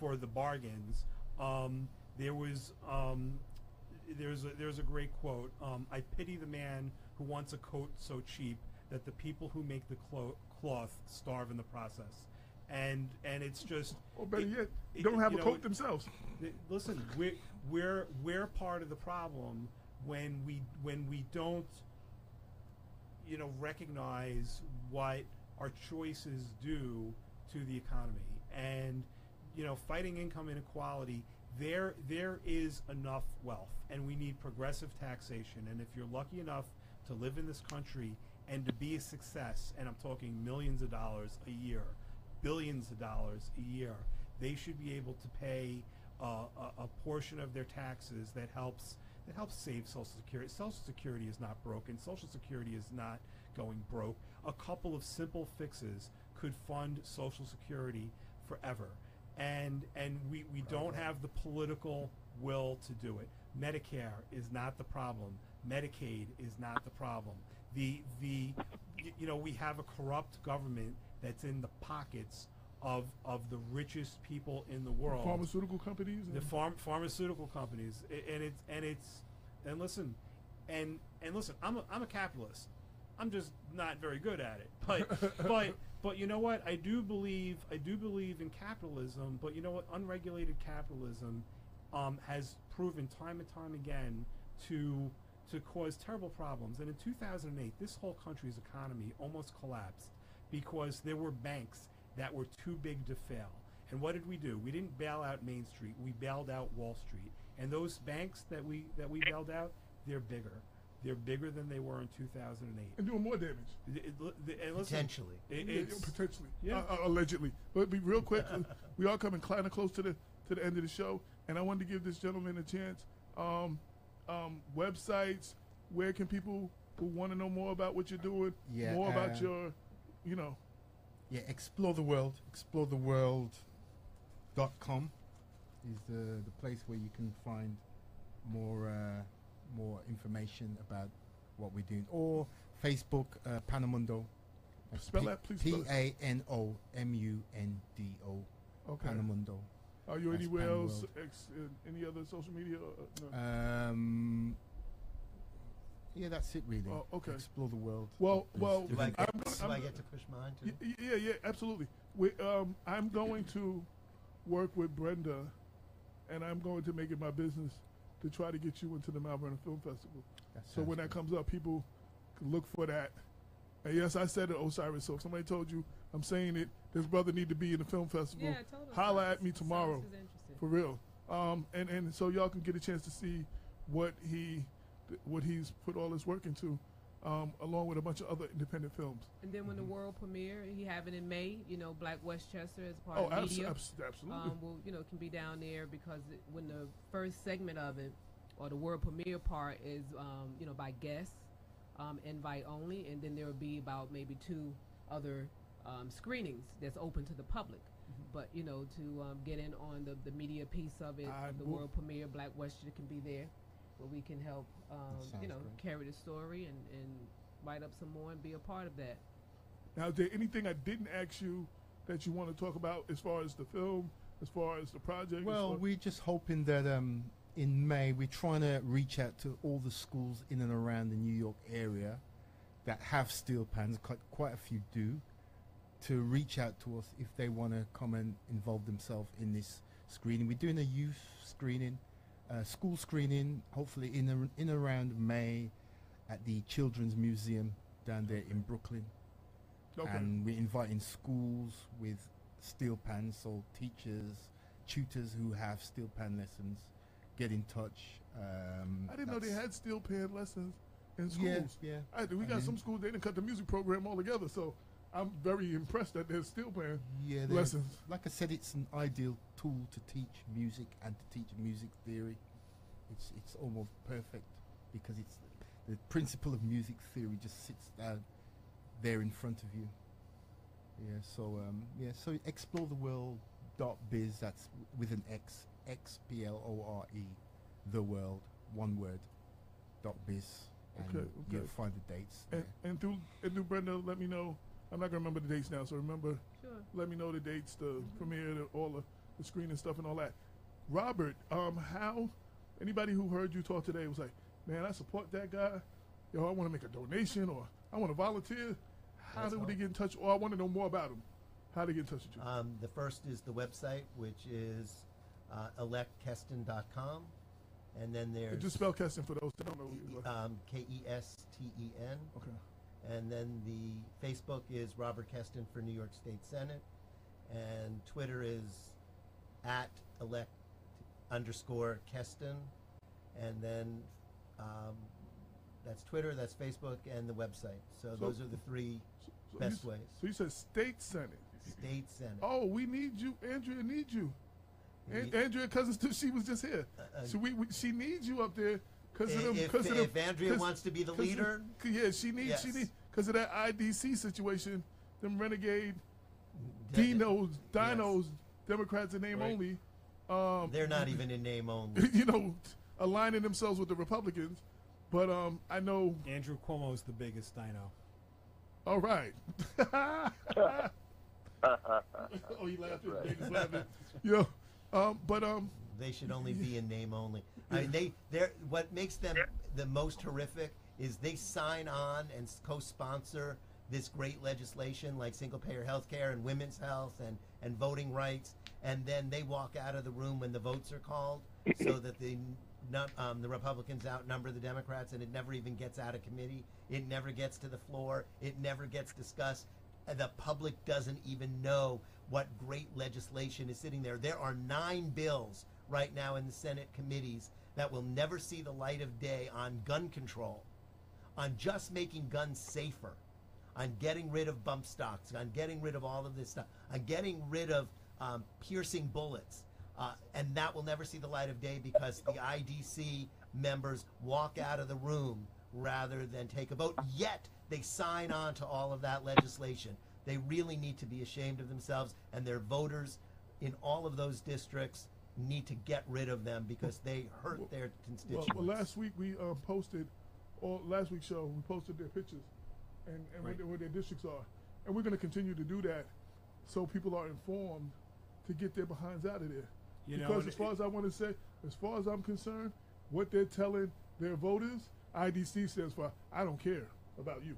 F: for the bargains. There's a great quote. I pity the man who wants a coat so cheap that the people who make the cloth starve in the process. And it's just.
B: Or better yet, don't have a coat themselves.
F: Listen, we're part of the problem when we don't, recognize what our choices do to the economy. And fighting income inequality. There is enough wealth, and we need progressive taxation. And if you're lucky enough to live in this country and to be a success, and I'm talking millions of dollars a year, billions of dollars a year, they should be able to pay a portion of their taxes that helps save Social Security. Social Security is not broken. Social Security is not going broke. A couple of simple fixes could fund Social Security forever. And we don't have the political will to do it. Medicare is not the problem. Medicaid is not the problem. We have a corrupt government that's in the pockets of the richest people in the world.
B: Pharmaceutical companies.
F: The pharmaceutical companies, and listen, I'm a capitalist. I'm just not very good at it. But you know what? I do believe in capitalism. But you know what? Unregulated capitalism has proven time and time again to cause terrible problems. And in 2008, this whole country's economy almost collapsed because there were banks that were too big to fail. And what did we do? We didn't bail out Main Street. We bailed out Wall Street. And those banks that we bailed out, they're bigger. They're bigger than they were in 2008.
B: And doing more damage.
E: Potentially.
B: Potentially.
F: Yeah.
B: Allegedly. But be real quick, we are coming kind of close to the end of the show, and I wanted to give this gentleman a chance. Websites, where can people who want to know more about what you're doing, more about your,
G: Yeah, Explore the World. ExploreTheWorld.com is the place where you can find more information about what we're doing, or Facebook, Panamundo.
B: Spell that, please.
G: Panomundo.
B: Okay.
G: Panamundo.
B: Are you
G: That's
B: anywhere else?
G: Panworld.
B: Any other social media?
G: No? Yeah, that's it really.
B: Oh, okay.
G: Explore the world.
B: Well.
E: Do I get to push mine too?
B: Yeah, absolutely. I'm going to work with Brenda, and I'm going to make it my business to try to get you into the Mount Vernon Film Festival. So when that comes up, people can look for that. And yes, I said it, Osiris. So if somebody told you I'm saying it, this brother need to be in the film festival.
D: Yeah, I told him.
B: Holla at me tomorrow,
D: Sounds interesting.
B: for real. And so y'all can get a chance to see what he's put all his work into, along with a bunch of other independent films.
D: And then when the world premiere, he have it in May. Black Westchester as part
B: Oh,
D: of media.
B: absolutely.
D: Will can be down there because when the first segment of it, or the world premiere part is by guests, invite only, and then there will be about maybe 2 other screenings that's open to the public. But to get in on the media piece of it, of the world premiere, Black Westchester can be there, where we can help
G: great.
D: carry the story and write up some more and be a part of that.
B: Now, is there anything I didn't ask you that you want to talk about as far as the film, as far as the project?
G: Well, we're just hoping that in May we're trying to reach out to all the schools in and around the New York area that have steel pans. Quite a few do. To reach out to us if they want to come and involve themselves in this screening. We're doing a youth screening, school screening, hopefully in around May at the Children's Museum down there in Brooklyn.
B: Okay.
G: And we're inviting schools with steel pans, so teachers, tutors who have steel pan lessons, get in touch.
B: I didn't know they had steel pan lessons in schools.
G: Yeah.
B: We got some schools, they didn't cut the music program altogether, so I'm very impressed that there's steel pan lessons.
G: Like I said, it's an ideal tool to teach music and to teach music theory. It's almost perfect because it's the principle of music theory just sits down there in front of you. So explore the world.biz, that's with an X, XPLORE, the world, one word, .biz, and you'll find the dates.
B: And through Brenda, let me know. I'm not gonna remember the dates now, so remember.
D: Sure.
B: Let me know the dates, the premiere, all the screening stuff, and all that. Robert, how anybody who heard you talk today was like, man, I support that guy. I want to make a donation, or I want to volunteer. How do they get in touch? Or I want to know more about him. How do they get in touch with you?
E: The first is the website, which is electkeston.com. And then there's...
B: Just spell Keston for those that don't know.
E: Kesten.
B: Okay.
E: And then the Facebook is Robert Keston for New York State Senate. And Twitter is @elect_Keston. And then that's Twitter, that's Facebook, and the website. So those are the three best ways.
B: So you said State Senate.
E: State Senate.
B: Oh, we need you. Andrea needs you. Andrea Cousins, she was just here. So she needs you up there.
E: If Andrea wants to be the leader,
B: she needs because of that IDC situation, them renegade dinos, Democrats in name only.
E: They're not even in name only.
B: Aligning themselves with the Republicans. But I know
F: Andrew Cuomo is the biggest dino.
B: All right. Oh, he laughing. Right. Laughing.
E: They should only be in name only. I mean, they're what makes them the most horrific is they sign on and co-sponsor this great legislation like single-payer health care and women's health and voting rights, and then they walk out of the room when the votes are called so that the Republicans outnumber the Democrats, and it never even gets out of committee. It never gets to the floor. It never gets discussed. The public doesn't even know what great legislation is sitting there. There are 9 bills right now in the Senate committees that will never see the light of day on gun control, on just making guns safer, on getting rid of bump stocks, on getting rid of all of this stuff, on getting rid of piercing bullets. And that will never see the light of day because the IDC members walk out of the room rather than take a vote. Yet they sign on to all of that legislation. They really need to be ashamed of themselves, and their voters in all of those districts need to get rid of them because they hurt their constituents.
B: Well, last week we posted, or last week's show, we posted their pictures and where their districts are. And we're going to continue to do that so people are informed to get their behinds out of there. Because as far as I want to say, as far as I'm concerned, what they're telling their voters, IDC stands for, I don't care about you.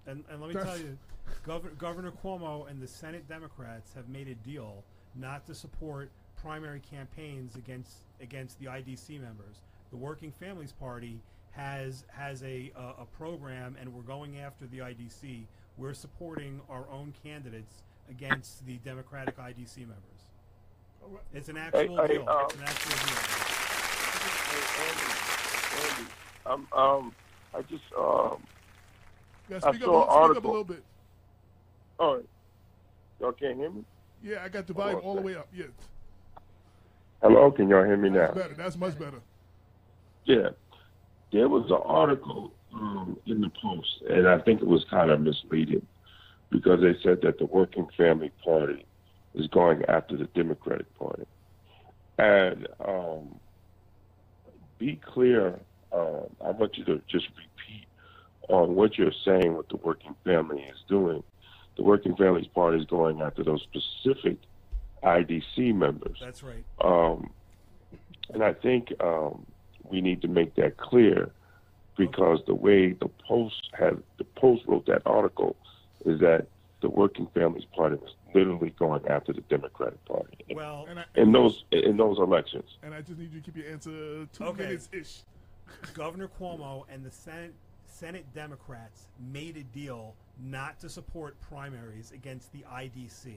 F: And let me tell you, Governor Cuomo and the Senate Democrats have made a deal not to support primary campaigns against the IDC members. The Working Families Party has a program, and we're going after the IDC. We're supporting our own candidates against the Democratic IDC members. It's an actual deal. It's an actual deal.
O: Andy, I just
B: speak
O: I saw an article.
B: Up a little bit.
O: All right. Y'all can't hear me?
B: Yeah, I got the volume all the way up. Yes.
O: Hello, can y'all hear me now?
B: That's better. That's much better.
O: Yeah. There was an article in the Post, and I think it was kind of misleading because they said that the Working Family Party is going after the Democratic Party. And be clear, I want you to just repeat on what you're saying, what the Working Family is doing. The Working Families Party is going after those specific IDC members.
F: That's right.
O: And I think we need to make that clear because the way the Post wrote that article is that the Working Families Party was literally going after the Democratic Party in those elections.
B: And I just need you to keep your answer 2 minutes-ish.
F: Governor Cuomo and the Senate Democrats made a deal not to support primaries against the IDC,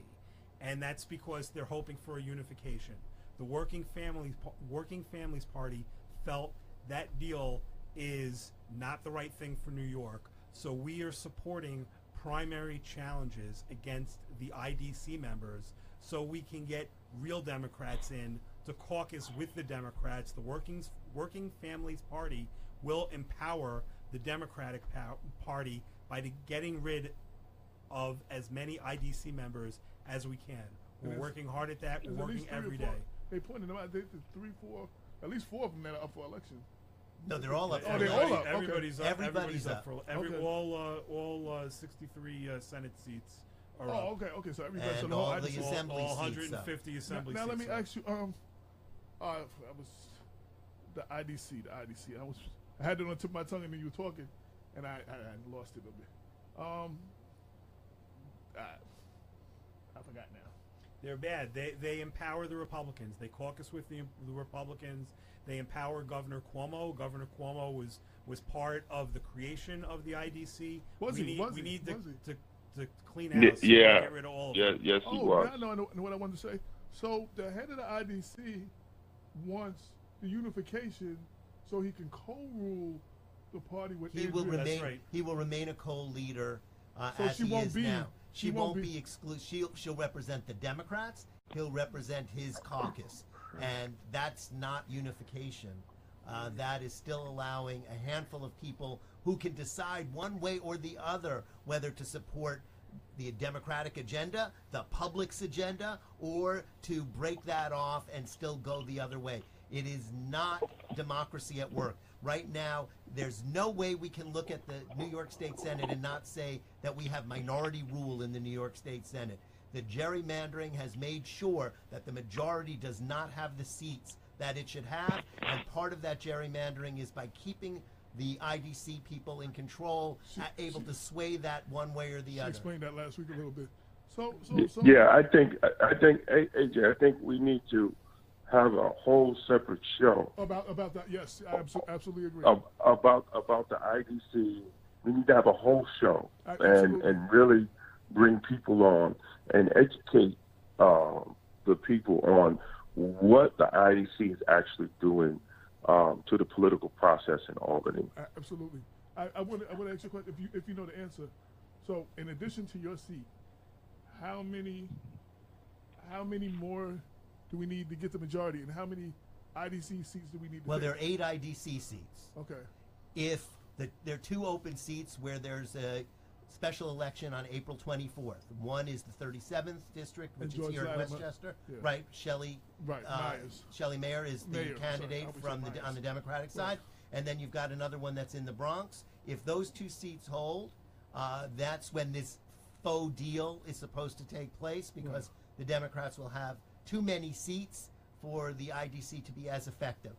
F: and that's because they're hoping for a unification. The Working Families Party felt that deal is not the right thing for New York, so we are supporting primary challenges against the IDC members so we can get real Democrats in to caucus with the Democrats. The Working Families Party will empower the Democratic Party by getting rid of as many IDC members as we can. We're working hard at that. We're working every day.
B: They pointed them out. There's 3, 4, at least 4 of them that are up for election.
E: No, they're all up.
B: Oh, they're all up.
F: Everybody's up. Everybody's up. All 63 Senate seats are up.
B: Okay. So everybody.
E: And
B: so the
E: all
B: whole
E: the
B: IDC.
E: assembly
F: all
E: seats
F: 150 assembly
B: now
F: seats.
B: let me
F: up.
B: ask you. I was the IDC. I had it on the tip of my tongue, and then you were talking, and I lost it a bit. I forgot now.
F: They're bad. They empower the Republicans. They caucus with the Republicans. They empower Governor Cuomo. Governor Cuomo was part of the creation of the IDC. We need to clean house.
O: Yeah.
F: Get rid of all of them.
O: Yes, he was.
B: Now I know what I wanted to say. So the head of the IDC wants the unification so he can co-rule the party with
E: He will remain. He will remain a co-leader as he is now. She won't be exclusive. She'll represent the Democrats. He'll represent his caucus, and that's not unification. That is still allowing a handful of people who can decide one way or the other whether to support the Democratic agenda, the public's agenda, or to break that off and still go the other way. It is not democracy at work. Right now, there's no way we can look at the New York State Senate and not say that we have minority rule in the New York State Senate. The gerrymandering has made sure that the majority does not have the seats that it should have, and part of that gerrymandering is by keeping the IDC people in control, able to sway that one way or the other.
B: She explained that last week a little bit. So
O: yeah, I think AJ, I think we need to have a whole separate show
B: about that. Yes, I absolutely agree.
O: About the IDC. We need to have a whole show and really bring people on and educate the people on what the IDC is actually doing to the political process in Albany.
B: Absolutely. I want to ask you a question if you know the answer. So, in addition to your seat, how many more do we need to get the majority, and how many IDC seats do we need?
E: Well, there are 8 IDC seats.
B: Okay.
E: If there are 2 open seats where there's a special election on April 24th. One is the 37th district, which is here in Westchester.
B: Yeah.
E: Right, Shelley.
B: Right, Myers.
E: Shelley Mayer is the candidate on the Democratic side, and then you've got another one that's in the Bronx. If those 2 seats hold, that's when this faux deal is supposed to take place, because the Democrats will have too many seats for the IDC to be as effective.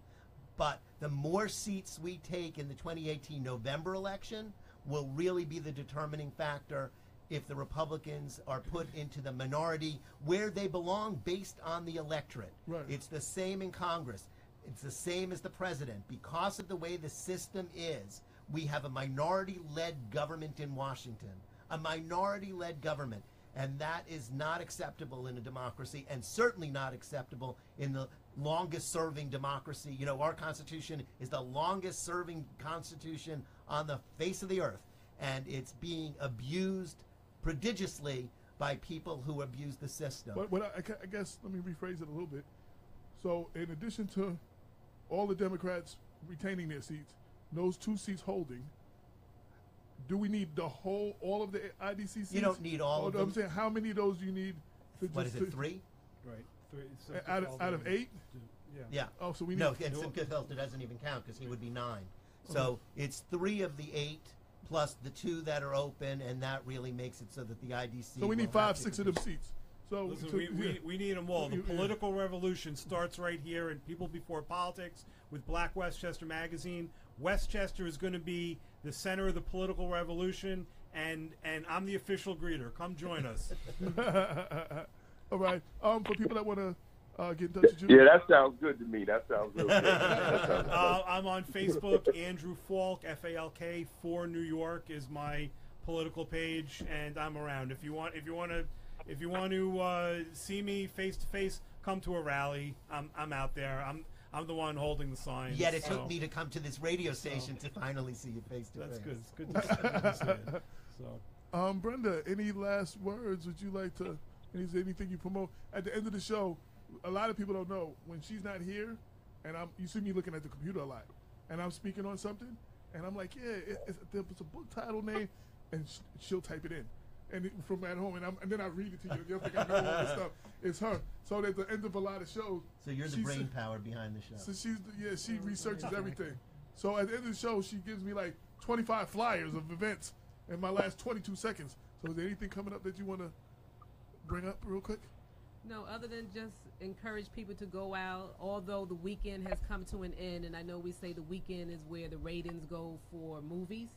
E: But the more seats we take in the 2018 November election will really be the determining factor if the Republicans are put into the minority where they belong based on the electorate.
B: Right.
E: It's the same in Congress. It's the same as the president. Because of the way the system is, we have a minority-led government in Washington. A minority-led government. And that is not acceptable in a democracy, and certainly not acceptable in the longest-serving democracy. You know, our Constitution is the longest-serving Constitution on the face of the earth, and it's being abused prodigiously by people who abuse the system.
B: But I guess, let me rephrase it a little bit. So, in addition to all the Democrats retaining their seats, those 2 seats holding, do we need all of the IDC seats?
E: You don't need all of them.
B: I'm saying, how many of those do you need?
E: What is it, 3?
F: Right. 3.
B: Out of 8?
E: Yeah.
B: Oh, so we need...
E: No, and Simcha Filter doesn't even count because he would be 9. So it's 3 of the 8 plus the 2 that are open, and that really makes it so that the IDC...
B: So we need 5, 6 of them seats. So
F: listen, we need them all. The political revolution starts right here in People Before Politics with Black Westchester Magazine. Westchester is going to be the center of the political revolution, and I'm the official greeter. Come join us.
B: All right. For people that want to get in touch with you.
O: Yeah, that sounds good to me. That sounds real good.
F: I'm on Facebook. Andrew Falk, Falk, for New York is my political page, and I'm around. If you want to see me face to face, come to a rally. I'm out there. I'm the one holding the signs.
E: Yet it took me to come to this radio station to finally see you face to face.
F: That's good. It's good to see it. So,
B: Brenda, any last words? Would you like to? Anything you promote at the end of the show? A lot of people don't know when she's not here, and you see me looking at the computer a lot, and I'm speaking on something, and I'm like, yeah, it's a book title name, and she'll type it in. And from at home, and then I read it to you. You think I know all this stuff. It's her. So at the end of a lot of shows.
E: So you're the brain power behind the show.
B: So she researches everything. So at the end of the show, she gives me like 25 flyers of events in my last 22 seconds. So is there anything coming up that you want to bring up real quick?
D: No, other than just encourage people to go out, although the weekend has come to an end, and I know we say the weekend is where the ratings go for movies.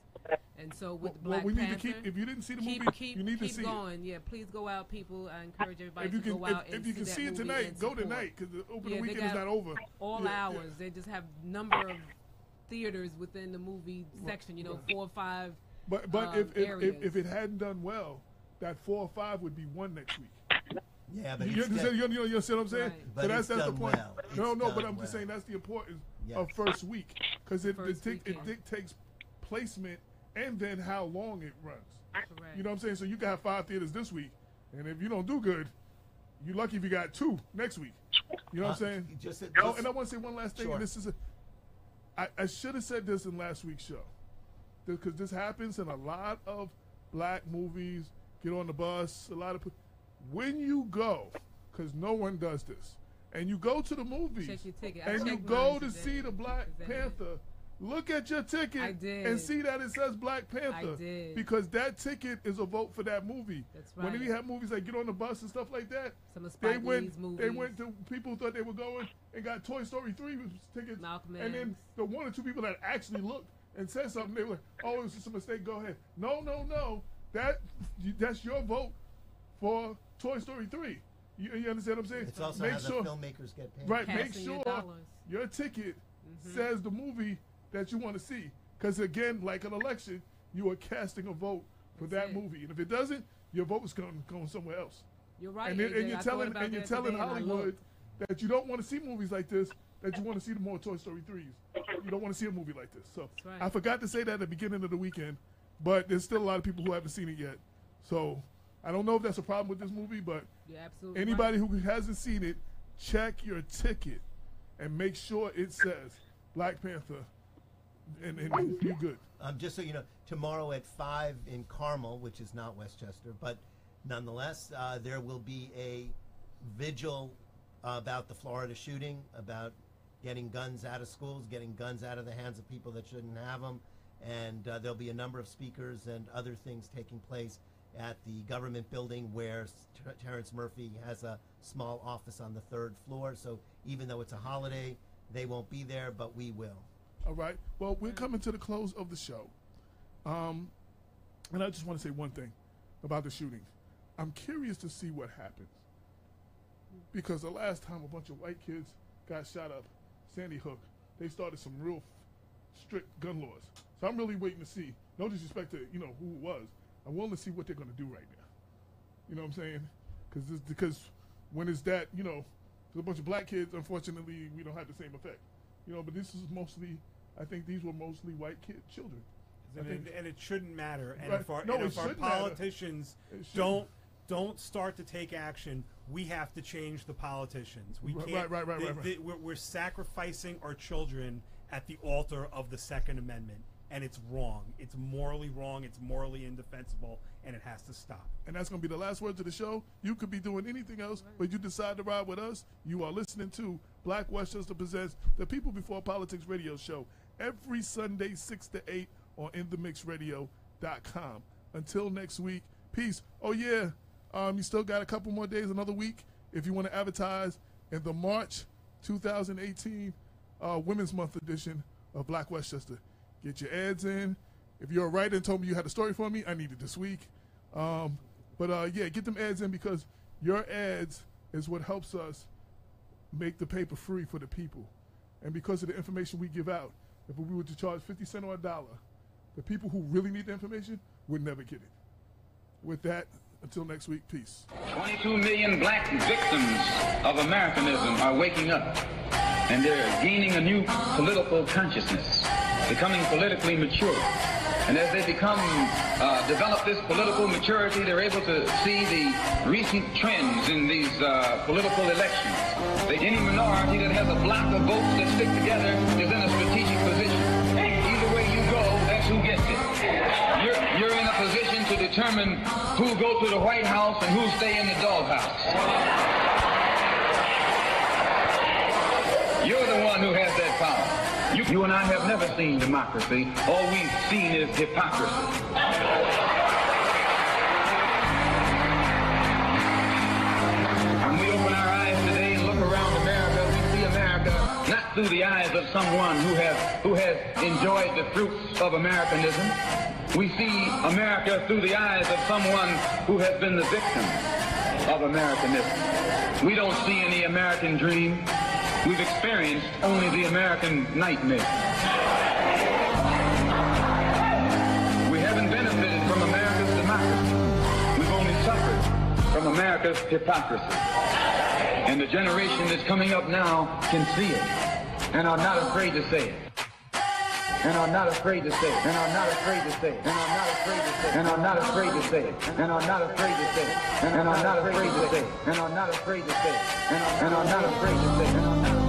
D: And so with Black
B: we need
D: Panther,
B: to keep, if you didn't see the movie, you need to see
D: going. Yeah, please go out, people. I encourage everybody to go out
B: if you can see it tonight, go tonight, because the opening weekend is not over.
D: All hours. They just have number of theaters within the movie section, 4 or 5
B: But if it hadn't done well, that 4 or 5 would be one next week.
E: Yeah, but
B: you see what I'm saying?
E: Right. But
B: so that's the point.
E: Well.
B: No, but I'm just saying that's the importance of first week, because it dictates placement and then how long it runs.
D: Correct.
B: You know what I'm saying? So you can have 5 theaters this week, and if you don't do good, you're lucky if you got 2 next week. You know what I'm saying? And I want to say one last thing.
E: Sure.
B: And this is I should have said this in last week's show, because this happens in a lot of black movies. Get on the bus. A lot of when you go, because no one does this, and you go to the movies,
D: check your ticket.
B: and you go to see the Black Panther, look at your ticket and see that it says Black Panther, because that ticket is a vote for that movie.
D: That's right.
B: When we have movies like Get on the Bus and stuff like that,
D: they went
B: to people who thought they were going and got Toy Story 3 tickets, and then the 1 or 2 people that actually looked and said something, they were like, oh, it was just a mistake, go ahead. No, that's your vote for Toy Story 3. You understand what I'm saying?
E: It's also how the filmmakers get paid.
B: Right, make sure your ticket says the movie that you want to see. Because again, like an election, you are casting a vote for that movie. And if it doesn't, your vote is going somewhere else.
D: You're right.
B: And you're telling Hollywood that you don't want to see movies like this, that you want to see the more Toy Story 3s. You don't want to see a movie like this. So I forgot to say that at the beginning of the weekend, but there's still a lot of people who haven't seen it yet. So I don't know if that's a problem with this movie, but anybody who hasn't seen it, check your ticket and make sure it says Black Panther, and you're good.
E: Just so you know, tomorrow at 5 in Carmel, which is not Westchester, but nonetheless, there will be a vigil about the Florida shooting, about getting guns out of schools, getting guns out of the hands of people that shouldn't have them, and there'll be a number of speakers and other things taking place at the government building where Terrence Murphy has a small office on the 3rd floor. So even though it's a holiday, they won't be there, but we will.
B: All right. Well, we're coming to the close of the show. And I just want to say one thing. about the shooting. I'm curious to see what happens. Because the last time a bunch of white kids got shot up, Sandy Hook, they started some real strict gun laws. So I'm really waiting to see. No disrespect to, who it was. I'm willing to see what they're going to do right now. You know what I'm saying? Because when it's that, for a bunch of black kids, unfortunately, we don't have the same effect. But this is mostly, I think these were mostly white children.
F: And it shouldn't matter. And
B: Right.
F: if our politicians don't start to take action, we have to change the politicians. We can't.
B: Right.
F: We're sacrificing our children at the altar of the Second Amendment, and it's wrong. It's morally wrong. It's morally indefensible, and it has to stop.
B: And that's going to be the last words of the show. You could be doing anything else, but you decide to ride with us. You are listening to Black Westchester Presents the People Before Politics radio show every Sunday, 6 to 8 on InTheMixRadio.com. Until next week, peace. Oh, yeah, you still got a couple more days, another week, if you want to advertise in the March 2018 Women's Month edition of Black Westchester. Get your ads in. If you're a writer and told me you had a story for me, I need it this week. Get them ads in, because your ads is what helps us make the paper free for the people. And because of the information we give out, if we were to charge 50 cents or $1, the people who really need the information would never get it. With that, until next week, peace.
A: 22 million black victims of Americanism are waking up, and they're gaining a new political consciousness, becoming politically mature. And as they develop this political maturity, they're able to see the recent trends in these political elections. Any minority that has a block of votes that stick together is in a strategic position. Either way you go, that's who gets it. You're in a position to determine who go to the White House and who stay in the doghouse. You're the one who has that power. You and I have never seen democracy. All we've seen is hypocrisy. When we open our eyes today and look around America, we see America not through the eyes of someone who has enjoyed the fruits of Americanism. We see America through the eyes of someone who has been the victim of Americanism. We don't see any American dream. We've experienced only the American nightmare. We haven't benefited from America's democracy. We've only suffered from America's hypocrisy. And the generation that's coming up now can see it and are not afraid to say it. And are not afraid to say it. And are not afraid to say it. And are not afraid to say it. And are not afraid to say it. And are not afraid to say it. And are not afraid to say it. And are not afraid to say it. And are not afraid to say it.